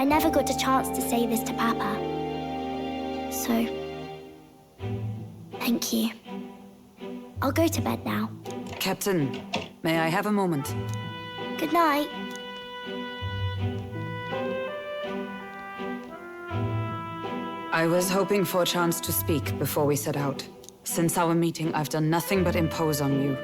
Speaker 16: never got a chance to say this to Papa. So, thank you. I'll go to bed now.
Speaker 5: Captain, may I have a moment?
Speaker 16: Good night.
Speaker 5: I was hoping for a chance to speak before we set out. Since our meeting, I've done nothing but impose on you.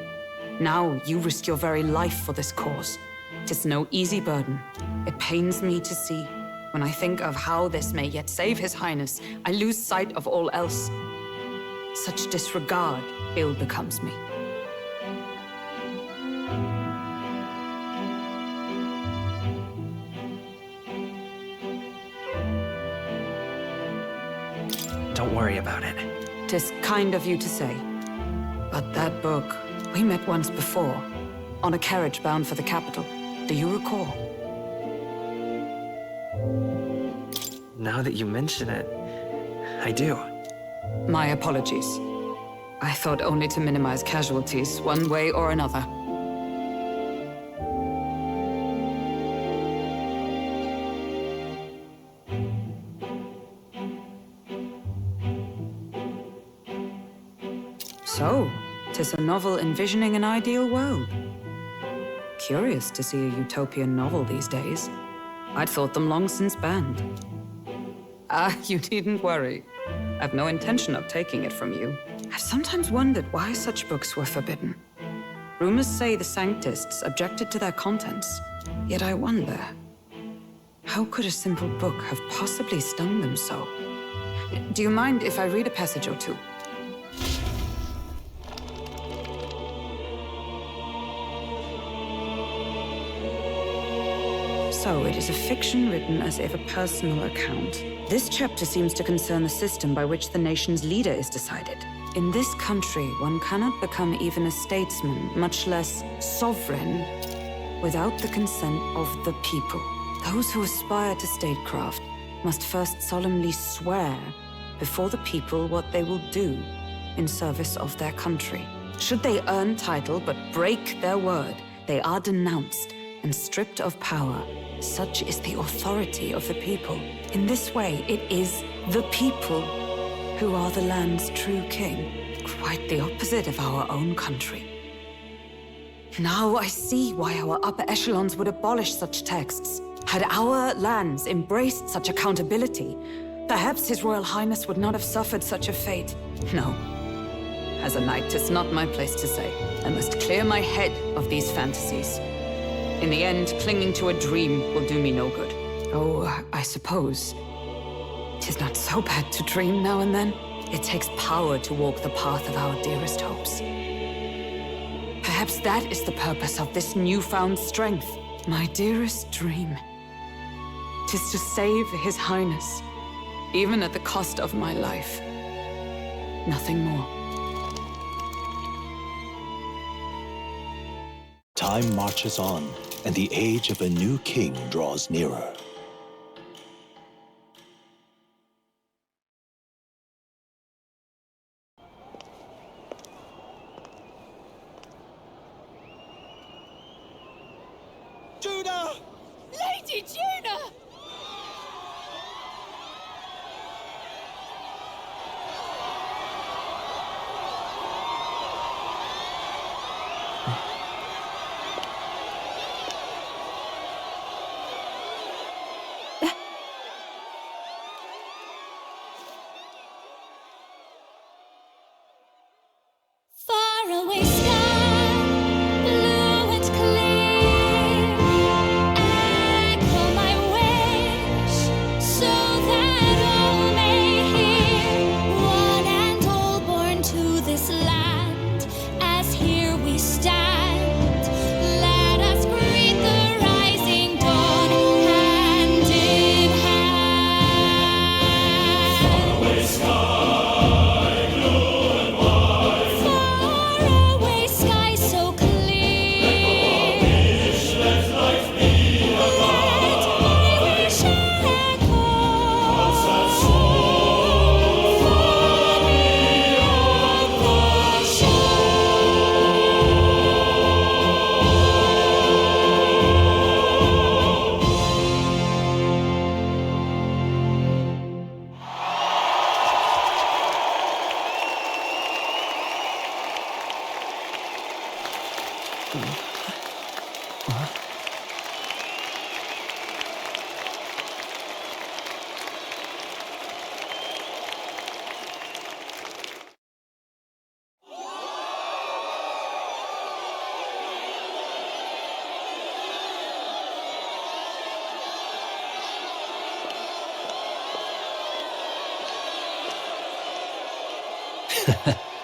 Speaker 5: Now, you risk your very life for this cause. 'Tis no easy burden. It pains me to see. When I think of how this may yet save His Highness, I lose sight of all else. Such disregard ill becomes me.
Speaker 2: Don't worry about it.
Speaker 5: 'Tis kind of you to say. But that book, we met once before, on a carriage bound for the capital. Do you recall?
Speaker 2: Now that you mention it, I do.
Speaker 5: My apologies. I thought only to minimize casualties, one way or another. So, 'tis a novel envisioning an ideal world. Curious to see a utopian novel these days. I'd thought them long since banned. Ah, you needn't worry. I've no intention of taking it from you. I've sometimes wondered why such books were forbidden. Rumors say the Sanctists objected to their contents. Yet I wonder, how could a simple book have possibly stung them so? Do you mind if I read a passage or two? So, it is a fiction written as if a personal account. This chapter seems to concern the system by which the nation's leader is decided. In this country, one cannot become even a statesman, much less sovereign, without the consent of the people. Those who aspire to statecraft must first solemnly swear before the people what they will do in service of their country. Should they earn title but break their word, they are denounced and stripped of power. Such is the authority of the people. In this way, it is the people who are the land's true king. Quite the opposite of our own country. Now I see why our upper echelons would abolish such texts. Had our lands embraced such accountability, perhaps His Royal Highness would not have suffered such a fate. No. As a knight, 'tis not my place to say. I must clear my head of these fantasies. In the end, clinging to a dream will do me no good. Oh, I suppose 'tis not so bad to dream now and then. It takes power to walk the path of our dearest hopes. Perhaps that is the purpose of this newfound strength. My dearest dream. 'Tis to save His Highness, even at the cost of my life. Nothing more.
Speaker 1: Time marches on, and the age of a new king draws nearer.
Speaker 11: Juna!
Speaker 21: Lady Juna!
Speaker 22: Faraway sky, blue and clear. Echo my way.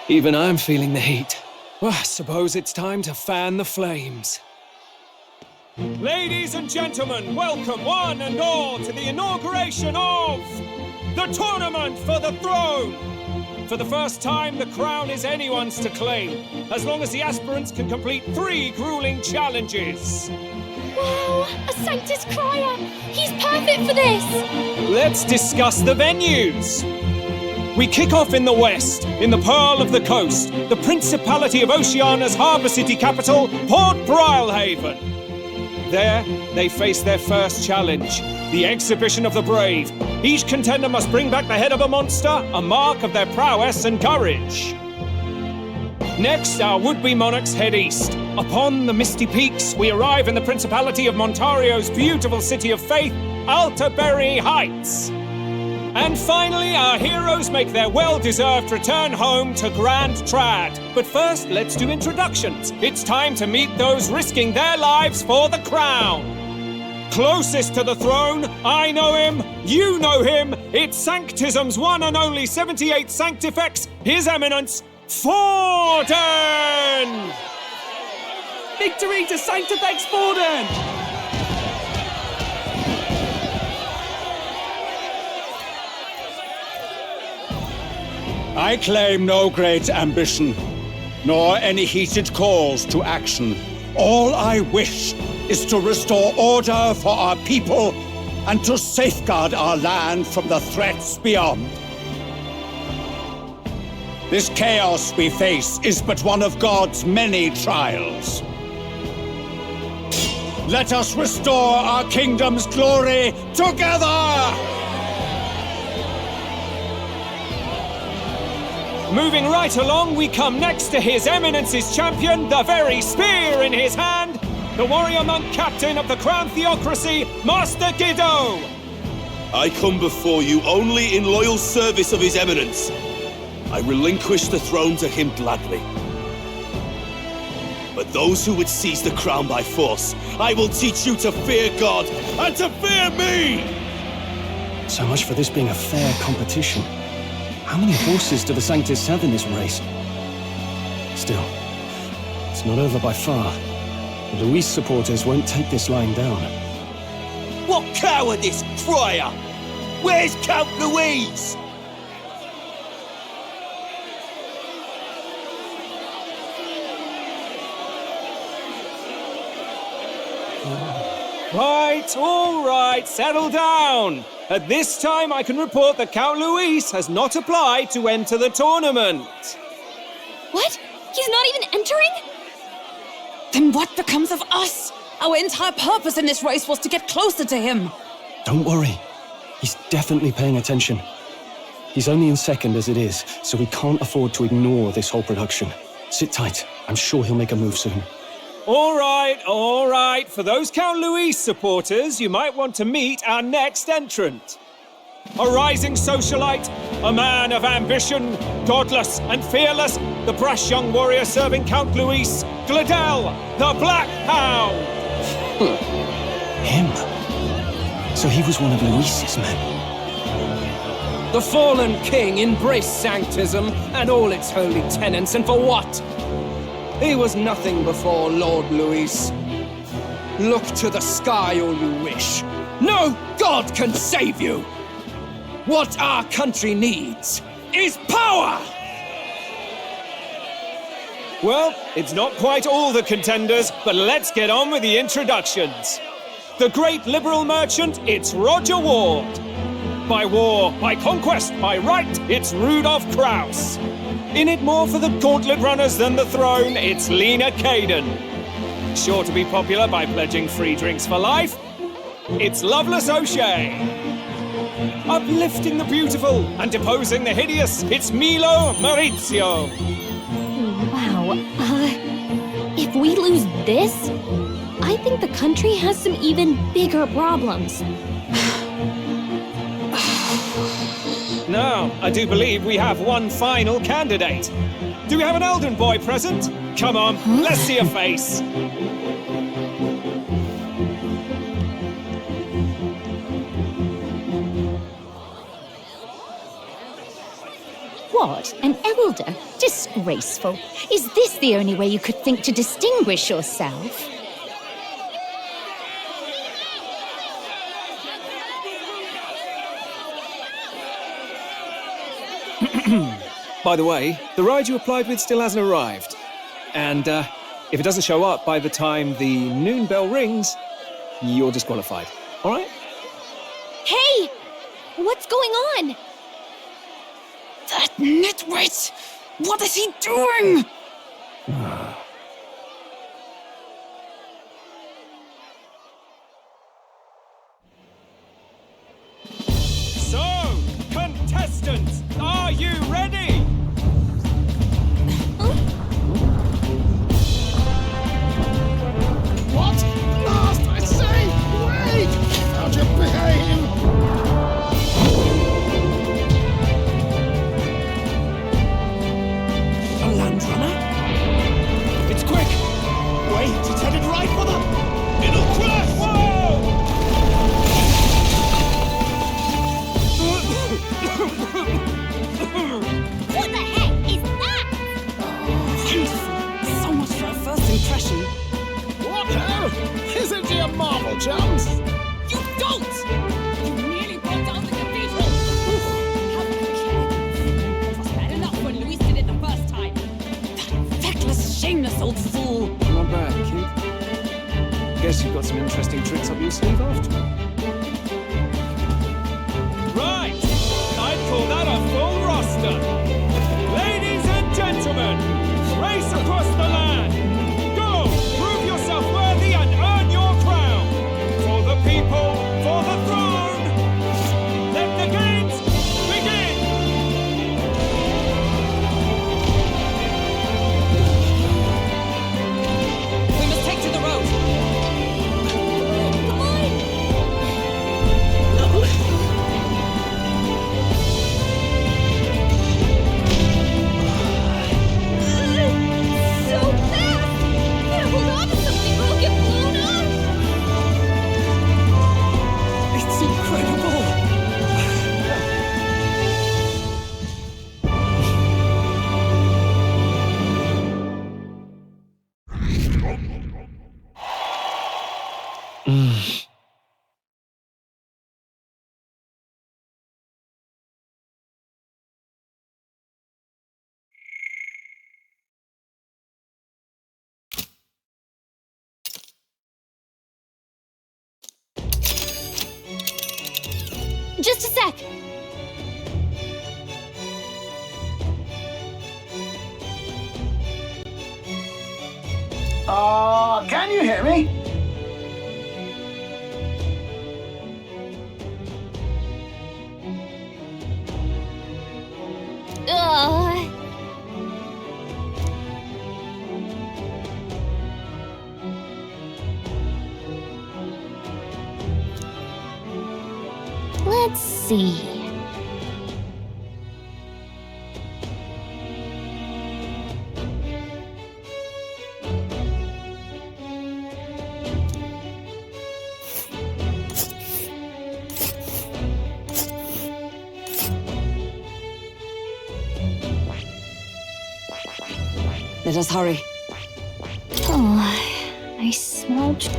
Speaker 3: Even I'm feeling the heat. Well, I suppose it's time to fan the flames.
Speaker 9: Ladies and gentlemen, welcome one and all to the inauguration of the Tournament for the Throne! For the first time, the crown is anyone's to claim, as long as the aspirants can complete 3 grueling challenges.
Speaker 21: Wow, a Sanctus Crier! He's perfect for this!
Speaker 9: Let's discuss the venues. We kick off in the west, in the Pearl of the Coast, the Principality of Oceania's harbour city capital, Port Brilehaven. There, they face their first challenge, the Exhibition of the Brave. Each contender must bring back the head of a monster, a mark of their prowess and courage. Next, our would-be monarchs head east. Upon the misty peaks, we arrive in the Principality of Montario's beautiful city of faith, Altaberry Heights. And finally, our heroes make their well-deserved return home to Grand Trad. But first, let's do introductions. It's time to meet those risking their lives for the crown. Closest to the throne, I know him, you know him. It's Sanctism's one and only 78th Sanctifex, His Eminence, Forden!
Speaker 3: Victory to Sanctifex Forden!
Speaker 7: I claim no great ambition, nor any heated calls to action. All I wish is to restore order for our people and to safeguard our land from the threats beyond. This chaos we face is but one of God's many trials. Let us restore our kingdom's glory together!
Speaker 9: Moving right along, we come next to His Eminence's champion, the very spear in his hand, the warrior monk captain of the Crown Theocracy, Master Giddo!
Speaker 8: I come before you only in loyal service of His Eminence. I relinquish the throne to him gladly. But those who would seize the crown by force, I will teach you to fear God and to fear me!
Speaker 14: So much for this being a fair competition. How many horses do the Sanctus have in this race? Still, it's not over by far. The Luis supporters won't take this lying down.
Speaker 8: What cowardice, Crier! Where's Count Louise?
Speaker 9: Right, all right, settle down. At this time, I can report that Count Luis has not applied to enter the tournament.
Speaker 21: What? He's not even entering?
Speaker 5: Then what becomes of us? Our entire purpose in this race was to get closer to him.
Speaker 14: Don't worry. He's definitely paying attention. He's only in second as it is, so we can't afford to ignore this whole production. Sit tight. I'm sure he'll make a move soon.
Speaker 9: All right. For those Count Luis supporters, you might want to meet our next entrant. A rising socialite, a man of ambition, godless and fearless, the brash young warrior serving Count Luis, Gladel, the Black Hound.
Speaker 14: Him? So he was one of Luis's men.
Speaker 17: The fallen king embraced Sanctism and all its holy tenets, and for what? He was nothing before Lord Luis. Look to the sky all you wish. No god can save you! What our country needs is power!
Speaker 9: Well, it's not quite all the contenders, but let's get on with the introductions. The great liberal merchant, it's Roger Ward. By war, by conquest, by right, it's Rudolph Kraus. In it more for the gauntlet runners than the throne, it's Lena Caden. Sure to be popular by pledging free drinks for life, it's Loveless O'Shea. Uplifting the beautiful and deposing the hideous, it's Milo Maurizio.
Speaker 4: Wow. If we lose this, I think the country has some even bigger problems.
Speaker 9: Now, I do believe we have one final candidate. Do we have an Elden boy present? Come on, let's see a face.
Speaker 10: What? An elder? Disgraceful. Is this the only way you could think to distinguish yourself?
Speaker 3: By the way, the ride you applied with still hasn't arrived. And if it doesn't show up by the time the noon bell rings, you're disqualified. All right?
Speaker 10: Hey! What's going on?
Speaker 13: That nitwit! What is he doing?
Speaker 9: So, contestants, are you ready?
Speaker 12: What? Last, I say! Wait! How'd you behave?
Speaker 13: A land runner?
Speaker 12: It's quick! Wait, it's headed right for them! It'll crash!
Speaker 22: What the heck is that?
Speaker 13: Wonderful. So much for a first impression.
Speaker 12: What ho? Isn't he a marvel, chums?
Speaker 22: You don't! You nearly brought down the cathedral! How could you? It was bad enough when Luis did it the first time.
Speaker 13: That feckless, shameless old fool.
Speaker 3: Not bad, kid. Guess you've got some interesting tricks up your sleeve after all.
Speaker 9: Right! I'd call that a full roster. Ladies and gentlemen, race across the land. Go! Prove yourself worthy and earn your crown. For the people, for the throne. Let the games begin!
Speaker 22: We must take to the road. Come on! So fast! Can't hold on to something or I'll get blown up!
Speaker 13: It's incredible.
Speaker 4: Just a sec.
Speaker 18: Can you hear me?
Speaker 4: Let's see.
Speaker 13: Let us hurry.
Speaker 4: Oh, I smelled.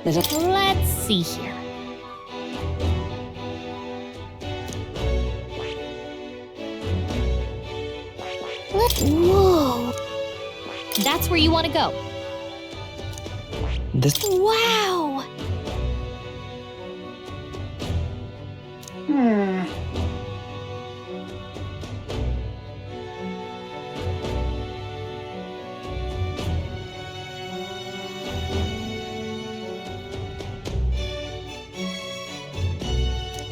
Speaker 13: Let's
Speaker 4: see here. Whoa. That's where you want to go. Wow.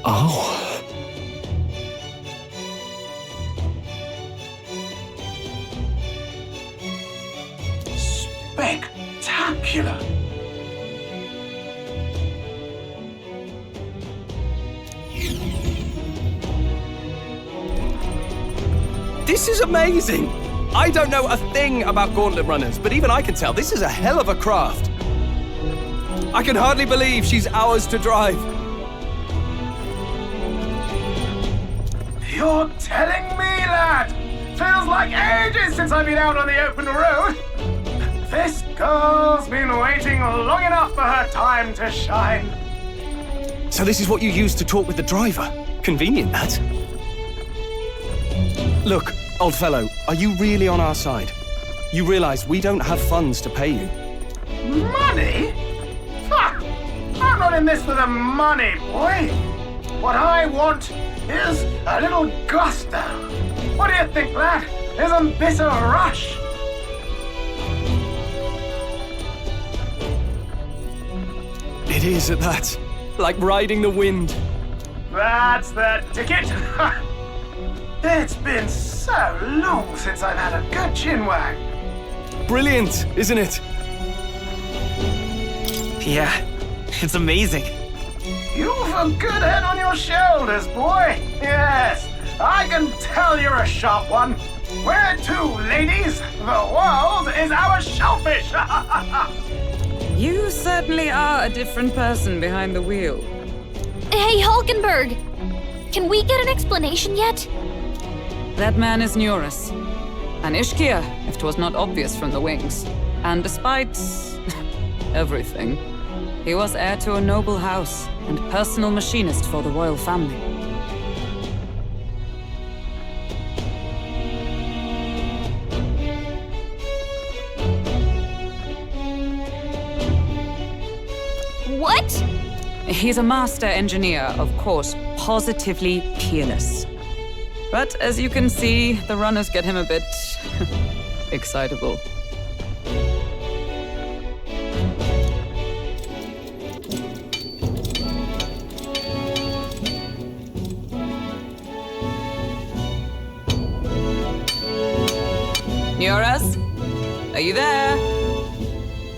Speaker 14: Oh.
Speaker 12: Spectacular!
Speaker 17: This is amazing! I don't know a thing about gauntlet runners, but even I can tell this is a hell of a craft. I can hardly believe she's ours to drive.
Speaker 12: The
Speaker 6: You're telling me, lad? Feels like ages since I've been out on the open road. This girl's been waiting long enough for her time to shine.
Speaker 14: So this is what you used to talk with the driver? Convenient, that. Look, old fellow, are you really on our side? You realize we don't have funds to pay you.
Speaker 6: Money? Ha! I'm not in this for the money, boy. What I want is a little gusto. What do you think, lad? Isn't this a rush?
Speaker 14: It is at that. Like riding the wind.
Speaker 6: That's the ticket. It's been so long since I've had a good chinwag.
Speaker 14: Brilliant, isn't it?
Speaker 2: Yeah, it's amazing.
Speaker 6: You've a good head on your shoulders, boy. Yes, I can tell you're a sharp one. Where to, ladies? The world is our shellfish.
Speaker 15: You certainly are a different person behind the wheel.
Speaker 4: Hey, Hulkenberg! Can we get an explanation yet?
Speaker 15: That man is Neurus. An Ishkia, if 'twas not obvious from the wings. And despite everything, he was heir to a noble house and personal machinist for the royal family.
Speaker 4: What?
Speaker 15: He's a master engineer, of course, positively peerless. But as you can see, the runners get him a bit excitable. Neurus? Are you there?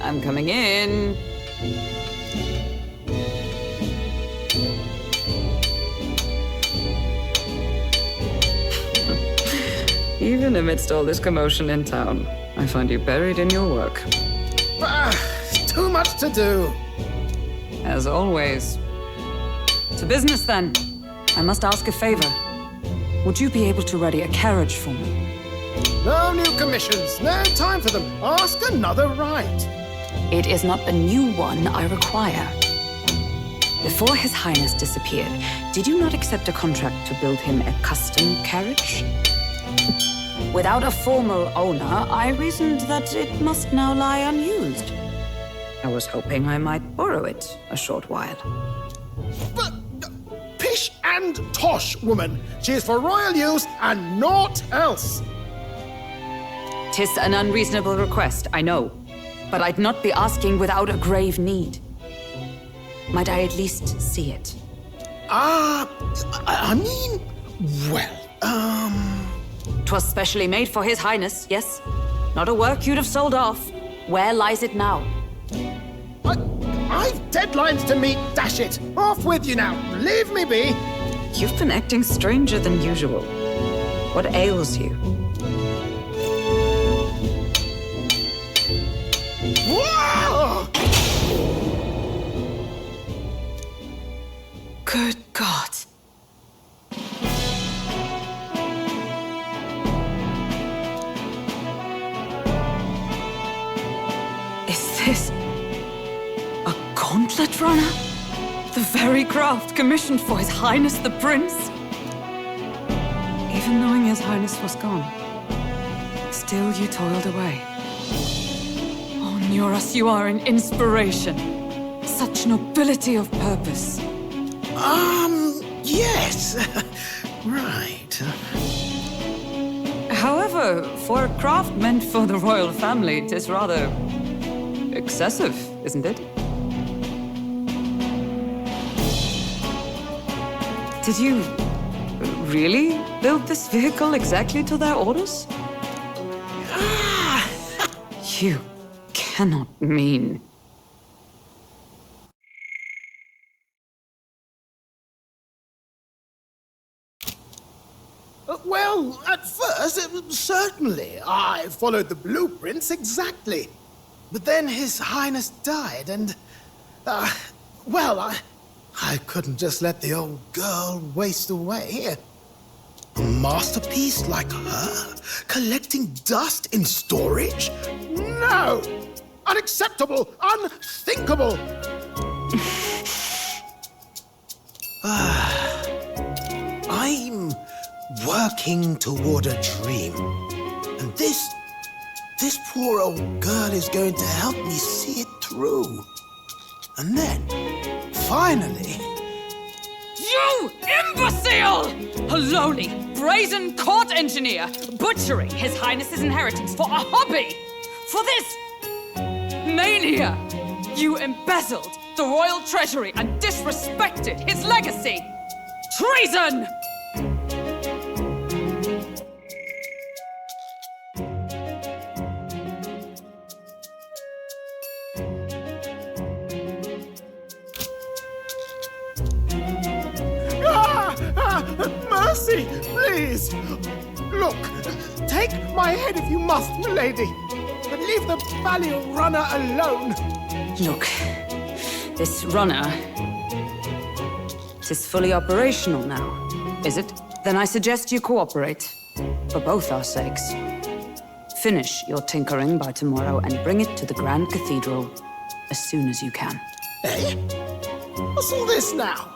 Speaker 15: I'm coming in. Even amidst all this commotion in town, I find you buried in your work.
Speaker 6: Too much to do.
Speaker 15: As always. To business, then. I must ask a favor. Would you be able to ready a carriage for me?
Speaker 6: No new commissions. No time for them. Ask another right.
Speaker 5: It is not a new one I require. Before His Highness disappeared, did you not accept a contract to build him a custom carriage? Without a formal owner, I reasoned that it must now lie unused. I was hoping I might borrow it a short while.
Speaker 6: But pish and tosh, woman. She is for royal use and naught else.
Speaker 5: 'Tis an unreasonable request, I know. But I'd not be asking without a grave need. Might I at least see it?
Speaker 6: I mean, well,
Speaker 5: 'Twas specially made for His Highness, yes? Not a work you'd have sold off. Where lies it now?
Speaker 6: I've deadlines to meet, dash it! Off with you now! Leave me be!
Speaker 15: You've been acting stranger than usual. What ails you?
Speaker 6: Whoa!
Speaker 5: Good God. Is this a gauntlet runner?
Speaker 15: The very craft commissioned for His Highness the Prince? Even knowing His Highness was gone, still you toiled away. Oh, Neurus, you are an inspiration. Such nobility of purpose.
Speaker 6: Yes. Right.
Speaker 15: However, for a craft meant for the royal family, 'tis rather excessive, isn't it? Did you really build this vehicle exactly to their orders? You cannot mean...
Speaker 6: Well, at first, certainly. I followed the blueprints exactly. But then His Highness died, and... well, I couldn't just let the old girl waste away.
Speaker 19: masterpiece like her? Collecting dust in storage? No! Unacceptable! Unthinkable! I'm working toward a dream. And this poor old girl is going to help me see it through. And then, finally...
Speaker 15: You imbecile! A lowly, brazen court engineer, butchering His Highness's inheritance for a hobby! For this mania! You embezzled the royal treasury and disrespected his legacy! Treason!
Speaker 6: Mercy, please! Look, take my head if you must, milady, but leave the Balliol runner alone.
Speaker 15: Look, this runner... It is fully operational now, is it? Then I suggest you cooperate, for both our sakes. Finish your tinkering by tomorrow and bring it to the Grand Cathedral as soon as you can.
Speaker 6: Eh? What's all this now?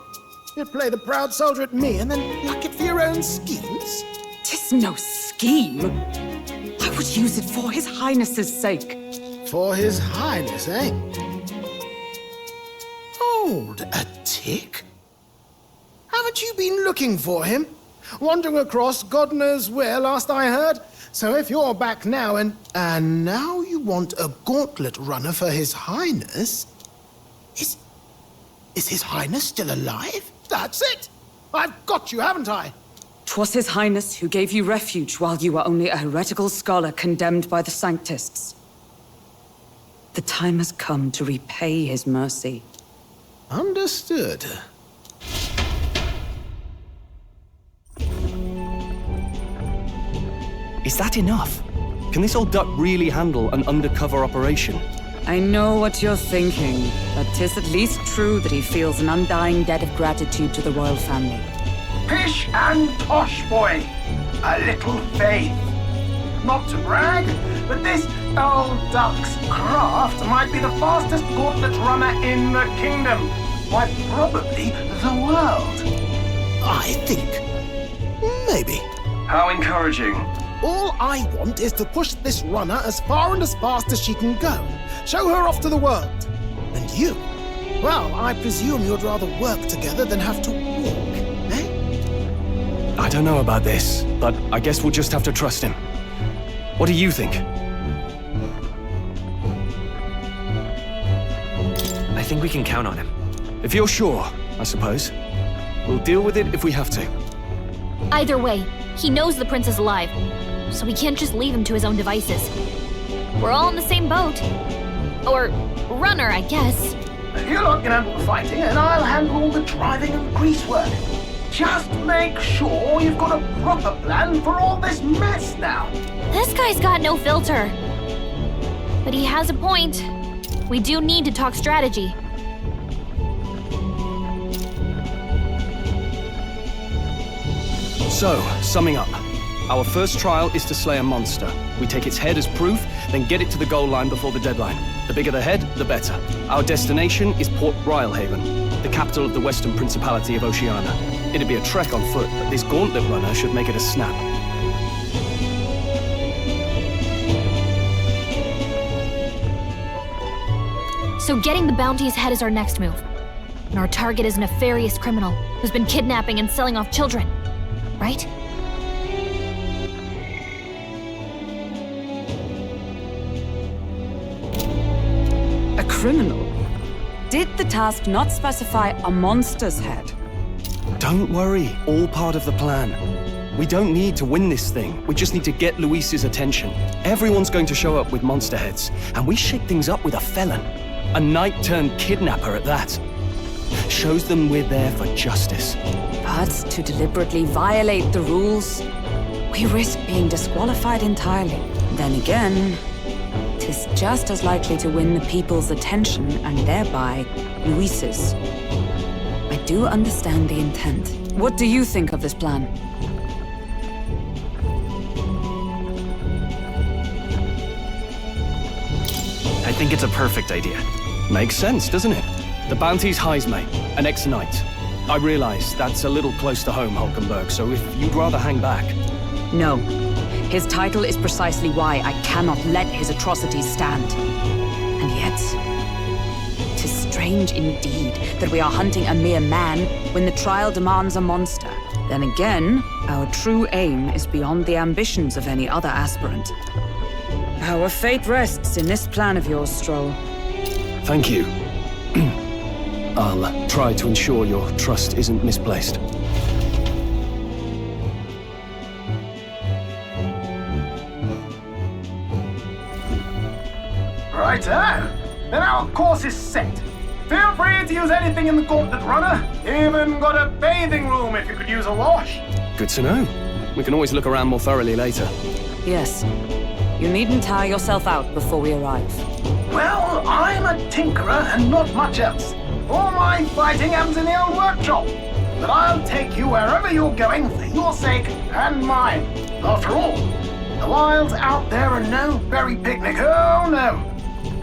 Speaker 6: You play the proud soldier at me and then luck it for your own schemes?
Speaker 15: 'Tis no scheme. I would use it for His Highness's sake.
Speaker 6: For His Highness, eh? Hold a tick. Haven't you been looking for him? Wandering across God knows where, last I heard. So if you're back now and now you want a gauntlet runner for His Highness... Is His Highness still alive? That's it! I've got you, haven't I?
Speaker 15: 'Twas His Highness who gave you refuge while you were only a heretical scholar condemned by the Sanctists. The time has come to repay his mercy.
Speaker 6: Understood.
Speaker 14: Is that enough? Can this old duck really handle an undercover operation?
Speaker 15: I know what you're thinking, but 'tis at least true that he feels an undying debt of gratitude to the royal family.
Speaker 6: Pish and tosh, boy. A little faith. Not to brag, but this old duck's craft might be the fastest gauntlet runner in the kingdom. Why, probably the world. I think. Maybe.
Speaker 9: How encouraging.
Speaker 6: All I want is to push this runner as far and as fast as she can go. Show her off to the world. And you? Well, I presume you'd rather work together than have to walk, eh?
Speaker 14: I don't know about this, but I guess we'll just have to trust him. What do you think?
Speaker 2: I think we can count on him.
Speaker 14: If you're sure, I suppose. We'll deal with it if we have to.
Speaker 4: Either way, he knows the prince is alive, so we can't just leave him to his own devices. We're all in the same boat. Or runner, I guess.
Speaker 6: You lot can handle the fighting, and I'll handle all the driving and greasework. Just make sure you've got a proper plan for all this mess now.
Speaker 4: This guy's got no filter. But he has a point. We do need to talk strategy.
Speaker 14: So, summing up. Our first trial is to slay a monster. We take its head as proof, then get it to the goal line before the deadline. The bigger the head, the better. Our destination is Port Rhylehaven, the capital of the Western Principality of Oceania. It'd be a trek on foot, but this gauntlet runner should make it a snap.
Speaker 4: So getting the bounty's head is our next move. And our target is a nefarious criminal who's been kidnapping and selling off children. Right?
Speaker 15: A criminal? Did the task not specify a monster's head?
Speaker 14: Don't worry, all part of the plan. We don't need to win this thing. We just need to get Luis's attention. Everyone's going to show up with monster heads, and we shake things up with a felon. A knight-turned-kidnapper at that. Shows them we're there for justice.
Speaker 15: But to deliberately violate the rules, we risk being disqualified entirely. Then again, 'tis just as likely to win the people's attention and thereby Luis's. I do understand the intent. What do you think of this plan?
Speaker 2: think it's a perfect idea.
Speaker 14: Makes sense, doesn't it? The bounty's Heismay, an ex-knight. I realize that's a little close to home, Hulkenberg, so if you'd rather hang back...
Speaker 13: No. His title is precisely why I cannot let his atrocities stand. And yet... 'tis strange indeed that we are hunting a mere man when the trial demands a monster. Then again, our true aim is beyond the ambitions of any other aspirant. Our fate rests in this plan of yours, Stroll.
Speaker 14: Thank you. I'll try to ensure your trust isn't misplaced.
Speaker 6: Righto! Then our course is set. Feel free to use anything in the Gauntlet Runner. Even got a bathing room if you could use a wash.
Speaker 14: Good to know. We can always look around more thoroughly later.
Speaker 13: Yes. You needn't tire yourself out before we arrive.
Speaker 6: Well, I'm a tinkerer and not much else. All my fighting happens in the old workshop. But I'll take you wherever you're going for your sake and mine. After all, the wilds out there are no berry picnic. Oh no.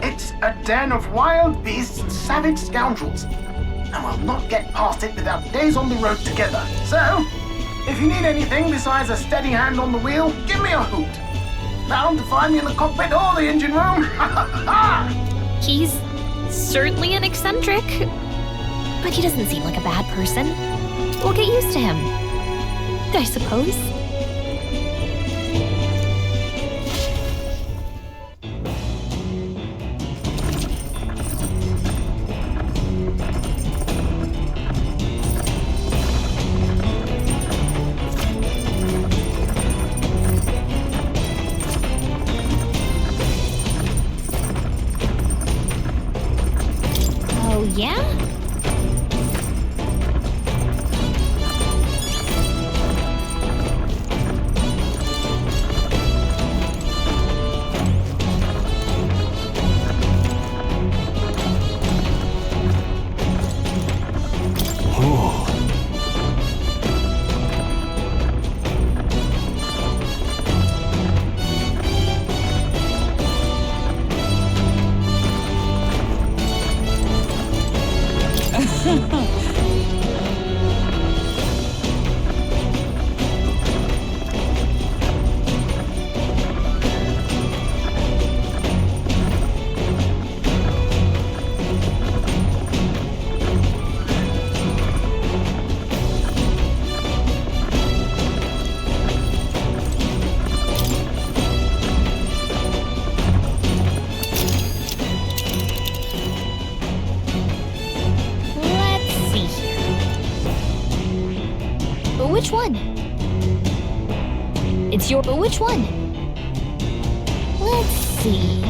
Speaker 6: It's a den of wild beasts and savage scoundrels. And we'll not get past it without days on the road together. So, if you need anything besides a steady hand on the wheel, give me a hoot. Bound to find me in the cockpit or the engine room.
Speaker 4: He's certainly an eccentric, but he doesn't seem like a bad person. We'll get used to him, I suppose. Yeah? Which one? It's your... But which one? Let's see.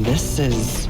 Speaker 2: This is...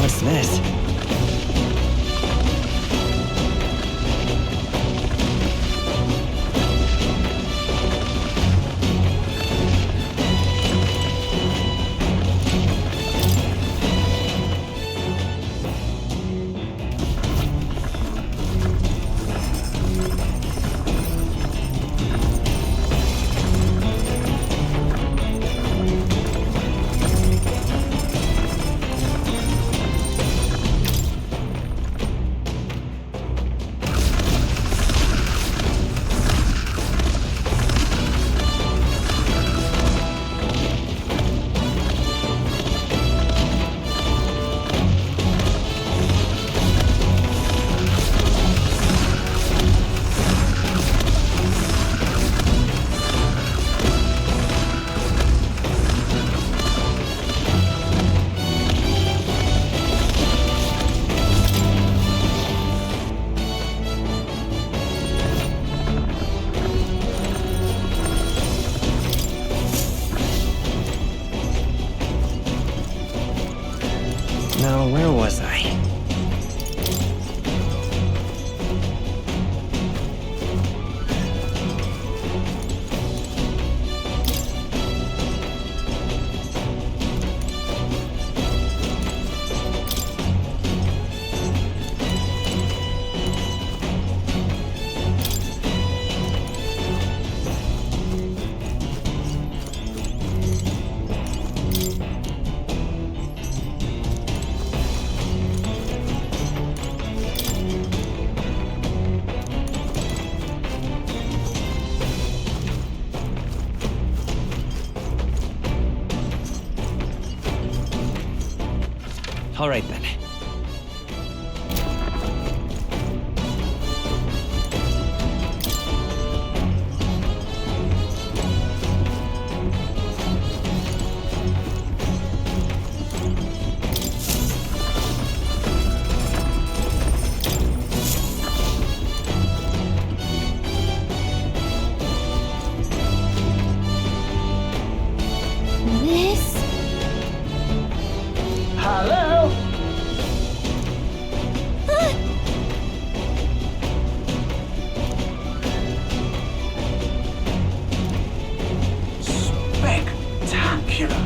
Speaker 2: What's this? Now, where was I? All right, then.
Speaker 21: This?
Speaker 6: Hello? Spectacular.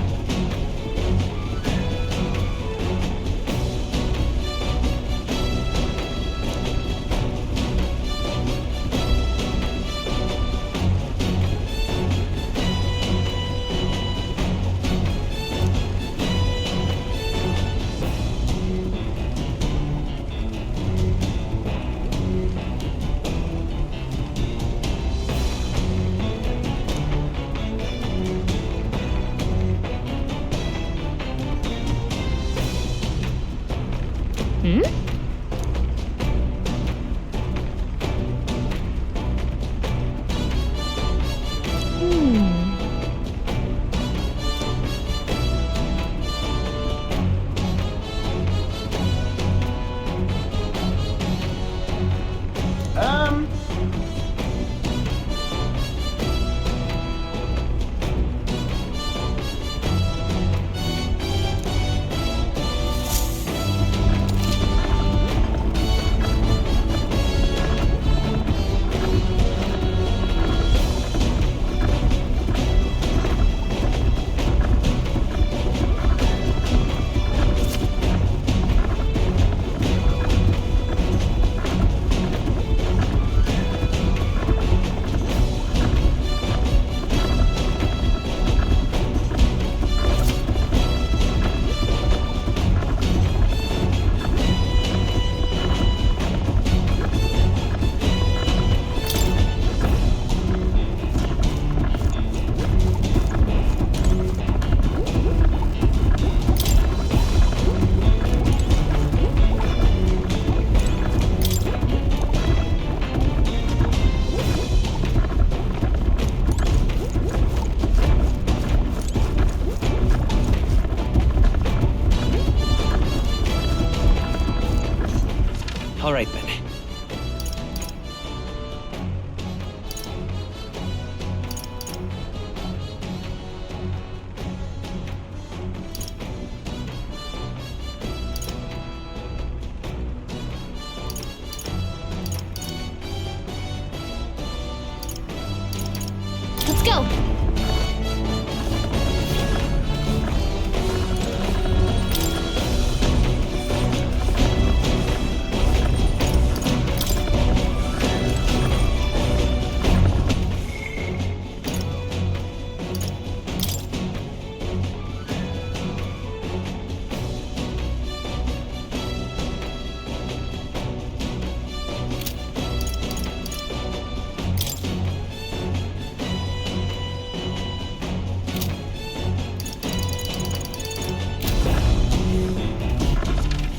Speaker 2: All right, then.
Speaker 4: go!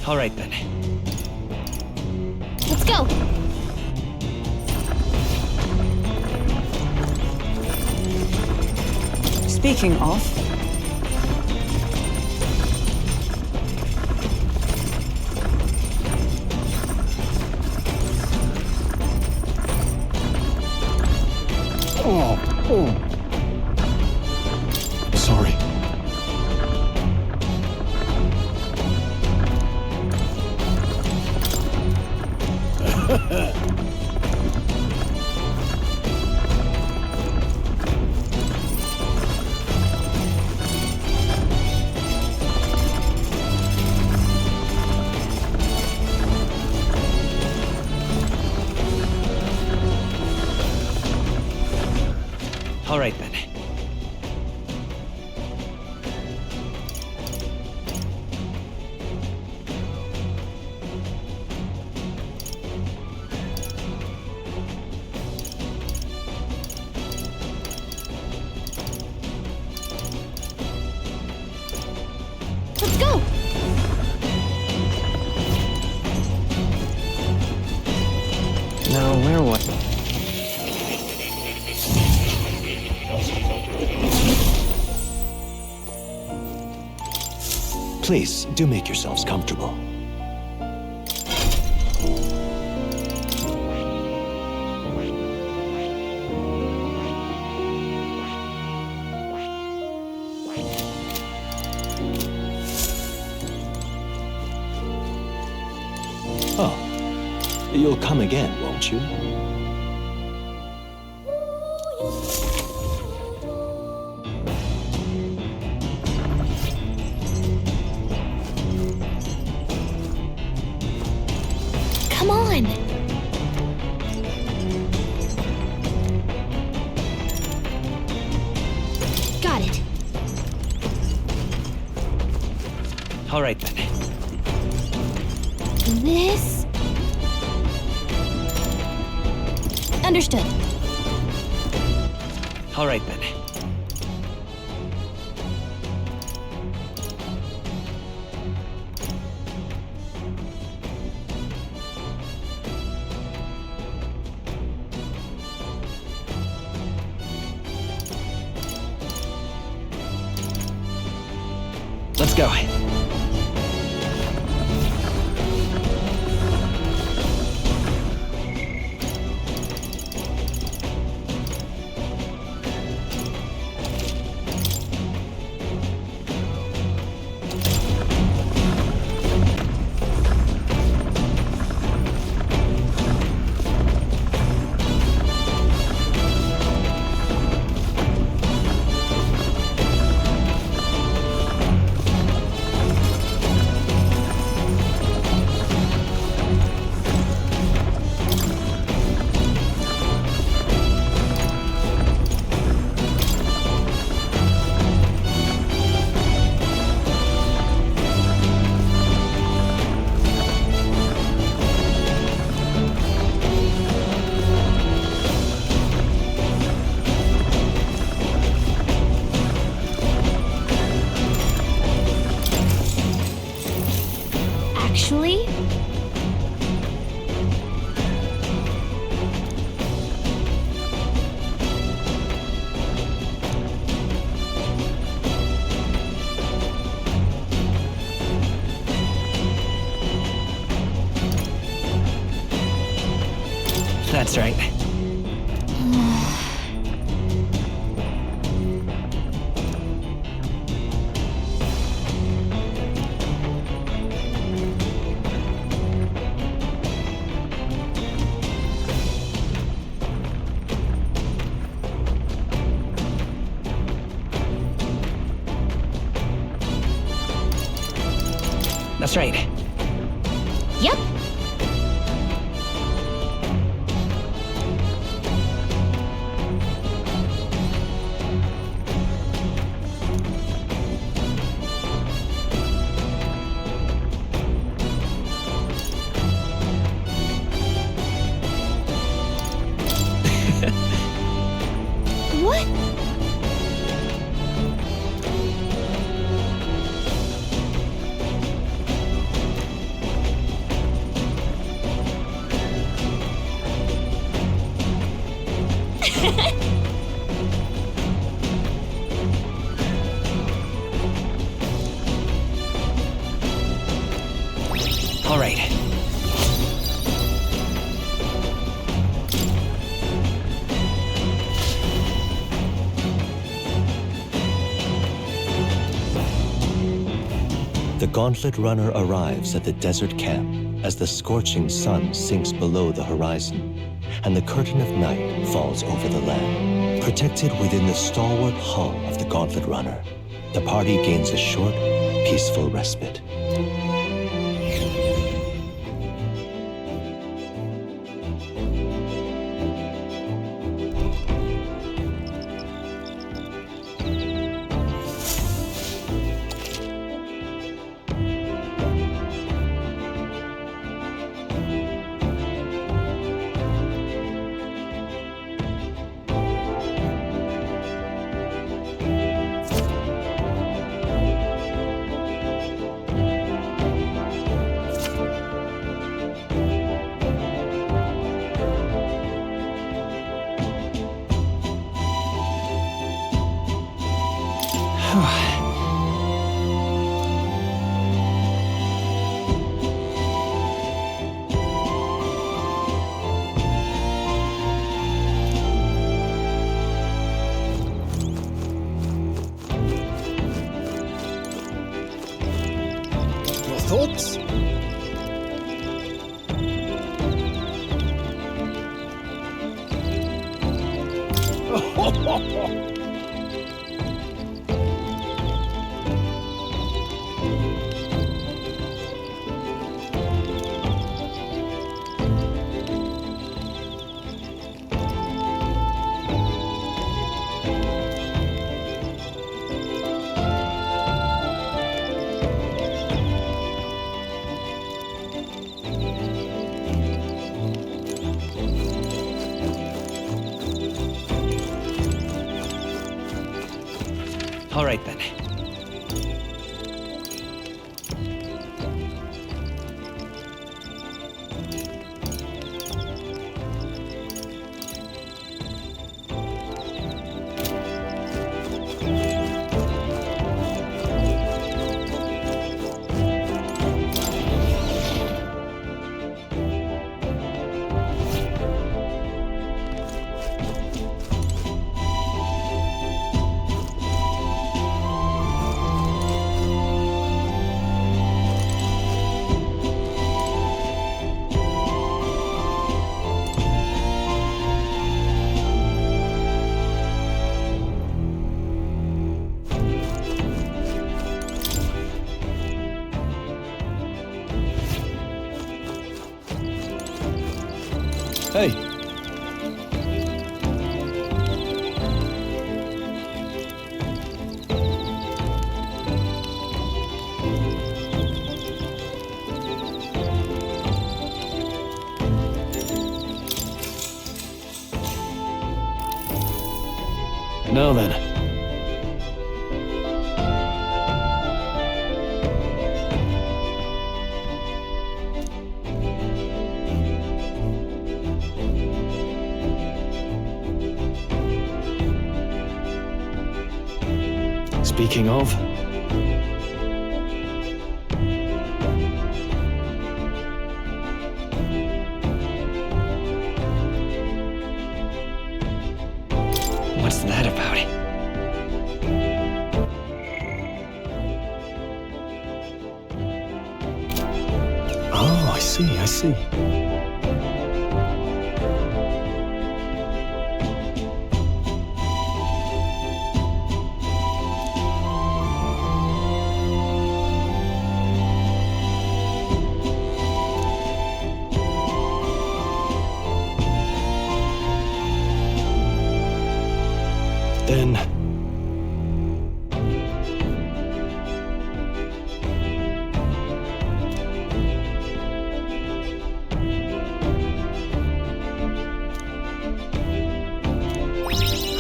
Speaker 1: All right, then.
Speaker 4: Let's go!
Speaker 15: Speaking of,
Speaker 14: Sorry.
Speaker 1: All right, then.
Speaker 4: Let's go!
Speaker 2: Now, where was...
Speaker 1: Please, do make yourselves comfortable. Oh, you'll come again, won't you?
Speaker 4: Come on! Got it.
Speaker 1: All right, then.
Speaker 4: This... Understood.
Speaker 1: All right, then. Let's go.
Speaker 4: Actually...
Speaker 2: That's right. That's right.
Speaker 10: Yep. What?
Speaker 2: All right.
Speaker 1: The Gauntlet Runner arrives at the desert camp as the scorching sun sinks below the horizon, and the curtain of night falls over the land. Protected within the stalwart hull of the Gauntlet Runner, the party gains a short, peaceful respite.
Speaker 3: Thoughts?
Speaker 2: All right, then.
Speaker 3: Hey.
Speaker 14: Now then. Speaking of,
Speaker 2: What's that about?
Speaker 14: oh, I see.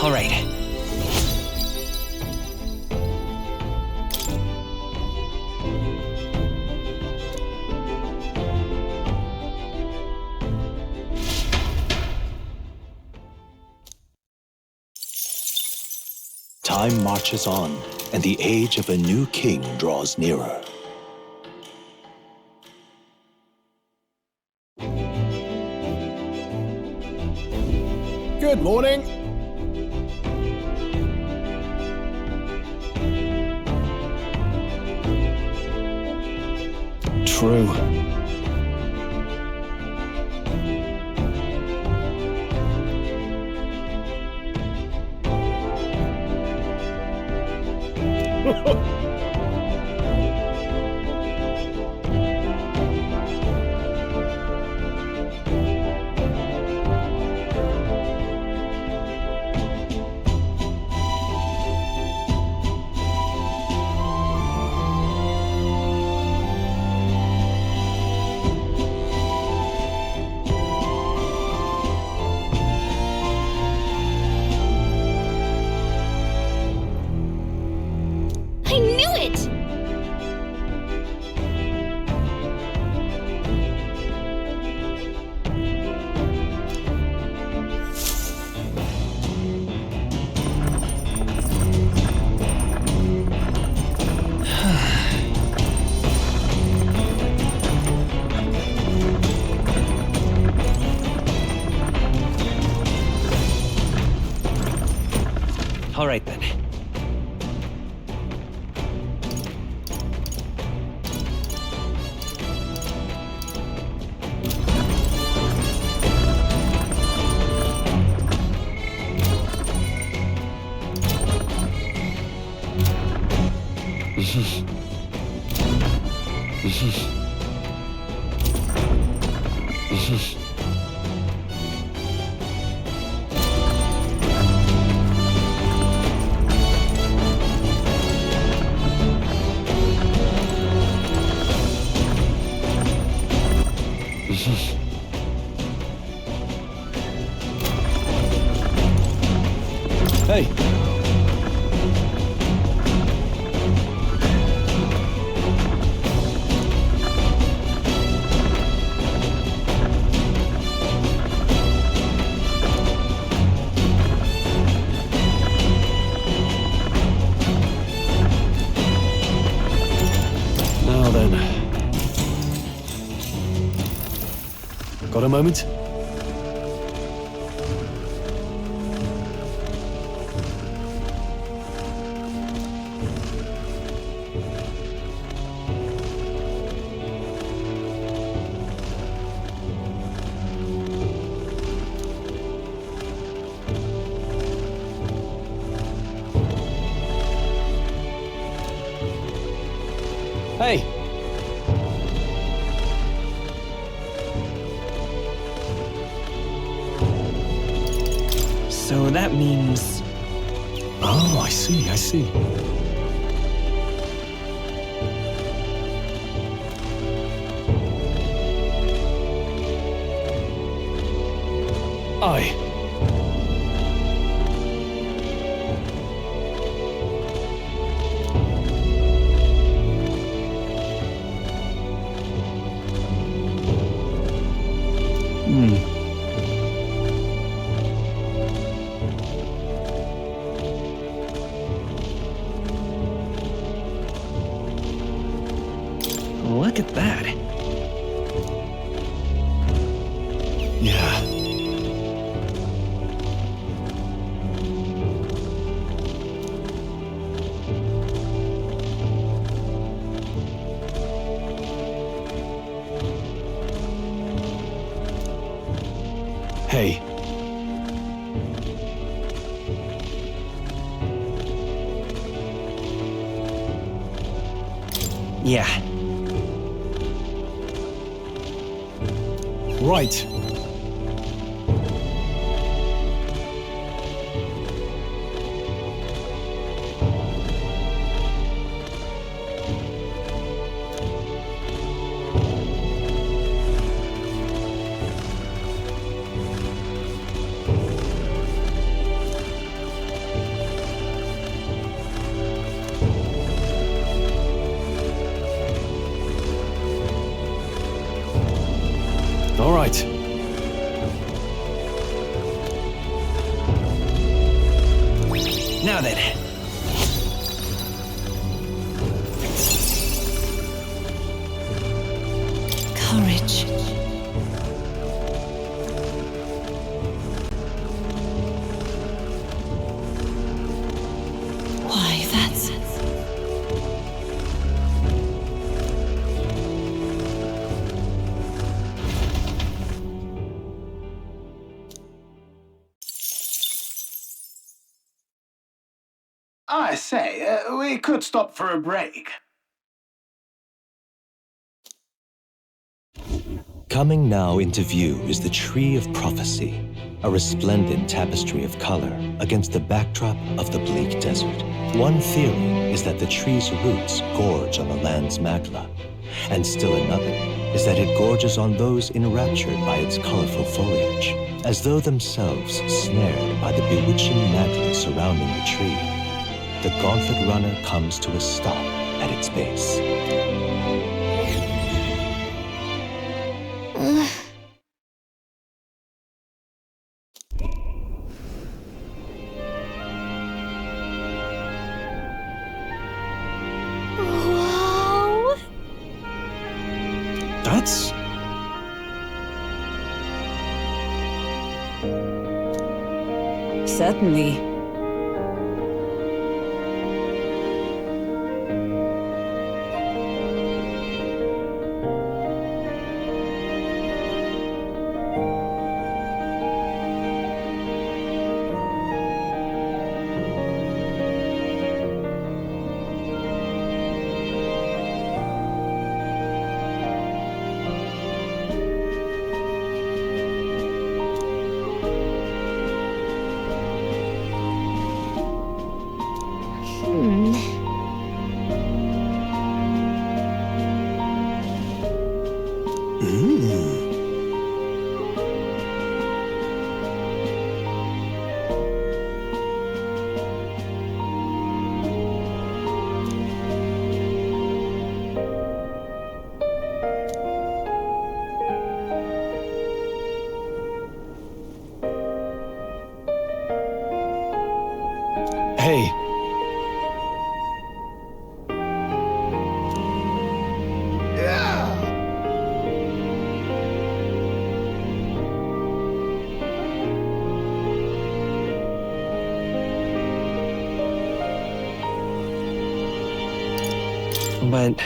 Speaker 2: All right.
Speaker 1: Time marches on, and the age of a new king draws nearer.
Speaker 16: Good morning.
Speaker 14: True.
Speaker 21: I knew it!
Speaker 2: All right then.
Speaker 14: Hey. Now then. Got a moment? Hey!
Speaker 2: So that means...
Speaker 14: Oh, I see, I see. Aye.
Speaker 2: Look at that.
Speaker 14: Yeah. Hey.
Speaker 2: Yeah.
Speaker 14: Right. All right.
Speaker 11: Now then.
Speaker 10: Courage. Why, that's...
Speaker 6: I say, we could stop for a break.
Speaker 1: Coming now into view is the Tree of Prophecy, a resplendent tapestry of color against the backdrop of the bleak desert. One theory is that the tree's roots gorge on the land's magla, and still another is that it gorges on those enraptured by its colorful foliage, as though themselves snared by the bewitching magla surrounding the tree. The Gauntlet Runner comes to a stop at its base.
Speaker 10: Wow!
Speaker 14: That's...
Speaker 13: Certainly.
Speaker 14: Hey.
Speaker 3: But...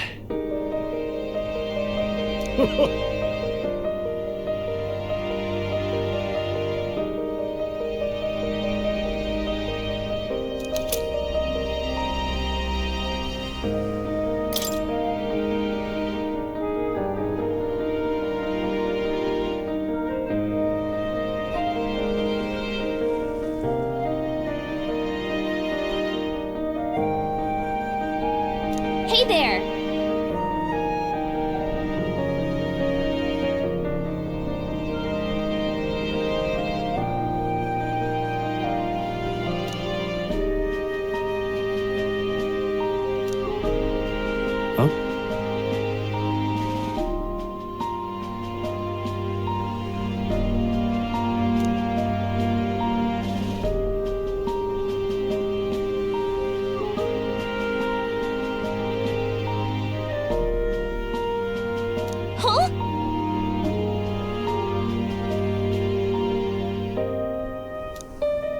Speaker 21: Hey there!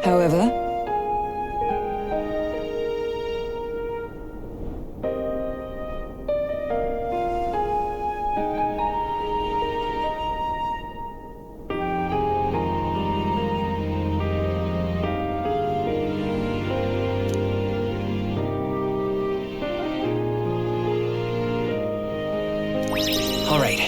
Speaker 13: However,
Speaker 11: All right.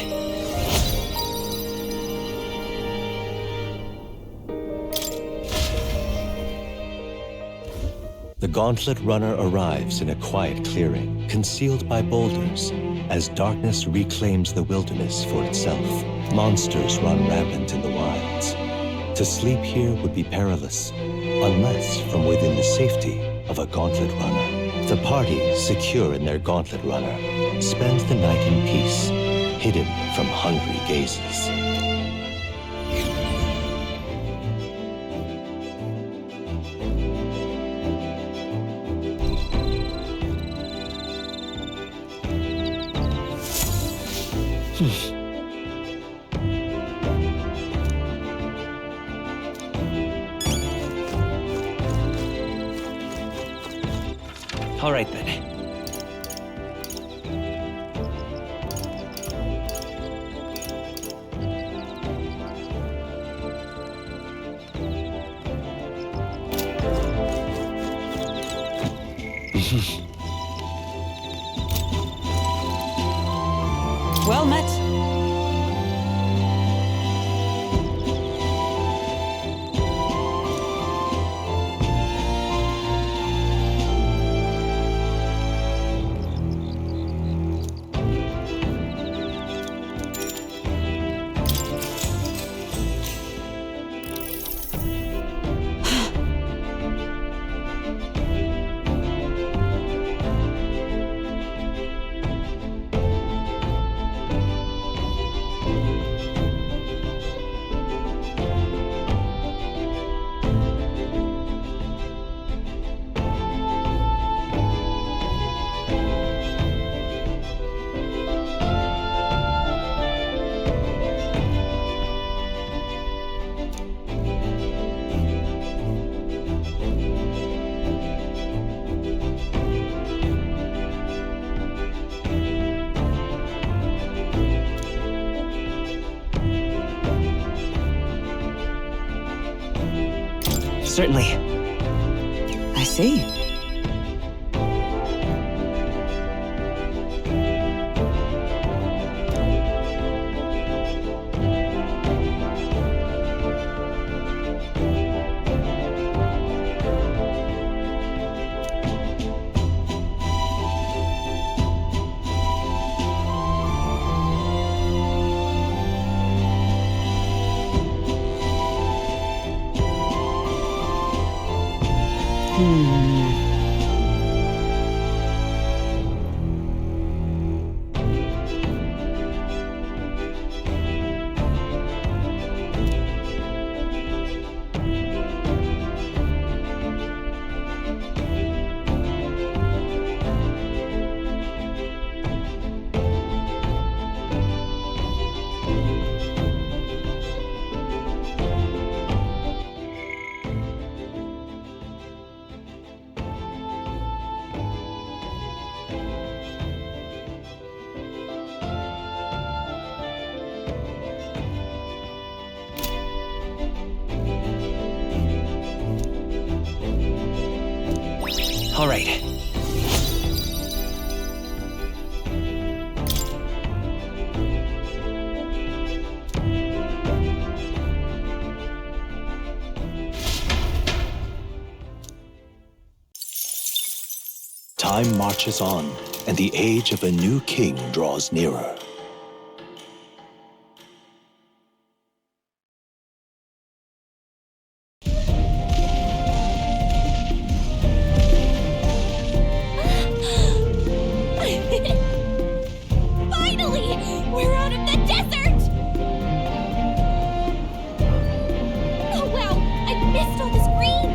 Speaker 1: The Gauntlet Runner arrives in a quiet clearing, concealed by boulders, as darkness reclaims the wilderness for itself. Monsters run rampant in the wilds. To sleep here would be perilous, unless from within the safety of a Gauntlet Runner. The party, secure in their Gauntlet Runner, spends the night in peace, hidden from hungry gazes.
Speaker 11: All right, then.
Speaker 15: Well met.
Speaker 11: Certainly.
Speaker 15: I see.
Speaker 11: All right.
Speaker 1: Time marches on, and the age of a new king draws nearer.
Speaker 21: Finally! We're out of the desert! Oh wow, I missed all this green!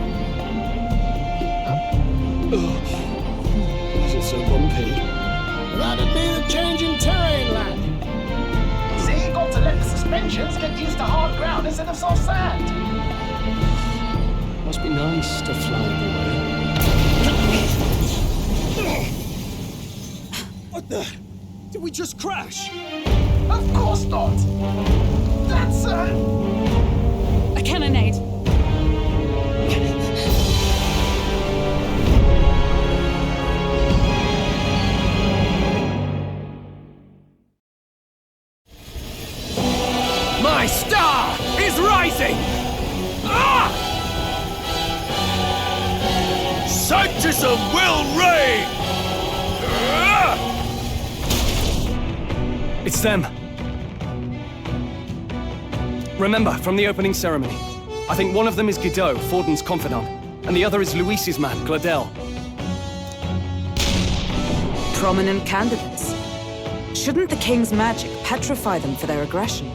Speaker 16: Is it so bumpy? That'd be the change in terrain, lad.
Speaker 6: See, you got to let the suspensions get used to hard ground instead of soft sand.
Speaker 16: Must be nice to fly away.
Speaker 17: What the? Did we just crash?
Speaker 6: Of course not. That's
Speaker 15: a cannonade.
Speaker 17: My star is rising! Ah!
Speaker 8: Sanctism will reign!
Speaker 14: It's them. Remember, from the opening ceremony, I think one of them is Guido, Forden's confidant, and the other is Luis's man, Gladel.
Speaker 13: Prominent candidates. Shouldn't the king's magic petrify them for their aggression?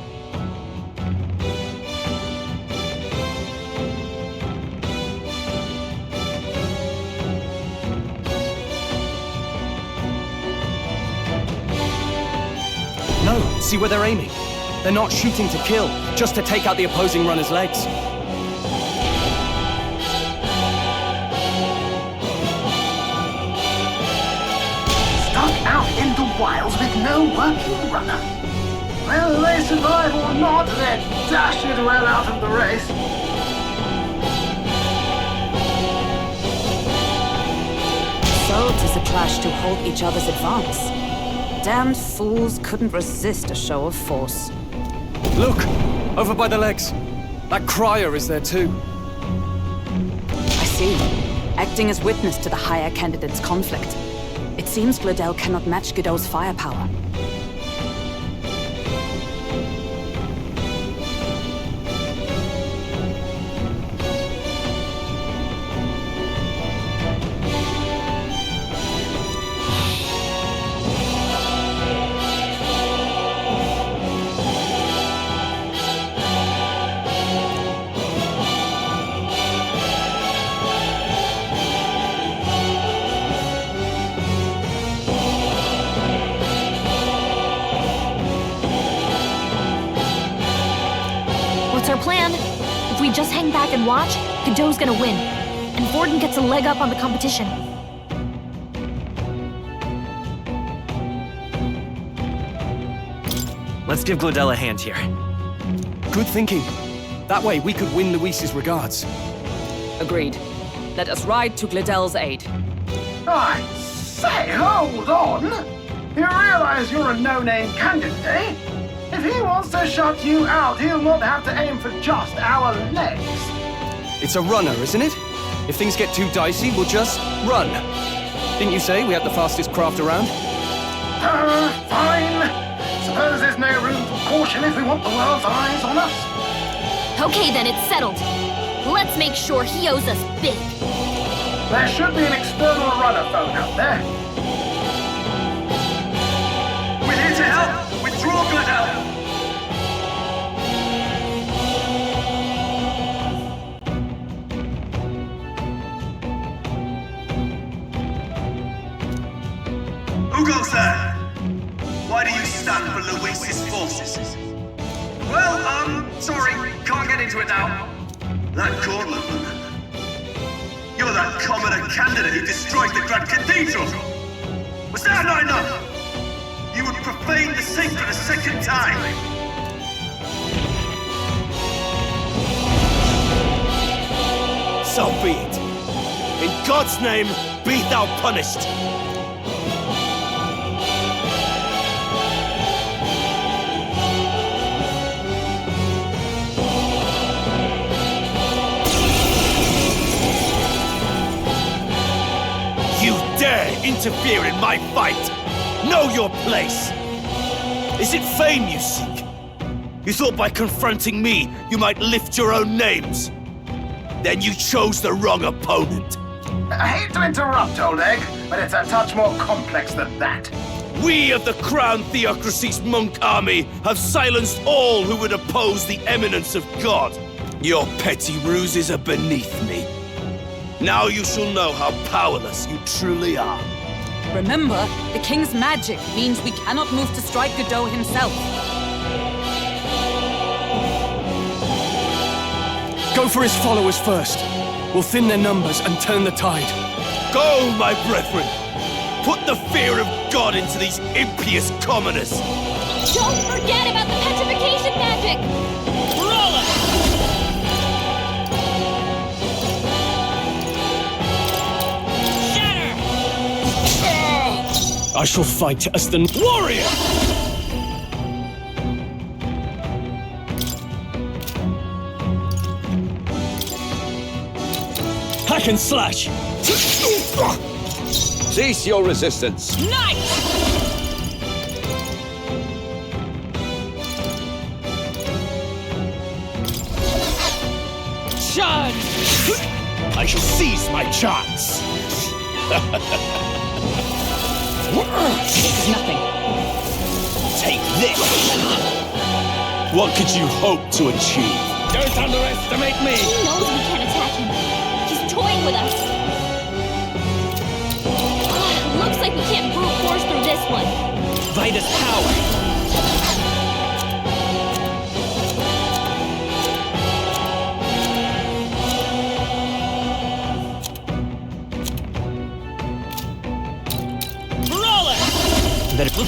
Speaker 14: No, see where they're aiming. They're not shooting to kill, just to take out the opposing runner's legs.
Speaker 6: Stuck out in the wilds with no working runner. Whether they survive or not, they're dashed well out of the race.
Speaker 13: So 'tis a clash to halt each other's advance. Damned fools couldn't resist a show of force.
Speaker 14: Look! Over by the legs. That crier is there too.
Speaker 13: I see. Acting as witness to the higher candidate's conflict. It seems Gladel cannot match Godot's firepower.
Speaker 4: Our plan? If we just hang back and watch, Godot's gonna win. And Vorden gets a leg up on the competition.
Speaker 2: Let's give Gladel a hand here.
Speaker 14: Good thinking. That way we could win Luis's regards.
Speaker 13: Agreed. Let us ride to Gladel's aid.
Speaker 6: I say, hold on! You realize you're a no-name candidate, eh? If he wants to shut you out, he'll not have to aim for just our legs.
Speaker 14: It's a runner, isn't it? If things get too dicey, we'll just run. Didn't you say we had the fastest craft around?
Speaker 6: Fine. Suppose there's no room for caution if we want the world's eyes on us.
Speaker 4: Okay then, it's settled. Let's make sure he owes us big.
Speaker 6: There should be an external runner phone out there.
Speaker 7: We're here to help! Withdraw, Gladel! Who goes there? Why do you stand for Luis's forces? Well, sorry, can't get into it now. That Cornland. You're that commoner candidate who destroyed the Grand Cathedral! Was that not enough? You would profane the sacred a second time!
Speaker 8: So be it. In God's name, be thou punished! You dare interfere in my fight! Know your place! Is it fame you seek? You thought by confronting me, you might lift your own names? Then you chose the wrong opponent.
Speaker 6: I hate to interrupt, old egg, but it's a touch more complex than that.
Speaker 8: We of the Crown Theocracy's monk army have silenced all who would oppose the eminence of God. Your petty ruses are beneath me. Now you shall know how powerless you truly are.
Speaker 13: Remember, the king's magic means we cannot move to strike Godot himself.
Speaker 14: Go for his followers first. We'll thin their numbers and turn the tide.
Speaker 8: Go, my brethren! Put the fear of God into these impious commoners!
Speaker 21: Don't forget about the petrification magic! Roll it!
Speaker 17: I shall fight as the warrior! Hack and slash!
Speaker 20: Cease your resistance!
Speaker 21: Nice!
Speaker 17: Charge!
Speaker 8: I shall seize my chance!
Speaker 13: This is nothing.
Speaker 8: Take this! What could you hope to achieve?
Speaker 17: Don't underestimate me!
Speaker 21: He knows we can't attack him. He's toying with us. Looks like we can't brute force through this one.
Speaker 17: Vitus power!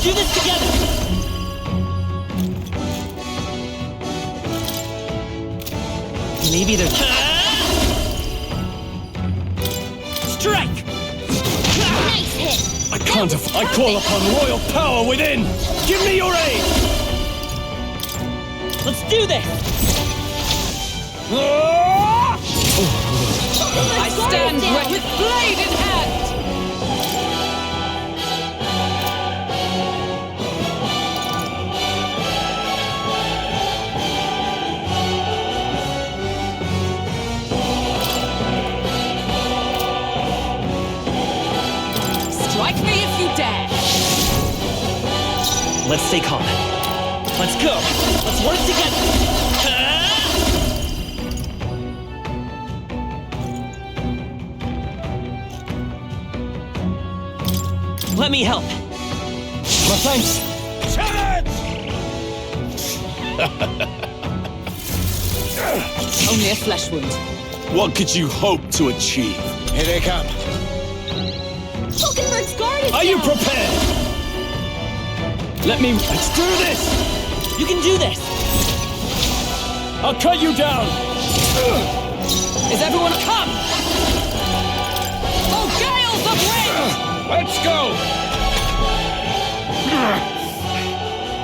Speaker 11: do this together! Maybe there's... Strike!
Speaker 10: Nice hit!
Speaker 14: I can't I call upon royal power within! Give me your aid!
Speaker 11: Let's do this!
Speaker 15: I stand with blade in hand! Strike me if you dare!
Speaker 11: Let's stay calm. Let's go! Let's work together! Let me help!
Speaker 14: My thanks!
Speaker 15: Only a flesh wound.
Speaker 8: What could you hope to achieve?
Speaker 12: Here they come.
Speaker 10: Falkenberg's guard is
Speaker 14: Are you
Speaker 10: down.
Speaker 14: prepared? Let's do this!
Speaker 11: You can do this!
Speaker 14: I'll cut you down!
Speaker 15: Is everyone come? Oh, gales of wind!
Speaker 14: Let's go!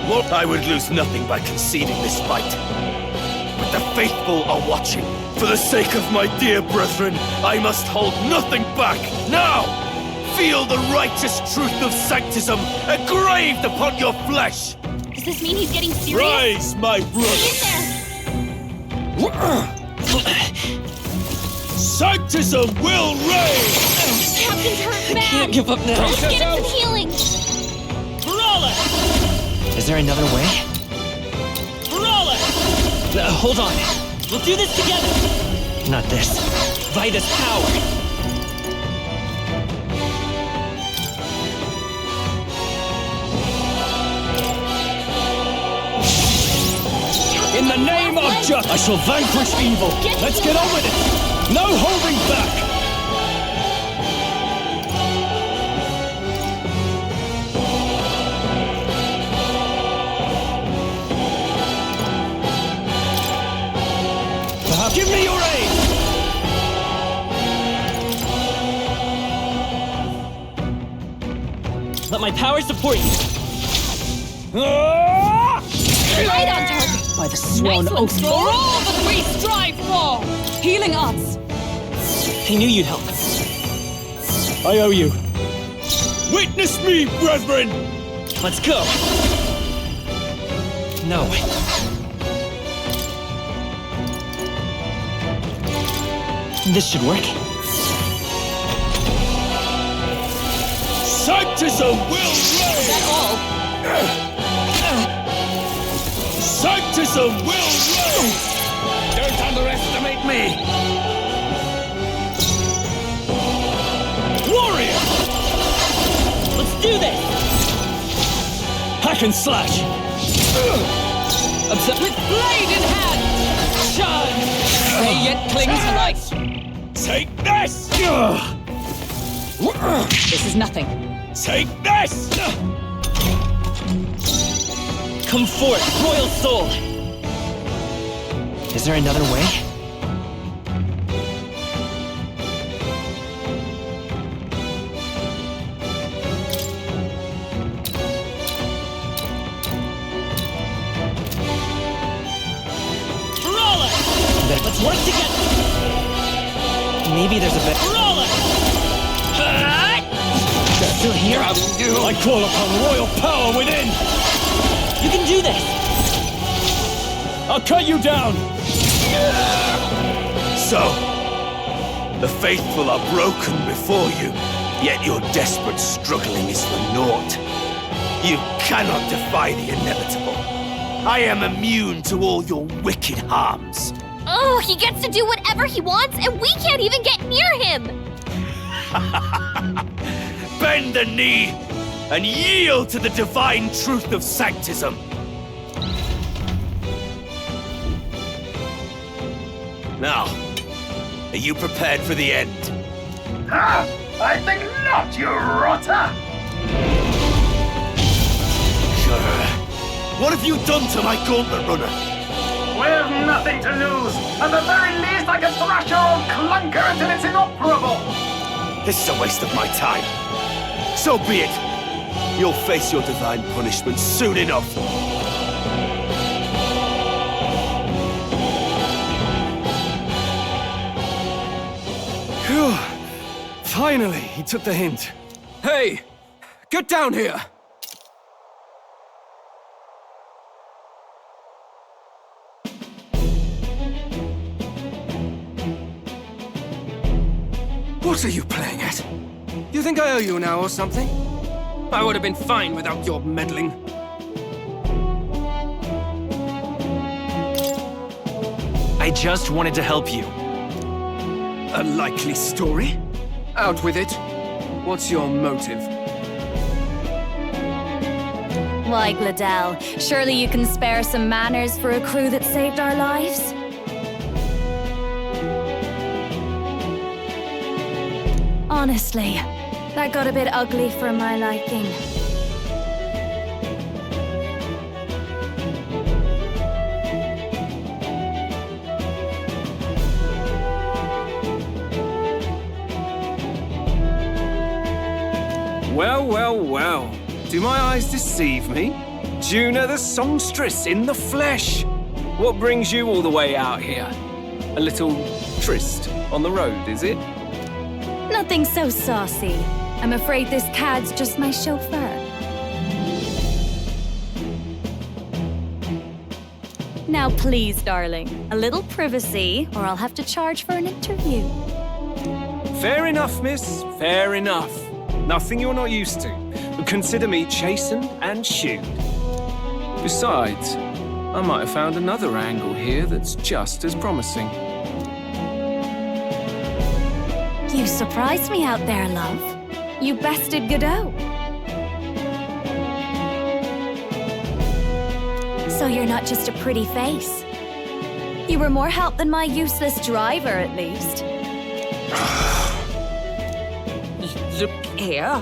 Speaker 8: Well, I would lose nothing by conceding this fight. But the faithful are watching. For the sake of my dear brethren, I must hold nothing back. Now! Feel the righteous truth of sanctism engraved upon your flesh!
Speaker 10: Does this mean he's getting serious?
Speaker 8: Rise, my brother! Sanctism will reign!
Speaker 10: Captain's hurt bad.
Speaker 11: Can't give up now.
Speaker 10: Let's get him some healing.
Speaker 11: Brawler! Is there another way? Brawler! Hold on. We'll do this together! Not this. Vida's power!
Speaker 14: In the name of justice, I shall vanquish evil. Let's get on with it. No holding back. Give me your aid.
Speaker 11: Let my power support you.
Speaker 10: Right on target.
Speaker 15: By the sworn oath, for all that we strive for! Healing arts!
Speaker 11: I knew you'd help.
Speaker 14: I owe you.
Speaker 8: Witness me, brethren!
Speaker 11: Let's go! No. This should work.
Speaker 8: Sanctism will reign!
Speaker 15: Is that all?
Speaker 8: Sanctism will reign!
Speaker 14: Don't underestimate me.
Speaker 11: Warrior! Let's do this!
Speaker 14: Hack and slash.
Speaker 15: With blade in hand! Charge! May yet cling to life!
Speaker 8: Take this!
Speaker 15: This is nothing.
Speaker 8: Take this!
Speaker 11: Come forth, royal soul! Is there another way? Brawler! Let's work together! Maybe there's a better... Brawler! Still here?
Speaker 14: I call upon royal power within.
Speaker 11: You can do this!
Speaker 14: I'll cut you down.
Speaker 8: So, the faithful are broken before you, yet your desperate struggling is for naught. You cannot defy the inevitable. I am immune to all your wicked harms.
Speaker 10: Oh, he gets to do whatever he wants, and we can't even get near him!
Speaker 8: Bend the knee and yield to the divine truth of sanctism. Now, are you prepared for the end?
Speaker 6: Ha! I think not, you rotter!
Speaker 8: What have you done to my gauntlet runner?
Speaker 6: We've nothing to lose. At the very least, I can thrash your old clunker until it's inoperable.
Speaker 8: This is a waste of my time. So be it. You'll face your divine punishment soon enough.
Speaker 14: Phew. Finally, he took the hint.
Speaker 17: Hey! Get down here! What are you playing at? You think I owe you now or something? I would have been fine without your meddling.
Speaker 2: I just wanted to help you.
Speaker 17: A likely story? Out with it. What's your motive?
Speaker 4: Why, Gladell, surely you can spare some manners for a crew that saved our lives? Honestly, that got a bit ugly for my liking.
Speaker 17: Well, well, well. Do my eyes deceive me? Juna the songstress in the flesh. What brings you all the way out here? A little tryst on the road, is it?
Speaker 4: Nothing so saucy. I'm afraid this cad's just my chauffeur. Now please, darling, a little privacy, or I'll have to charge for an interview.
Speaker 17: Fair enough, miss. Fair enough. Nothing you're not used to. But consider me chastened and shooed. Besides, I might have found another angle here that's just as promising.
Speaker 4: You surprised me out there, love. You bested Godot. So you're not just a pretty face. You were more help than my useless driver, at least.
Speaker 15: Look here.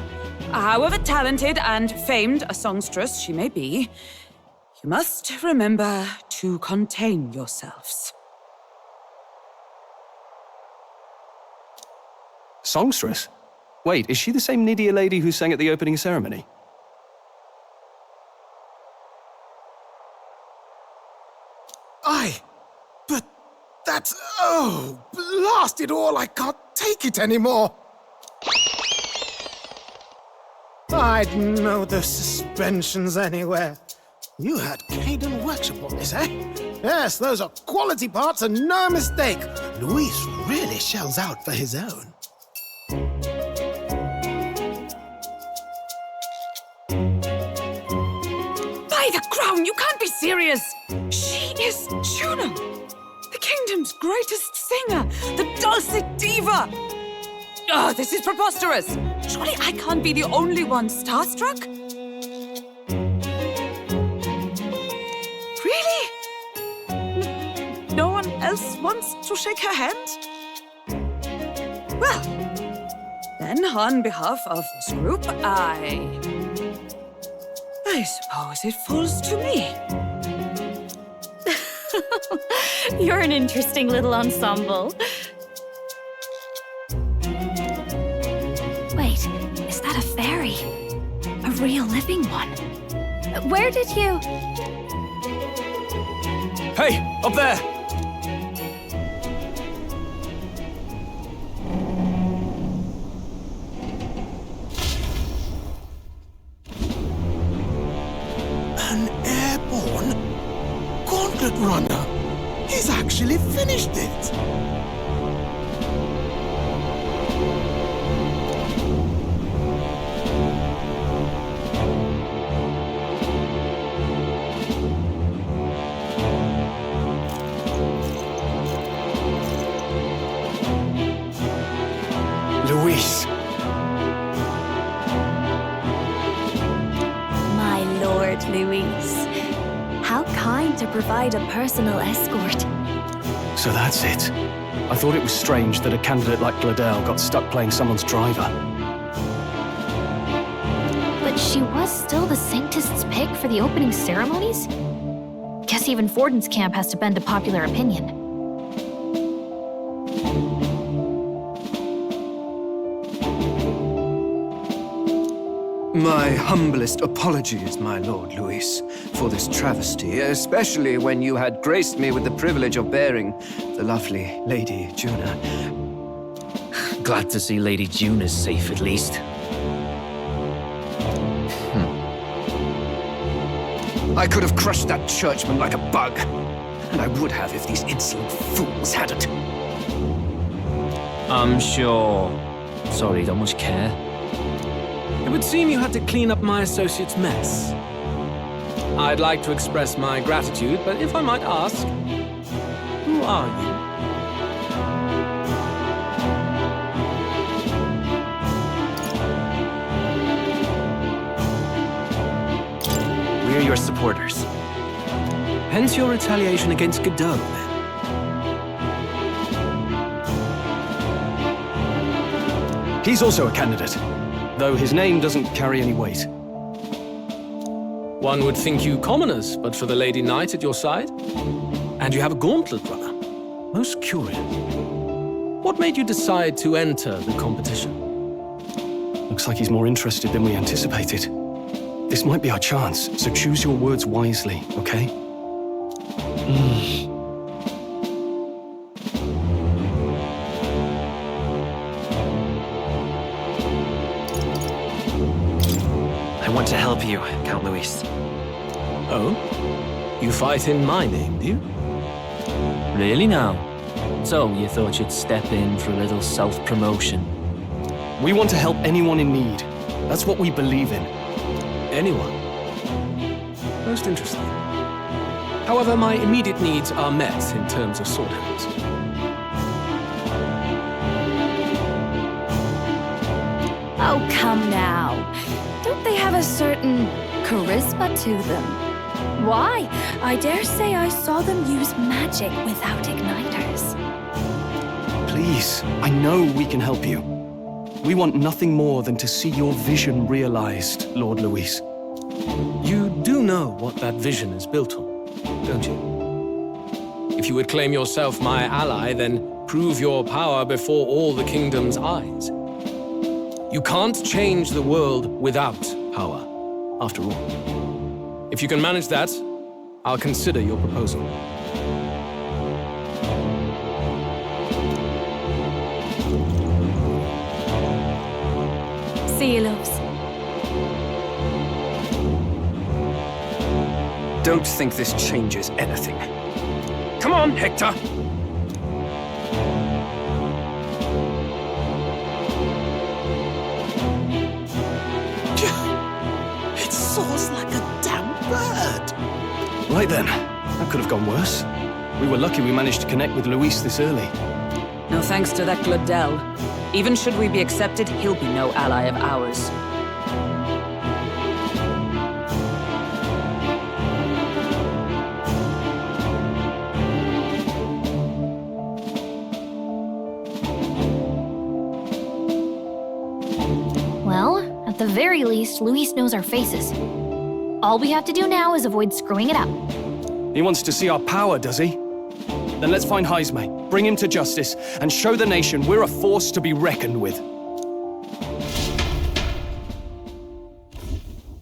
Speaker 15: However talented and famed a songstress she may be, you must remember to contain yourselves.
Speaker 14: Songstress? Wait, is she the same Nydia lady who sang at the opening ceremony?
Speaker 19: Aye, but that's... oh, blast it all, I can't take it anymore. I'd know the suspensions anywhere. You had Caden workshop on this, eh? Yes, those are quality parts and no mistake. Luis really shells out for his own.
Speaker 15: By the crown, you can't be serious! She is Juno, the kingdom's greatest singer, the dulcet diva! Oh, this is preposterous! Surely I can't be the only one starstruck? Really? No one else wants to shake her hand? Well, then on behalf of this group, I suppose it falls to me.
Speaker 4: You're an interesting little ensemble. Wait, is that a fairy? A real living one? Where did you...
Speaker 17: Hey, up there!
Speaker 19: An airborne gauntlet runner. He's actually finished it.
Speaker 14: Luis.
Speaker 4: My lord, Luis. How kind to provide a personal escort.
Speaker 14: So that's it. I thought it was strange that a candidate like Gladell got stuck playing someone's driver.
Speaker 4: But She was still the Sanctist's pick for the opening ceremonies? Guess even Forden's camp has to bend to popular opinion.
Speaker 14: My humblest apologies, my Lord Luis, for this travesty, especially when you had graced me with the privilege of bearing the lovely Lady Juna.
Speaker 11: Glad to see Lady Juna's safe, at least.
Speaker 14: I could have crushed that churchman like a bug, and I would have if these insolent fools hadn't.
Speaker 11: I'm sure. Sorry, don't much care.
Speaker 18: It would seem you had to clean up my associate's mess. I'd like to express my gratitude, but if I might ask, who are you?
Speaker 2: We're your supporters.
Speaker 18: Hence your retaliation against Godot, then?
Speaker 14: He's also a candidate, though his name doesn't carry any weight.
Speaker 18: One would think you commoners, but for the Lady Knight at your side. And you have a gauntlet runner. Most curious. What made you decide to enter the competition?
Speaker 14: Looks like he's more interested than we anticipated. This might be our chance, so choose your words wisely, okay?
Speaker 2: I want to help you, Count Luis.
Speaker 18: Oh? You fight in my name, do you?
Speaker 11: Really now? So, you thought you'd step in for a little self-promotion?
Speaker 14: We want to help anyone in need. That's what we believe in.
Speaker 18: Anyone? Most interesting. However, my immediate needs are met in terms of sword hands.
Speaker 22: Oh, come now. Don't they have a certain charisma to them? Why? I dare say I saw them use magic without igniters.
Speaker 14: Please, I know we can help you. We want nothing more than to see your vision realized, Lord Luis.
Speaker 18: You do know what that vision is built on, don't you? If you would claim yourself my ally, then prove your power before all the kingdom's eyes. You can't change the world without power, after all. If you can manage that, I'll consider your proposal.
Speaker 22: See you, loves.
Speaker 14: Don't think this changes anything. Come on, Hector!
Speaker 19: It soars like a damn bird.
Speaker 14: Right then, that could have gone worse. We were lucky we managed to connect with Luis this early.
Speaker 13: No thanks to that Gladel. Even should we be accepted, he'll be no ally of ours.
Speaker 4: Well, at the very least, Luis knows our faces. All we have to do now is avoid screwing it up.
Speaker 14: He wants to see our power, does he? Then let's find Jaime, bring him to justice, and show the nation we're a force to be reckoned with.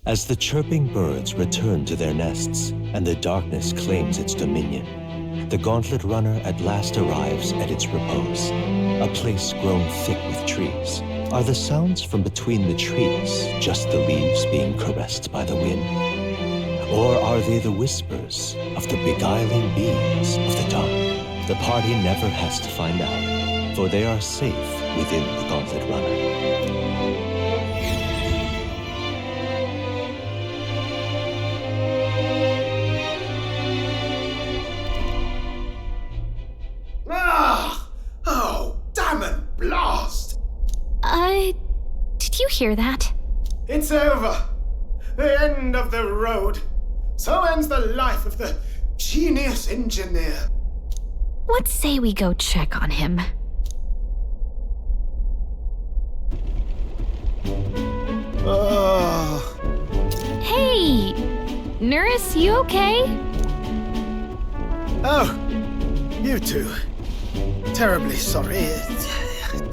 Speaker 1: As the chirping birds return to their nests and the darkness claims its dominion, the Gauntlet Runner at last arrives at its repose, a place grown thick with trees. Are the sounds from between the trees just the leaves being caressed by the wind? Or are they the whispers of the beguiling beings of the dark? The party never has to find out, for they are safe within the Gauntlet Runner.
Speaker 6: Oh, damn it, blast!
Speaker 4: Did you hear that?
Speaker 6: It's over. The end of the road. So ends the life of the genius engineer.
Speaker 4: What say we go check on him? Nurse, you okay?
Speaker 16: Oh, you two. Terribly sorry.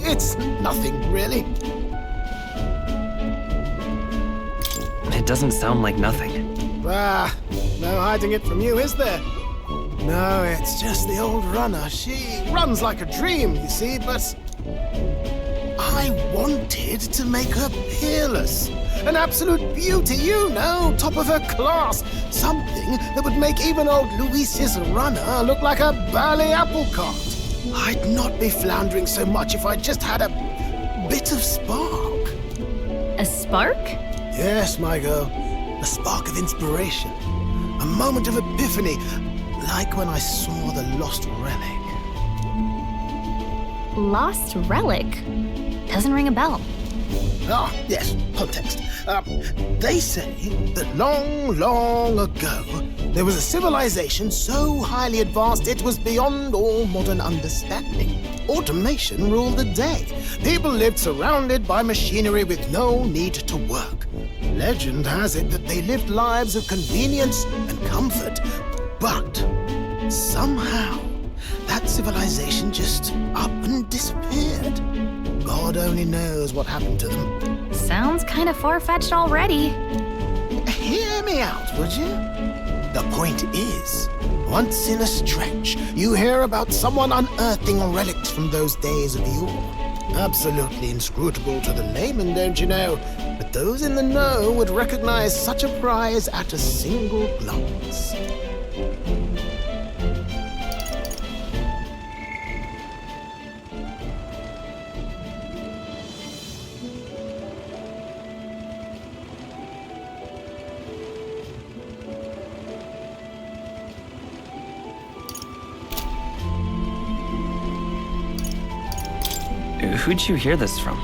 Speaker 16: It's nothing, really.
Speaker 2: It doesn't sound like nothing.
Speaker 16: Ah, no hiding it from you, is there? No, it's just the old runner. She runs like a dream, you see, but I wanted to make her peerless. An absolute beauty, you know, top of her class. Something that would make even old Luis's runner look like a bally apple cart. I'd not be floundering so much if I just had a bit of spark.
Speaker 4: A spark?
Speaker 16: Yes, my girl. A spark of inspiration. A moment of epiphany, like when I saw the lost relic.
Speaker 4: Lost relic? Doesn't ring a bell.
Speaker 16: Ah, yes, context. They say that long, long ago, there was a civilization so highly advanced it was beyond all modern understanding. Automation ruled the day. People lived surrounded by machinery with no need to work. Legend has it that they lived lives of convenience and comfort. But somehow, that civilization just up and disappeared. God only knows what happened to them.
Speaker 4: Sounds kind of far-fetched already.
Speaker 16: Hear me out, would you? The point is, once in a stretch, you hear about someone unearthing relics from those days of yore. Absolutely inscrutable to the layman, don't you know? But those in the know would recognize such a prize at a single glance.
Speaker 2: Who'd you hear this from?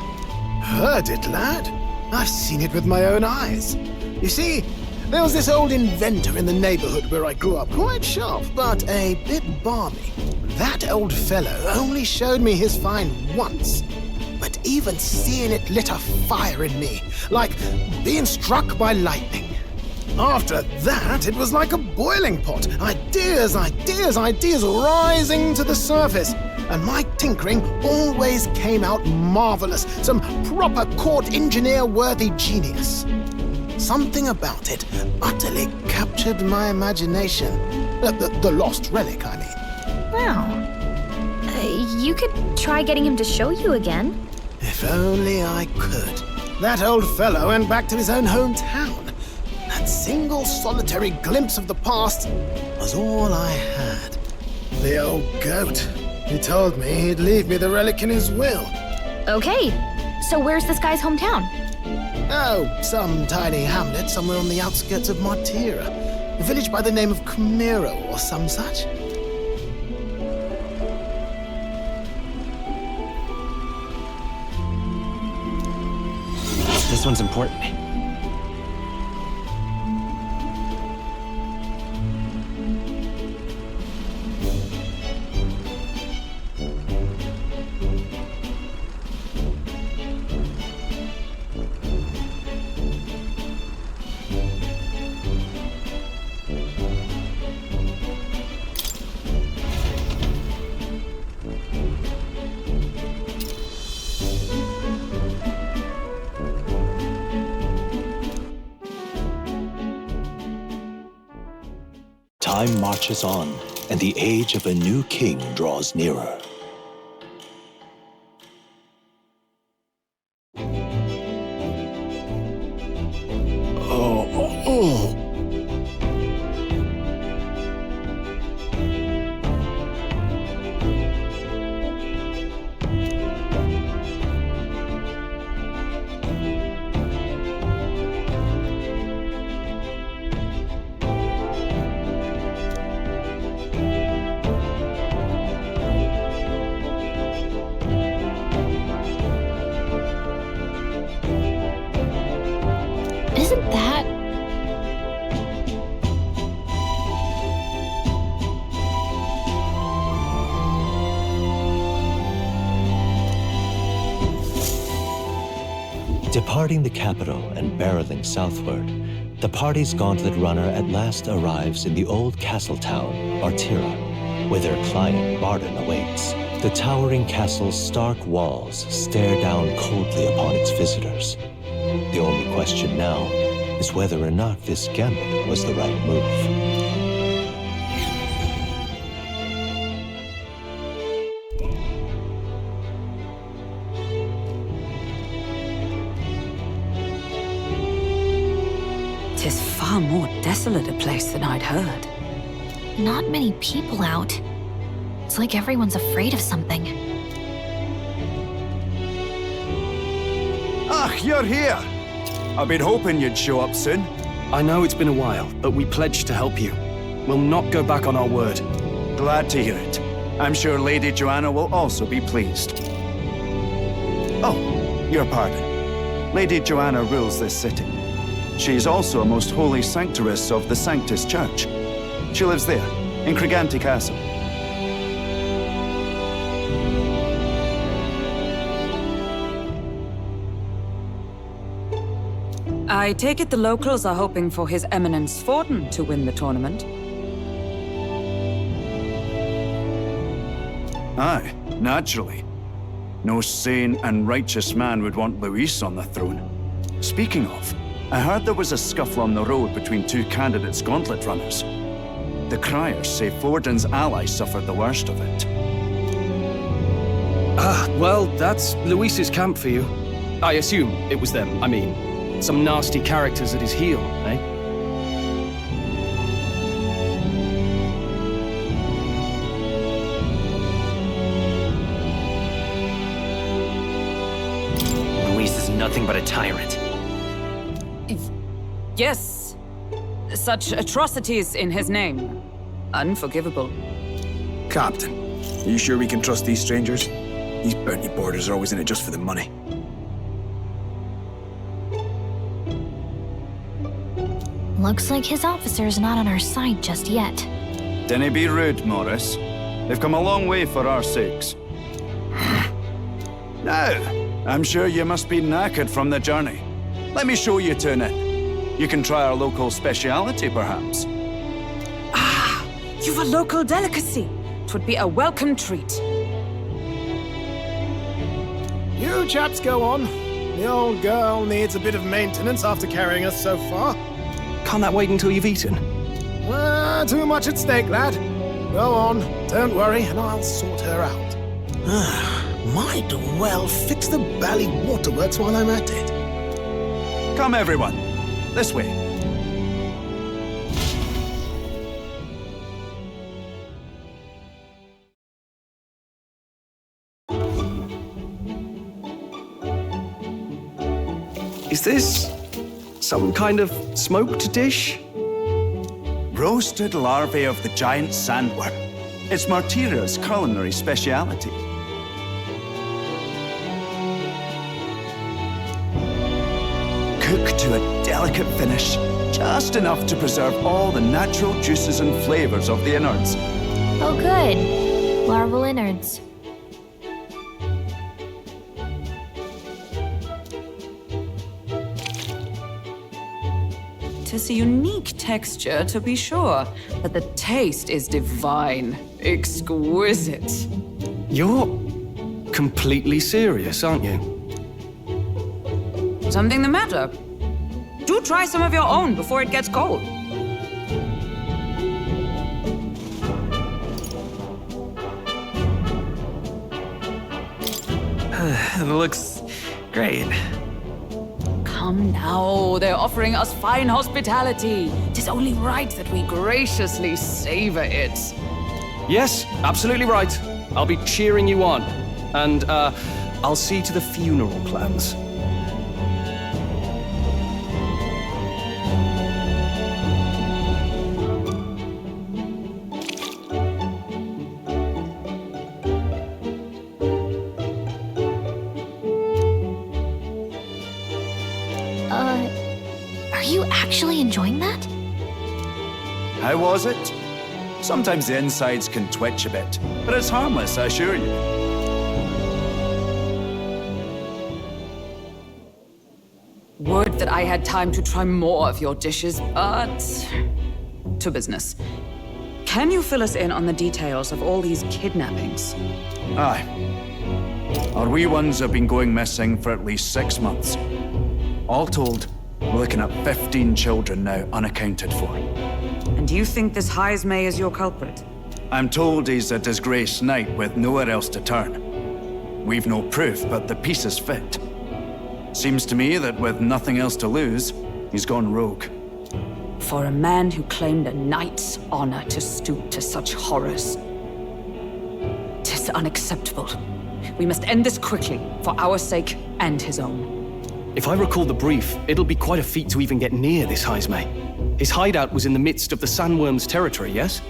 Speaker 16: Heard it, lad. I've seen it with my own eyes. You see, there was this old inventor in the neighborhood where I grew up, quite sharp, but a bit balmy. That old fellow only showed me his find once, but even seeing it lit a fire in me, like being struck by lightning. After that, it was like a boiling pot. Ideas rising to the surface. And my tinkering always came out marvelous. Some proper court engineer-worthy genius. Something about it utterly captured my imagination. The lost relic, I mean.
Speaker 4: Wow. You could try getting him to show you again.
Speaker 16: If only I could. That old fellow went back to his own hometown. That single solitary glimpse of the past was all I had. The old goat. He told me he'd leave me the relic in his will.
Speaker 4: Okay, so where's this guy's hometown?
Speaker 16: Oh, some tiny hamlet somewhere on the outskirts of Martira. A village by the name of Camiro or some such.
Speaker 2: This one's important.
Speaker 1: Time marches on, and the age of a new king draws nearer.
Speaker 16: Oh.
Speaker 4: Isn't that...
Speaker 1: Departing the capital and barreling southward, The party's gauntlet runner at last arrives in the old castle town, Artira, where their client, Barden, awaits. The towering castle's stark walls stare down coldly upon its visitors. The only question now is whether or not this gambit was the right move.
Speaker 13: Tis far more desolate a place than I'd heard.
Speaker 4: Not many people out. It's like everyone's afraid of something.
Speaker 5: Ah, you're here! I've been hoping you'd show up soon.
Speaker 14: I know it's been a while, but we pledged to help you. We'll not go back on our word.
Speaker 5: Glad to hear it. I'm sure Lady Joanna will also be pleased. Oh, your pardon. Lady Joanna rules this city. She is also a most holy sanctuaress of the Sanctus Church. She lives there, in Criganti Castle.
Speaker 13: I take it the locals are hoping for His Eminence Forden to win the tournament.
Speaker 5: Aye, naturally. No sane and righteous man would want Luis on the throne. Speaking of, I heard there was a scuffle on the road between two candidates' gauntlet runners. The criers say Forden's ally suffered the worst of it.
Speaker 14: Ah, well, that's Luis's camp for you. I assume it was them. I mean, some nasty characters at his heel, eh?
Speaker 2: Luis is nothing but a tyrant.
Speaker 13: Yes. Such atrocities in his name. Unforgivable.
Speaker 9: Captain, are you sure we can trust these strangers? These bounty boarders are always in it just for the money.
Speaker 4: Looks like his officer's not on our side just yet.
Speaker 5: Dinna be rude, Morris. They've come a long way for our sakes. Now, I'm sure you must be knackered from the journey. Let me show you to an inn. You can try our local speciality, perhaps.
Speaker 13: You've a local delicacy. 'Twould be a welcome treat.
Speaker 16: You chaps go on. The old girl needs a bit of maintenance after carrying us so far.
Speaker 14: Can't that wait until you've eaten?
Speaker 16: Too much at stake, lad. Go on, don't worry, and I'll sort her out.
Speaker 19: Might well fix the bally waterworks while I'm at it.
Speaker 5: Come, everyone. This way.
Speaker 14: Is this some kind of smoked dish?
Speaker 5: Roasted larvae of the giant sandworm. It's Martira's culinary speciality. Cooked to a delicate finish, just enough to preserve all the natural juices and flavors of the innards.
Speaker 4: Oh good. Larval innards.
Speaker 13: 'Tis a unique texture, to be sure, but the taste is divine. Exquisite.
Speaker 14: You're completely serious, aren't you?
Speaker 13: Something the matter? Do try some of your own before it gets cold.
Speaker 2: It looks great.
Speaker 13: Come now, they're offering us fine hospitality. 'Tis only right that we graciously savor it.
Speaker 14: Yes, absolutely right. I'll be cheering you on. And, I'll see to the funeral plans.
Speaker 4: Are you actually enjoying that?
Speaker 5: How was it? Sometimes the insides can twitch a bit, but it's harmless, I assure you.
Speaker 13: Would hope that I had time to try more of your dishes, but... to business. Can you fill us in on the details of all these kidnappings?
Speaker 5: Aye. Our wee ones have been going missing for at least 6 months. All told, we're looking at 15 children now unaccounted for.
Speaker 13: And you think this Jaime is your culprit?
Speaker 5: I'm told he's a disgraced knight with nowhere else to turn. We've no proof, but the pieces fit. Seems to me that with nothing else to lose, he's gone rogue.
Speaker 13: For a man who claimed a knight's honor to stoop to such horrors. 'Tis unacceptable. We must end this quickly, for our sake and his own.
Speaker 14: If I recall the brief, it'll be quite a feat to even get near this Jaime. His hideout was in the midst of the sandworm's territory, yes?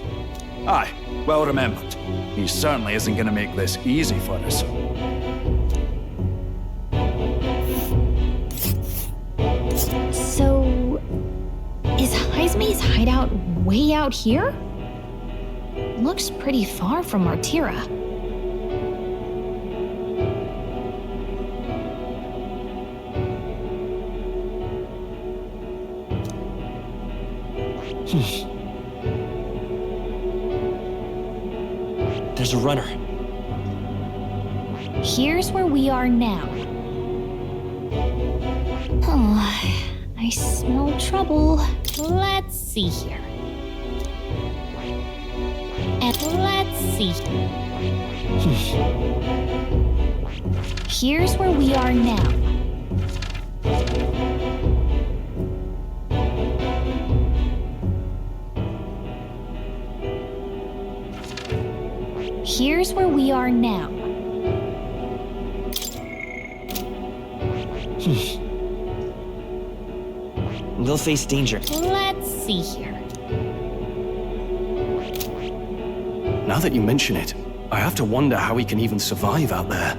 Speaker 5: Aye, well remembered. He certainly isn't going to make this easy for us.
Speaker 4: So... is Jaime's hideout way out here? Looks pretty far from Artira.
Speaker 1: There's a runner.
Speaker 4: Here's where we are now. Oh, I smell trouble. Let's see here. And let's see. Here's where we are now. Here's where we are now.
Speaker 2: We'll face danger.
Speaker 4: Let's see here.
Speaker 14: Now that you mention it, I have to wonder how he can even survive out there.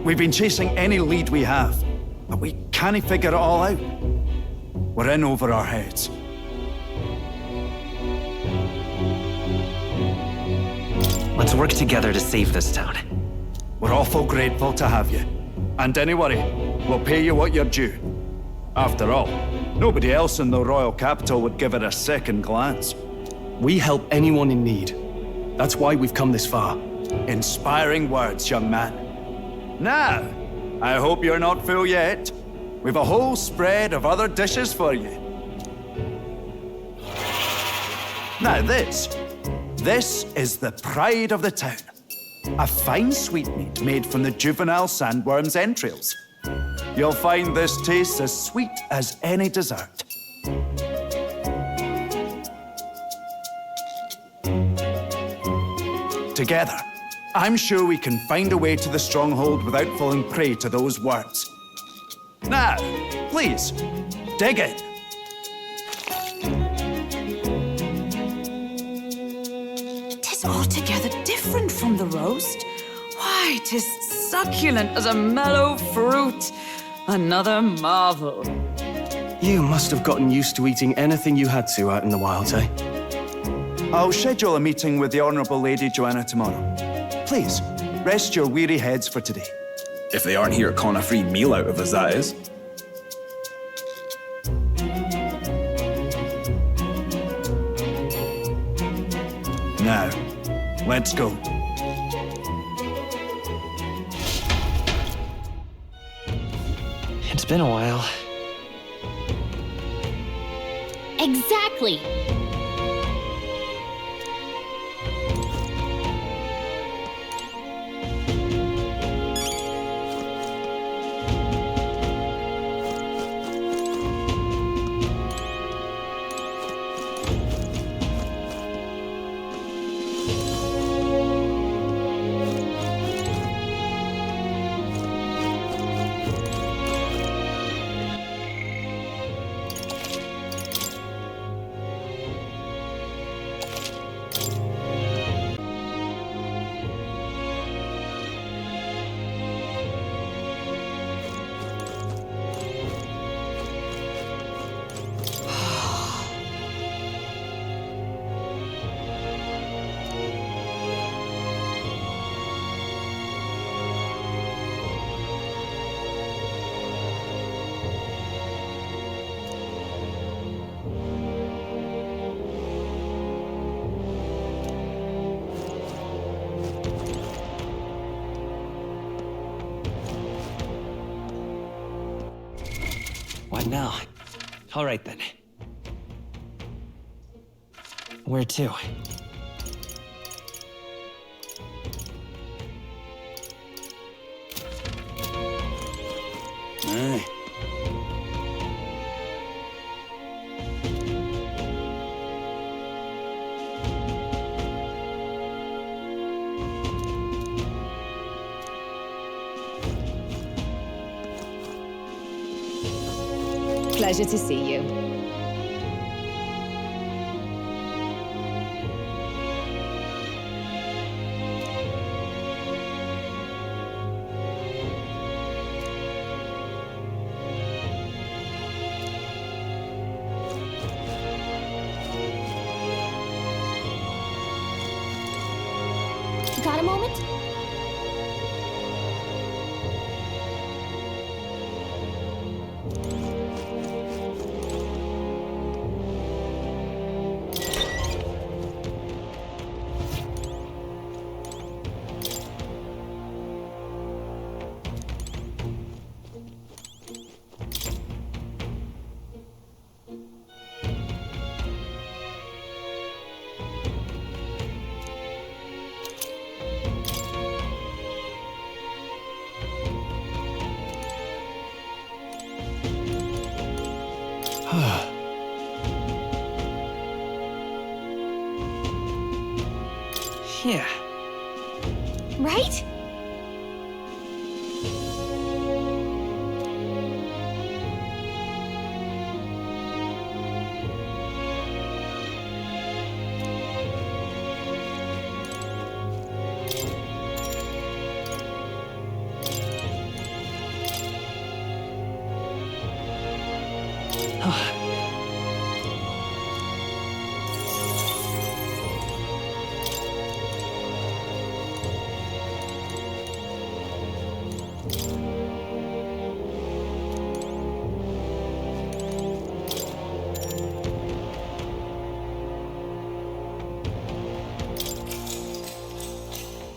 Speaker 5: We've been chasing any lead we have, but we can't figure it all out. We're in over our heads.
Speaker 2: Let's work together to save this town.
Speaker 5: We're awful grateful to have you. And don't worry, we'll pay you what you're due. After all, nobody else in the royal capital would give it a second glance.
Speaker 14: We help anyone in need. That's why we've come this far.
Speaker 5: Inspiring words, young man. Now, I hope you're not full yet. We've a whole spread of other dishes for you. Now this is the pride of the town. A fine sweetmeat made from the juvenile sandworm's entrails. You'll find this tastes as sweet as any dessert. Together, I'm sure we can find a way to the stronghold without falling prey to those words. Now, please, dig in.
Speaker 13: Tis altogether different from the roast. Why, 'tis succulent as a mellow fruit. Another marvel.
Speaker 14: You must have gotten used to eating anything you had to out in the wilds, eh?
Speaker 5: I'll schedule a meeting with the Honourable Lady Joanna tomorrow. Please, rest your weary heads for today.
Speaker 9: If they aren't here, calling a free meal out of us, that is.
Speaker 5: Now, let's go.
Speaker 2: It's been a while.
Speaker 4: Exactly.
Speaker 2: What now? All right then. Where to?
Speaker 5: Aye.
Speaker 10: Pleasure to see you.
Speaker 4: Got a moment?
Speaker 2: Yeah.
Speaker 4: Right?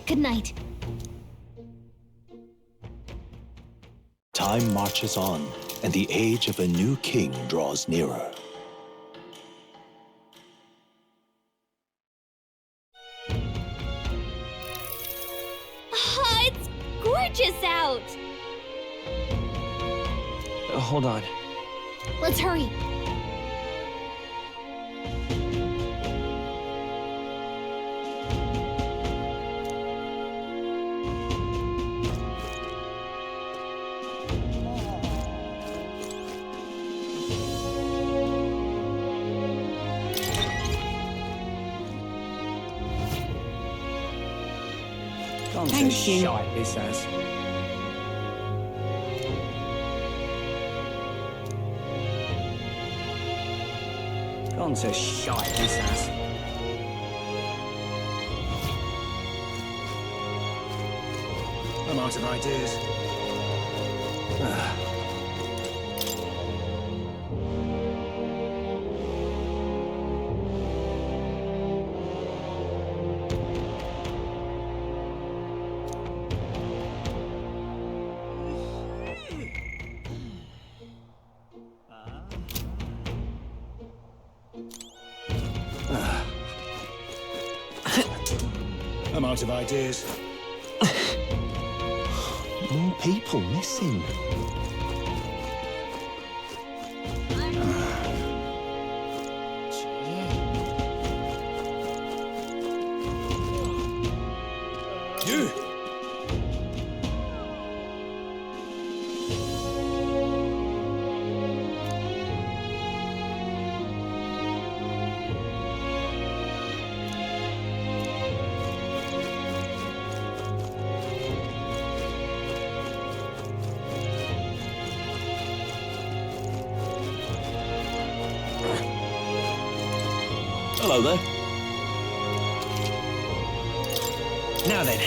Speaker 4: Good night.
Speaker 1: Time marches on, and the age of a new king draws nearer.
Speaker 22: It's gorgeous out!
Speaker 2: Hold on.
Speaker 4: Let's hurry.
Speaker 13: Thank you.
Speaker 14: Shite, this has.
Speaker 11: Gone to shite, this has.
Speaker 9: I'm out of ideas.
Speaker 12: I'm out of ideas.
Speaker 1: More people missing.
Speaker 12: You!
Speaker 1: Hello there.
Speaker 2: Now then.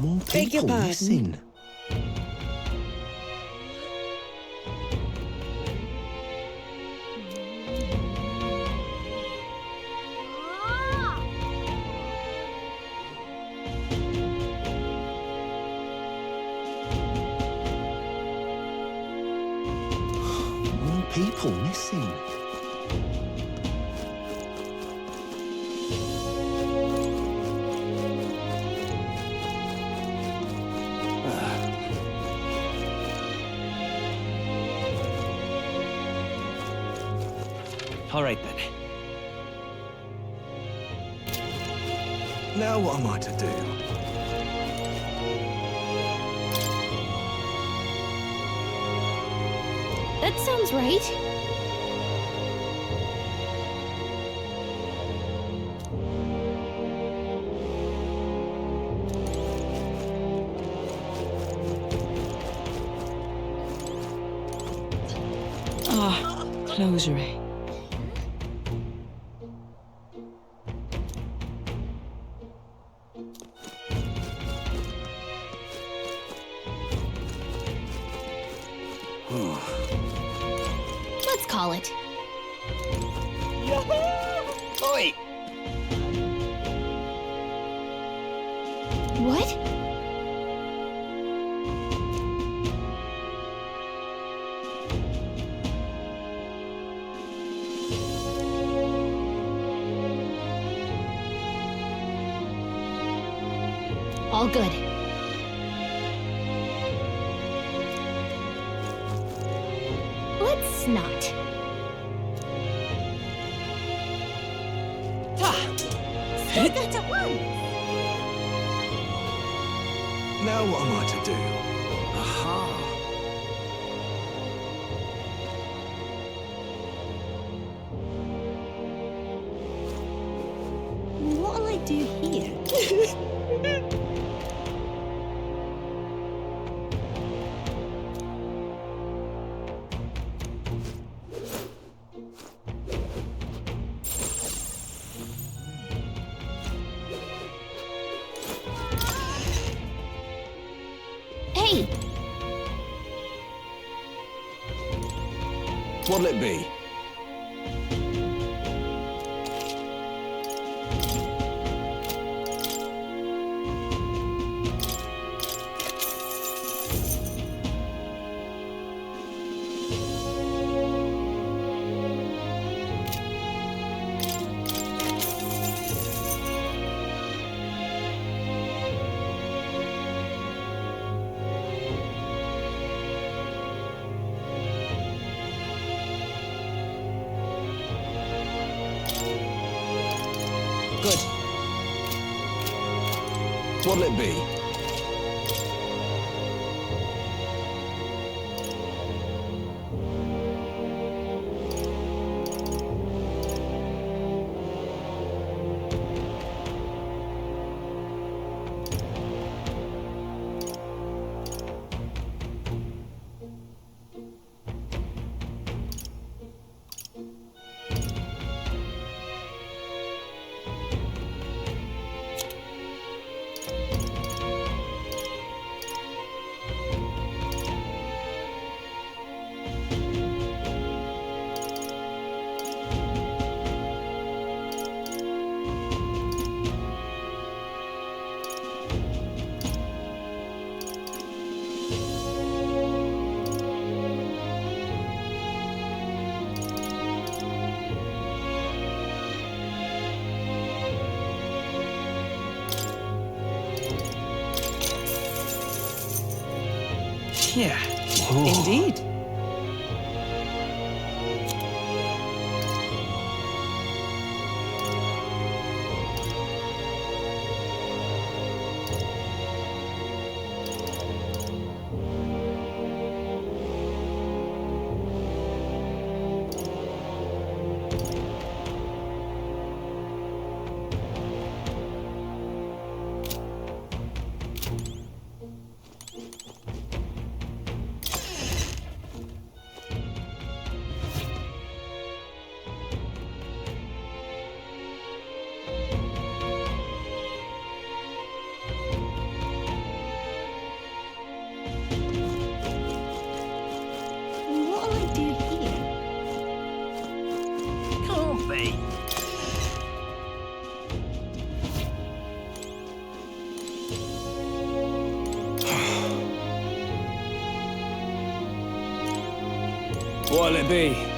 Speaker 1: More
Speaker 3: Beg your
Speaker 1: people
Speaker 3: pardon?
Speaker 1: missing. More people missing. All right, then.
Speaker 9: Now what am I to do?
Speaker 4: That sounds right.
Speaker 3: Ah, closure.
Speaker 4: Let's call it.
Speaker 8: Oi!
Speaker 4: What? All good. Let's not.
Speaker 19: Say that at once.
Speaker 9: Now what am I to do? Aha!
Speaker 19: What'll I do here?
Speaker 4: Hey!
Speaker 9: What'll it be?
Speaker 3: Good.
Speaker 9: What'll it be?
Speaker 3: Yeah, indeed.
Speaker 17: will it be?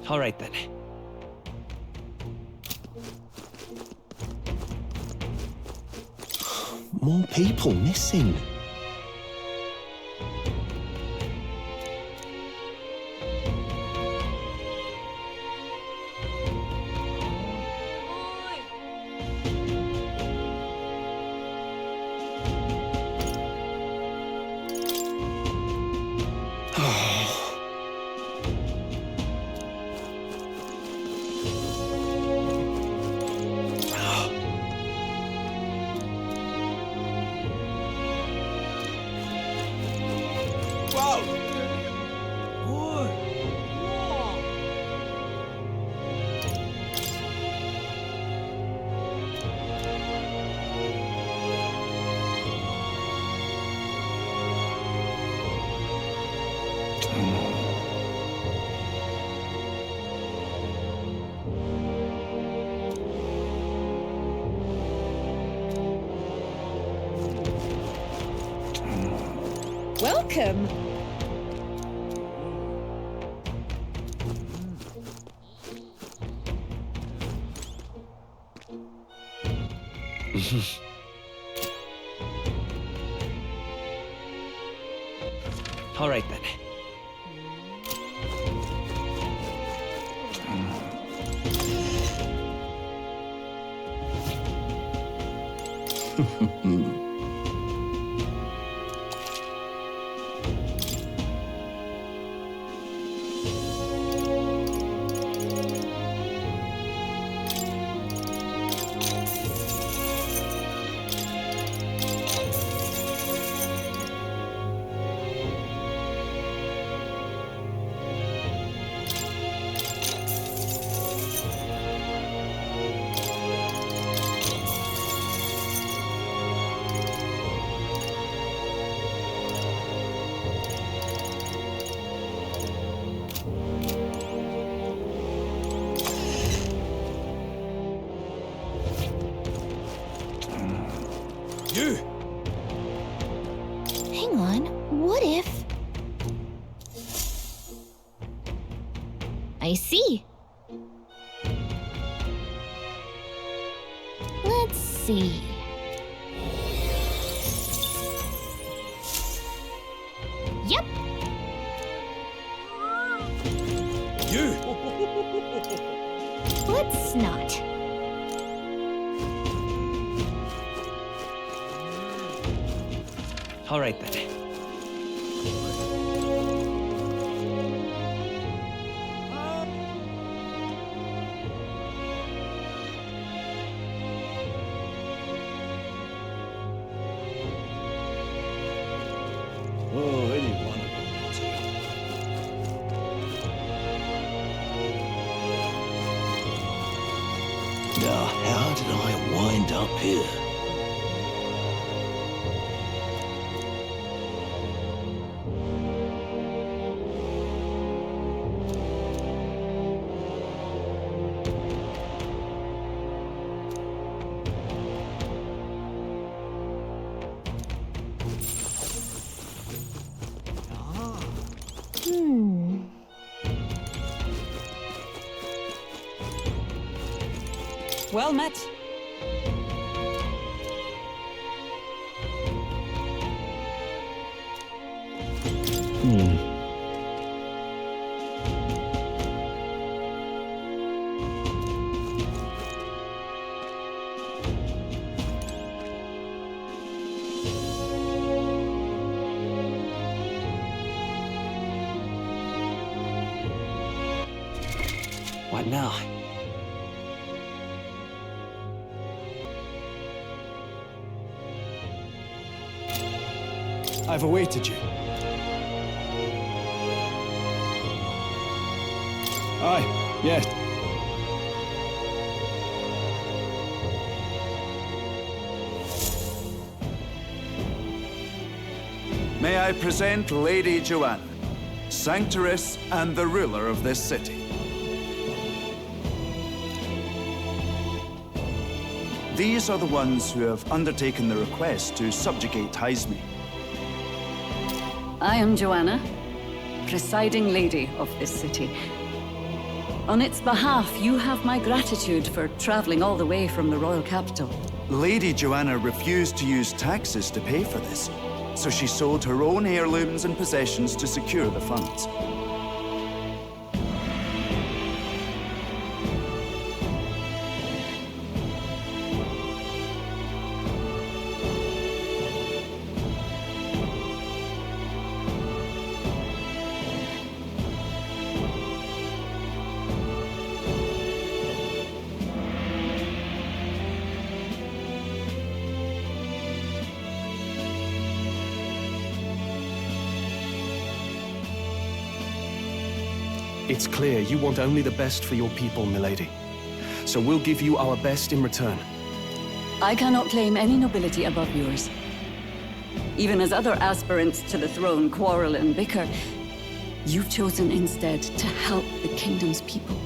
Speaker 1: All right, then. More people missing.
Speaker 10: Welcome.
Speaker 1: All right, then.
Speaker 18: You!
Speaker 4: Hang on, what if... I see. Let's see. Yep.
Speaker 18: You!
Speaker 4: Let's not.
Speaker 2: All right then.
Speaker 12: Oh, any one of them. Now, how did I wind up here?
Speaker 15: Well met.
Speaker 2: What now?
Speaker 14: I've awaited you. Aye, yes.
Speaker 5: May I present Lady Joanna, Sanctoress and the ruler of this city. These are the ones who have undertaken the request to subjugate Haizme.
Speaker 13: I am Joanna, presiding lady of this city. On its behalf, you have my gratitude for traveling all the way from the royal capital.
Speaker 5: Lady Joanna refused to use taxes to pay for this, so she sold her own heirlooms and possessions to secure the funds.
Speaker 14: It's clear you want only the best for your people, milady. So we'll give you our best in return.
Speaker 13: I cannot claim any nobility above yours. Even as other aspirants to the throne quarrel and bicker, you've chosen instead to help the kingdom's people.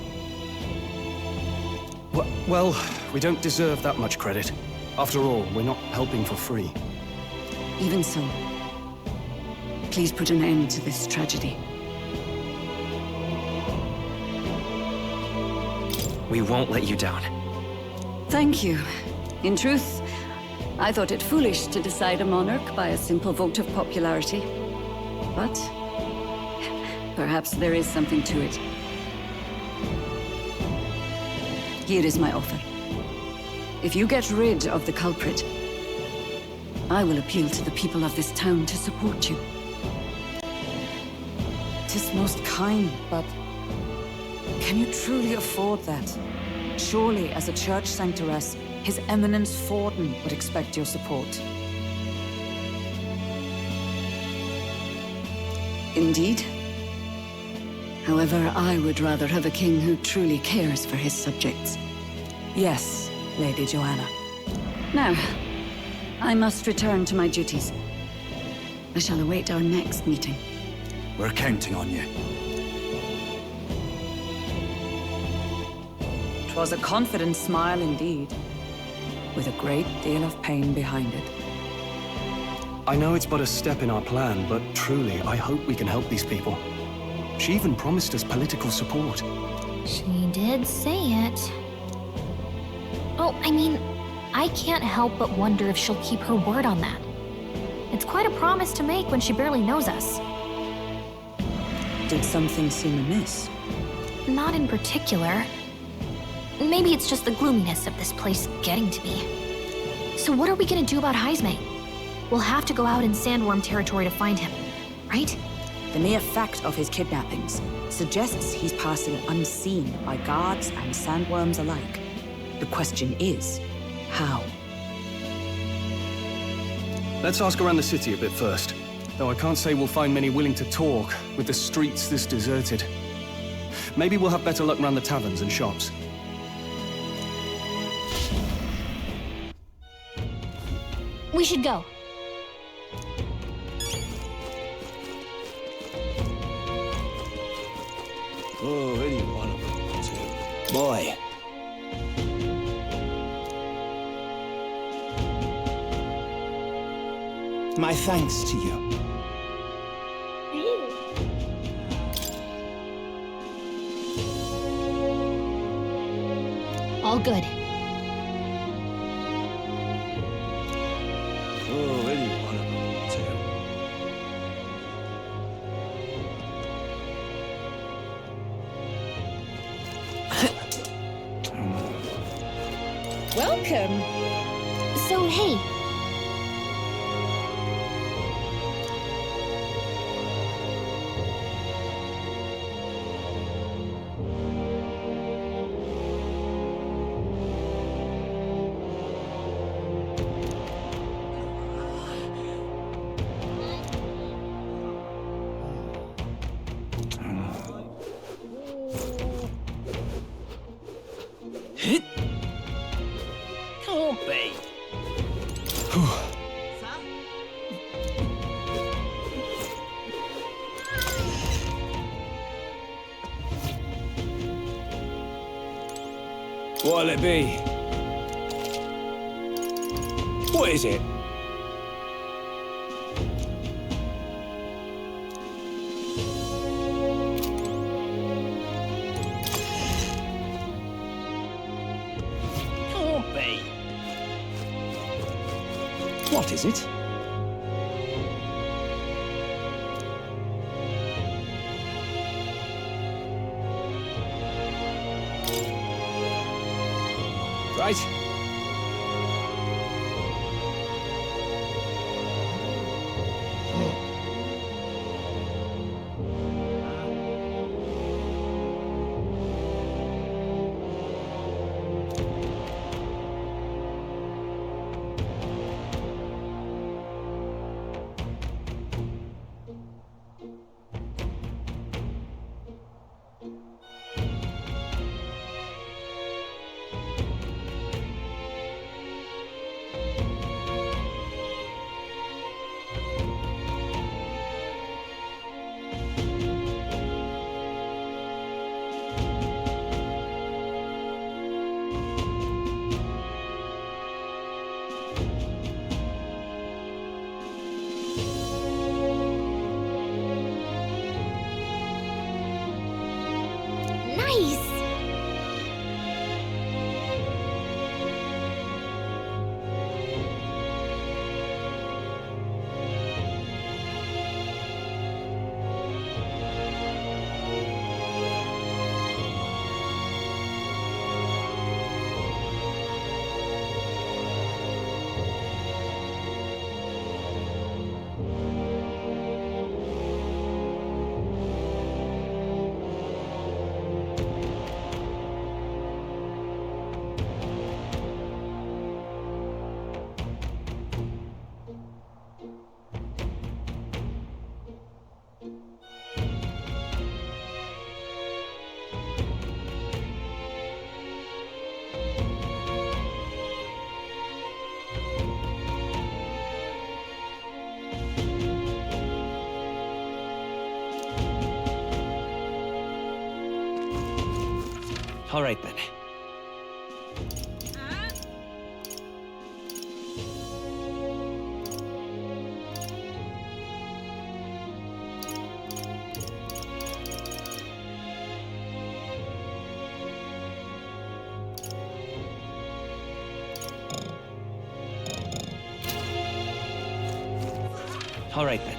Speaker 14: Well, we don't deserve that much credit. After all, we're not helping for free.
Speaker 13: Even so, please put an end to this tragedy.
Speaker 2: We won't let you down.
Speaker 13: Thank you. In truth, I thought it foolish to decide a monarch by a simple vote of popularity. But perhaps there is something to it. Here is my offer. If you get rid of the culprit, I will appeal to the people of this town to support you. 'Tis most kind, but can you truly afford that? Surely, as a church sanctoress, His Eminence Forden would expect your support. Indeed. However, I would rather have a king who truly cares for his subjects. Yes, Lady Joanna. Now, I must return to my duties. I shall await our next meeting.
Speaker 5: We're counting on you.
Speaker 13: 'Twas a confident smile indeed, with a great deal of pain behind it.
Speaker 14: I know it's but a step in our plan, but truly, I hope we can help these people. She even promised us political support.
Speaker 4: She did say it. Oh, I mean, I can't help but wonder if she'll keep her word on that. It's quite a promise to make when she barely knows us.
Speaker 13: Did something seem amiss?
Speaker 4: Not in particular. Maybe it's just the gloominess of this place getting to me. So what are we gonna do about Jaime? We'll have to go out in Sandworm territory to find him, right?
Speaker 13: The mere fact of his kidnappings suggests he's passing unseen by guards and sandworms alike. The question is, how?
Speaker 14: Let's ask around the city a bit first. Though I can't say we'll find many willing to talk with the streets this deserted. Maybe we'll have better luck around the taverns and shops.
Speaker 4: We should go.
Speaker 9: Oh, any one of them, too. Boy. My thanks to you.
Speaker 4: All good.
Speaker 9: Oh, any one of them, too.
Speaker 22: Welcome.
Speaker 4: So, hey.
Speaker 12: Can't be.
Speaker 9: What'll it be? What is it?
Speaker 12: Can't be.
Speaker 9: What is it? Right.
Speaker 4: Nice!
Speaker 1: All right, then. All right then.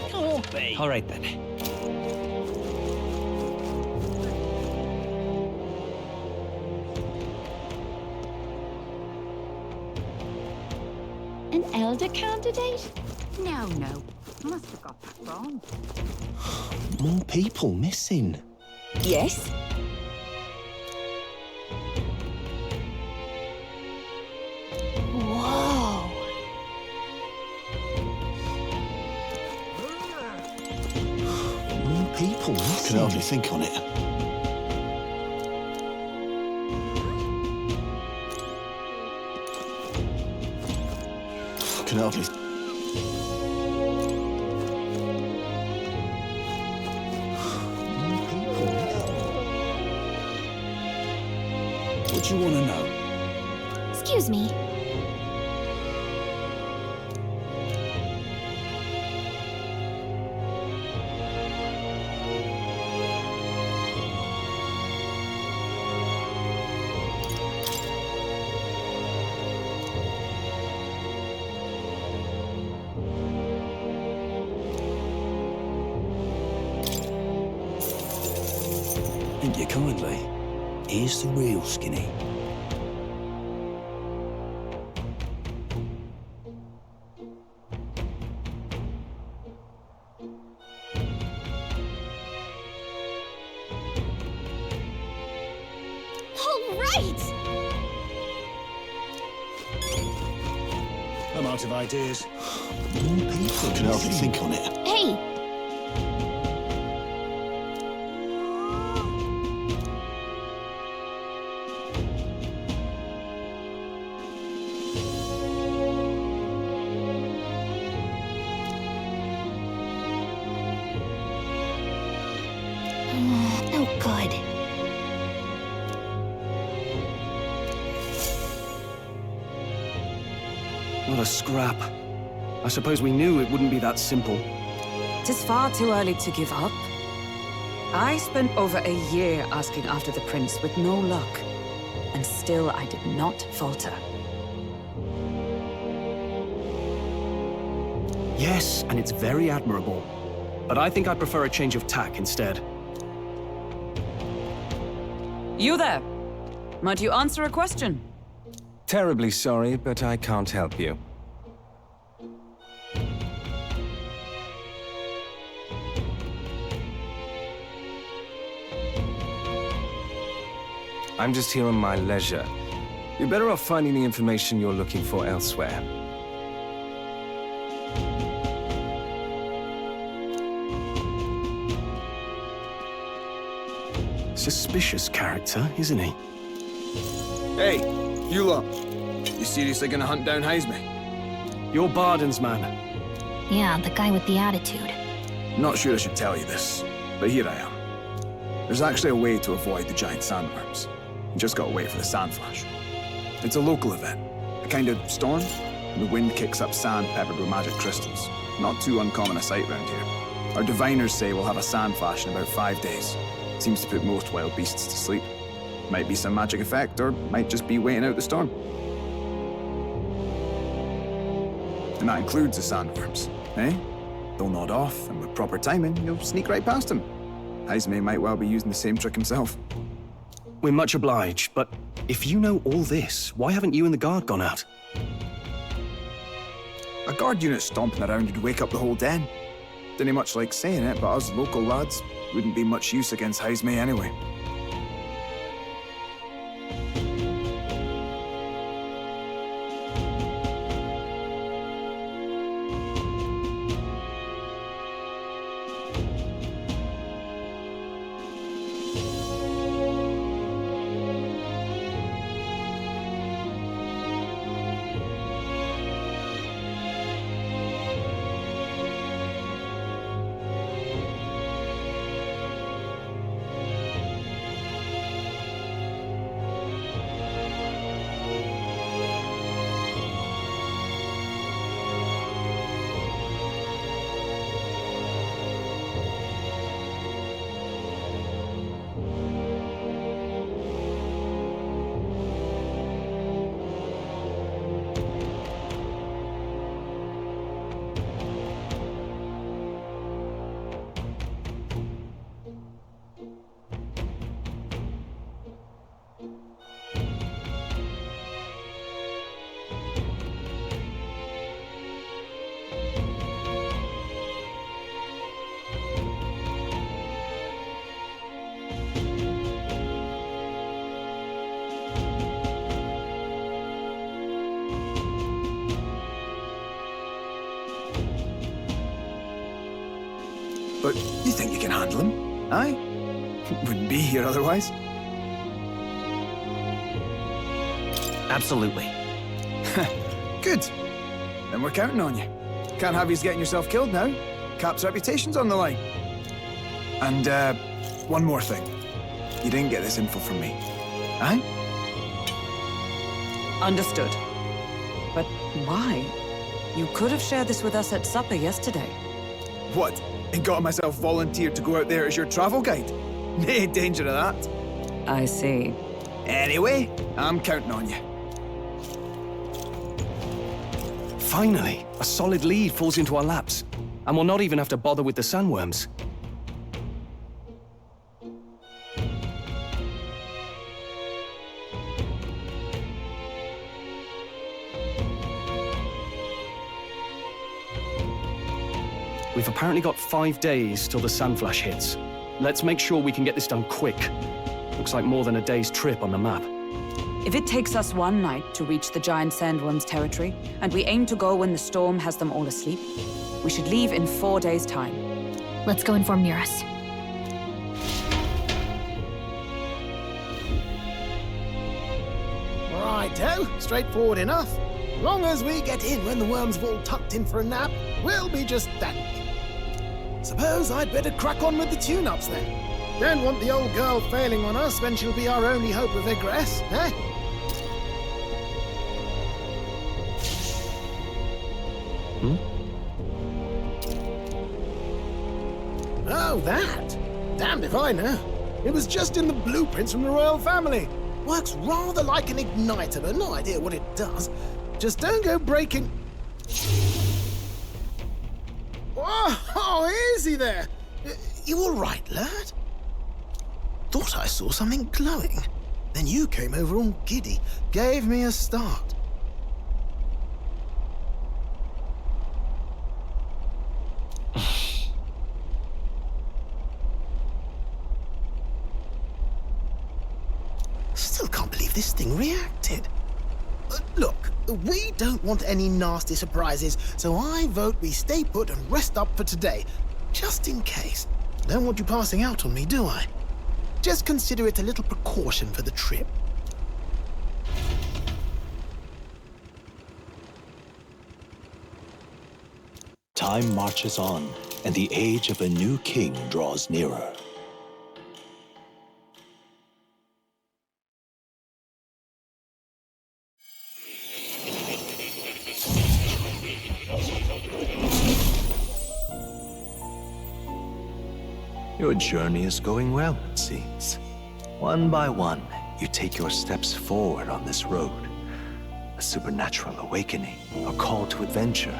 Speaker 12: Can't be.
Speaker 1: All right then.
Speaker 10: An Elda candidate? No. Must have got that wrong.
Speaker 1: More people missing.
Speaker 10: Yes? Whoa!
Speaker 1: More people missing.
Speaker 12: Can hardly think on it. Can hardly. What do you want to know?
Speaker 4: Excuse me.
Speaker 12: Thank you kindly. Here's the real skinny.
Speaker 21: All right!
Speaker 12: I'm out of ideas.
Speaker 1: More people
Speaker 12: Can hardly think on it.
Speaker 4: Hey! No good.
Speaker 14: What a scrap. I suppose we knew it wouldn't be that simple.
Speaker 13: Tis far too early to give up. I spent over a year asking after the prince with no luck, and still I did not falter.
Speaker 14: Yes, and it's very admirable. But I think I'd prefer a change of tack instead.
Speaker 13: You there! Might you answer a question?
Speaker 7: Terribly sorry, but I can't help you. I'm just here on my leisure. You're better off finding the information you're looking for elsewhere.
Speaker 14: Suspicious character, isn't he?
Speaker 9: Hey, you lot. You seriously gonna hunt down Heisme?
Speaker 14: You're Barden's man.
Speaker 4: Yeah, the guy with the attitude.
Speaker 9: Not sure I should tell you this, but here I am. There's actually a way to avoid the giant sandworms. You just gotta wait for the sand flash. It's a local event, a kind of storm, and the wind kicks up sand peppered with magic crystals. Not too uncommon a sight round here. Our diviners say we'll have a sand flash in about 5 days. Seems to put most wild beasts to sleep. Might be some magic effect, or might just be waiting out the storm. And that includes the sandworms, eh? They'll nod off, and with proper timing, you'll sneak right past them. Heisme might well be using the same trick himself.
Speaker 14: We're much obliged, but if you know all this, why haven't you and the guard gone out?
Speaker 9: A guard unit stomping around would wake up the whole den. Didn't much like saying it, but us local lads wouldn't be much use against Heisme anyway. But you think you can handle him, aye? Wouldn't be here otherwise.
Speaker 2: Absolutely.
Speaker 9: Good. Then we're counting on you. Can't have you getting yourself killed now. Cap's reputation's on the line. And, one more thing. You didn't get this info from me, aye?
Speaker 13: Understood. But why? You could have shared this with us at supper yesterday.
Speaker 9: What? And got myself volunteered to go out there as your travel guide? Nay danger of that.
Speaker 13: I see.
Speaker 9: Anyway, I'm counting on you.
Speaker 14: Finally, a solid lead falls into our laps, and we'll not even have to bother with the sandworms. We've apparently got 5 days till the sandflash hits. Let's make sure we can get this done quick. Looks like more than a day's trip on the map.
Speaker 13: If it takes us one night to reach the giant sandworm's territory, and we aim to go when the storm has them all asleep, we should leave in 4 days' time.
Speaker 4: Let's go inform Nearest.
Speaker 16: Righto, straightforward enough. Long as we get in when the worms have all tucked in for a nap, we'll be just dandy. Suppose I'd better crack on with the tune-ups then. Don't want the old girl failing on us when she'll be our only hope of egress, eh? Oh, that? Damned if I know. It was just in the blueprints from the royal family. Works rather like an igniter, but no idea what it does. Just don't go breaking... Oh, easy there! You all right, lad? Thought I saw something glowing. Then you came over all giddy, gave me a start. Still can't believe this thing reacted. Look, we don't want any nasty surprises, so I vote we stay put and rest up for today. Just in case. Don't want you passing out on me, do I? Just consider it a little precaution for the trip.
Speaker 1: Time marches on, and the age of a new king draws nearer. Your journey is going well, it seems. One by one, you take your steps forward on this road. A supernatural awakening, a call to adventure,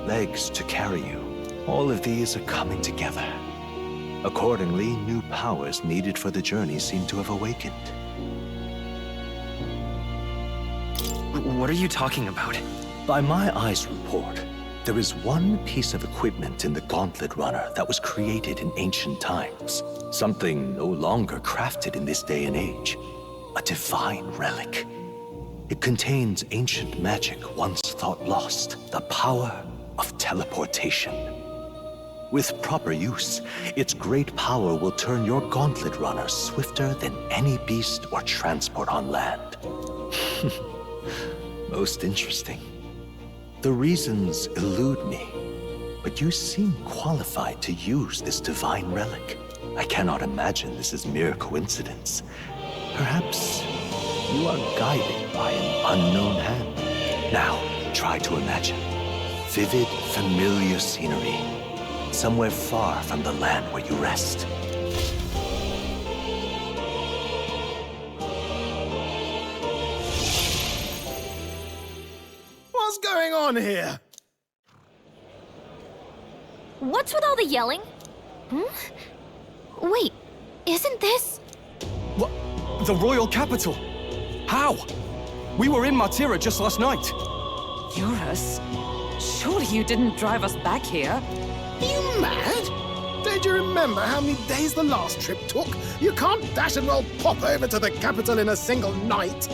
Speaker 1: legs to carry you. All of these are coming together. Accordingly, new powers needed for the journey seem to have awakened.
Speaker 2: What are you talking about?
Speaker 1: By my eyes report, there is one piece of equipment in the Gauntlet Runner that was created in ancient times. Something no longer crafted in this day and age. A divine relic. It contains ancient magic once thought lost. The power of teleportation. With proper use, its great power will turn your Gauntlet Runner swifter than any beast or transport on land. Most interesting. The reasons elude me, but you seem qualified to use this divine relic. I cannot imagine this is mere coincidence. Perhaps you are guided by an unknown hand. Now, try to imagine. Vivid, familiar scenery. Somewhere far from the land where you rest.
Speaker 16: What's going on here?
Speaker 4: What's with all the yelling? Wait, isn't this...
Speaker 14: What? The royal capital? How? We were in Matira just last night.
Speaker 13: Eurus? Surely you didn't drive us back here?
Speaker 16: Are you mad? Don't you remember how many days the last trip took? You can't dash and roll pop over to the capital in a single night.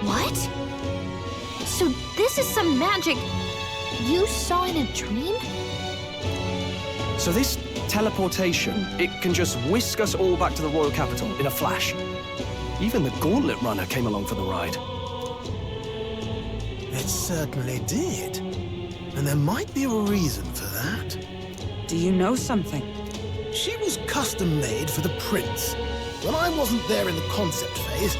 Speaker 4: What? So this is some magic you saw in a dream?
Speaker 14: So this teleportation, it can just whisk us all back to the royal capital in a flash. Even the Gauntlet Runner came along for the ride.
Speaker 16: It certainly did. And there might be a reason for that.
Speaker 13: Do you know something?
Speaker 16: She was custom-made for the prince. When I wasn't there in the concept phase,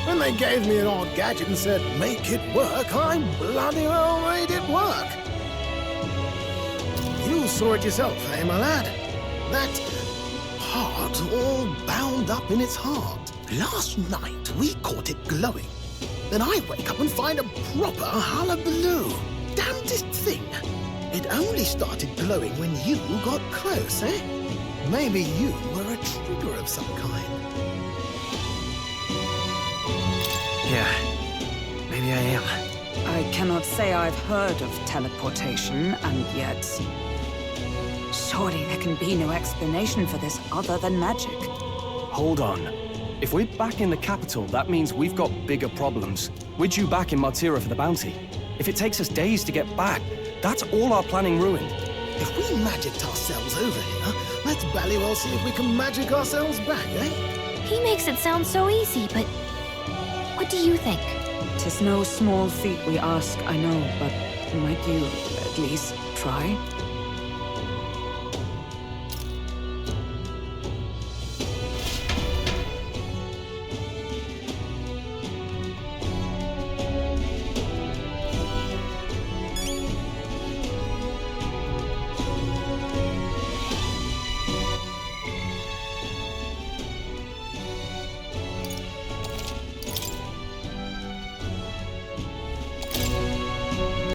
Speaker 16: when they gave me an odd gadget and said, make it work, I bloody well made it work. You saw it yourself, eh, my lad? That heart all bound up in its heart. Last night, we caught it glowing. Then I wake up and find a proper hullabaloo. Damnedest thing. It only started glowing when you got close, eh? Maybe you were a trigger of some kind.
Speaker 14: Yeah, maybe I am.
Speaker 13: I cannot say I've heard of teleportation, and yet... surely there can be no explanation for this other than magic.
Speaker 14: Hold on. If we're back in the capital, that means we've got bigger problems. We're due back in Martira for the bounty. If it takes us days to get back, that's all our planning ruined.
Speaker 16: If we magicked ourselves over here, let's bally well see if we can magic ourselves back, eh?
Speaker 4: He makes it sound so easy, but what do you think?
Speaker 13: 'Tis no small feat we ask, I know, but might you at least try?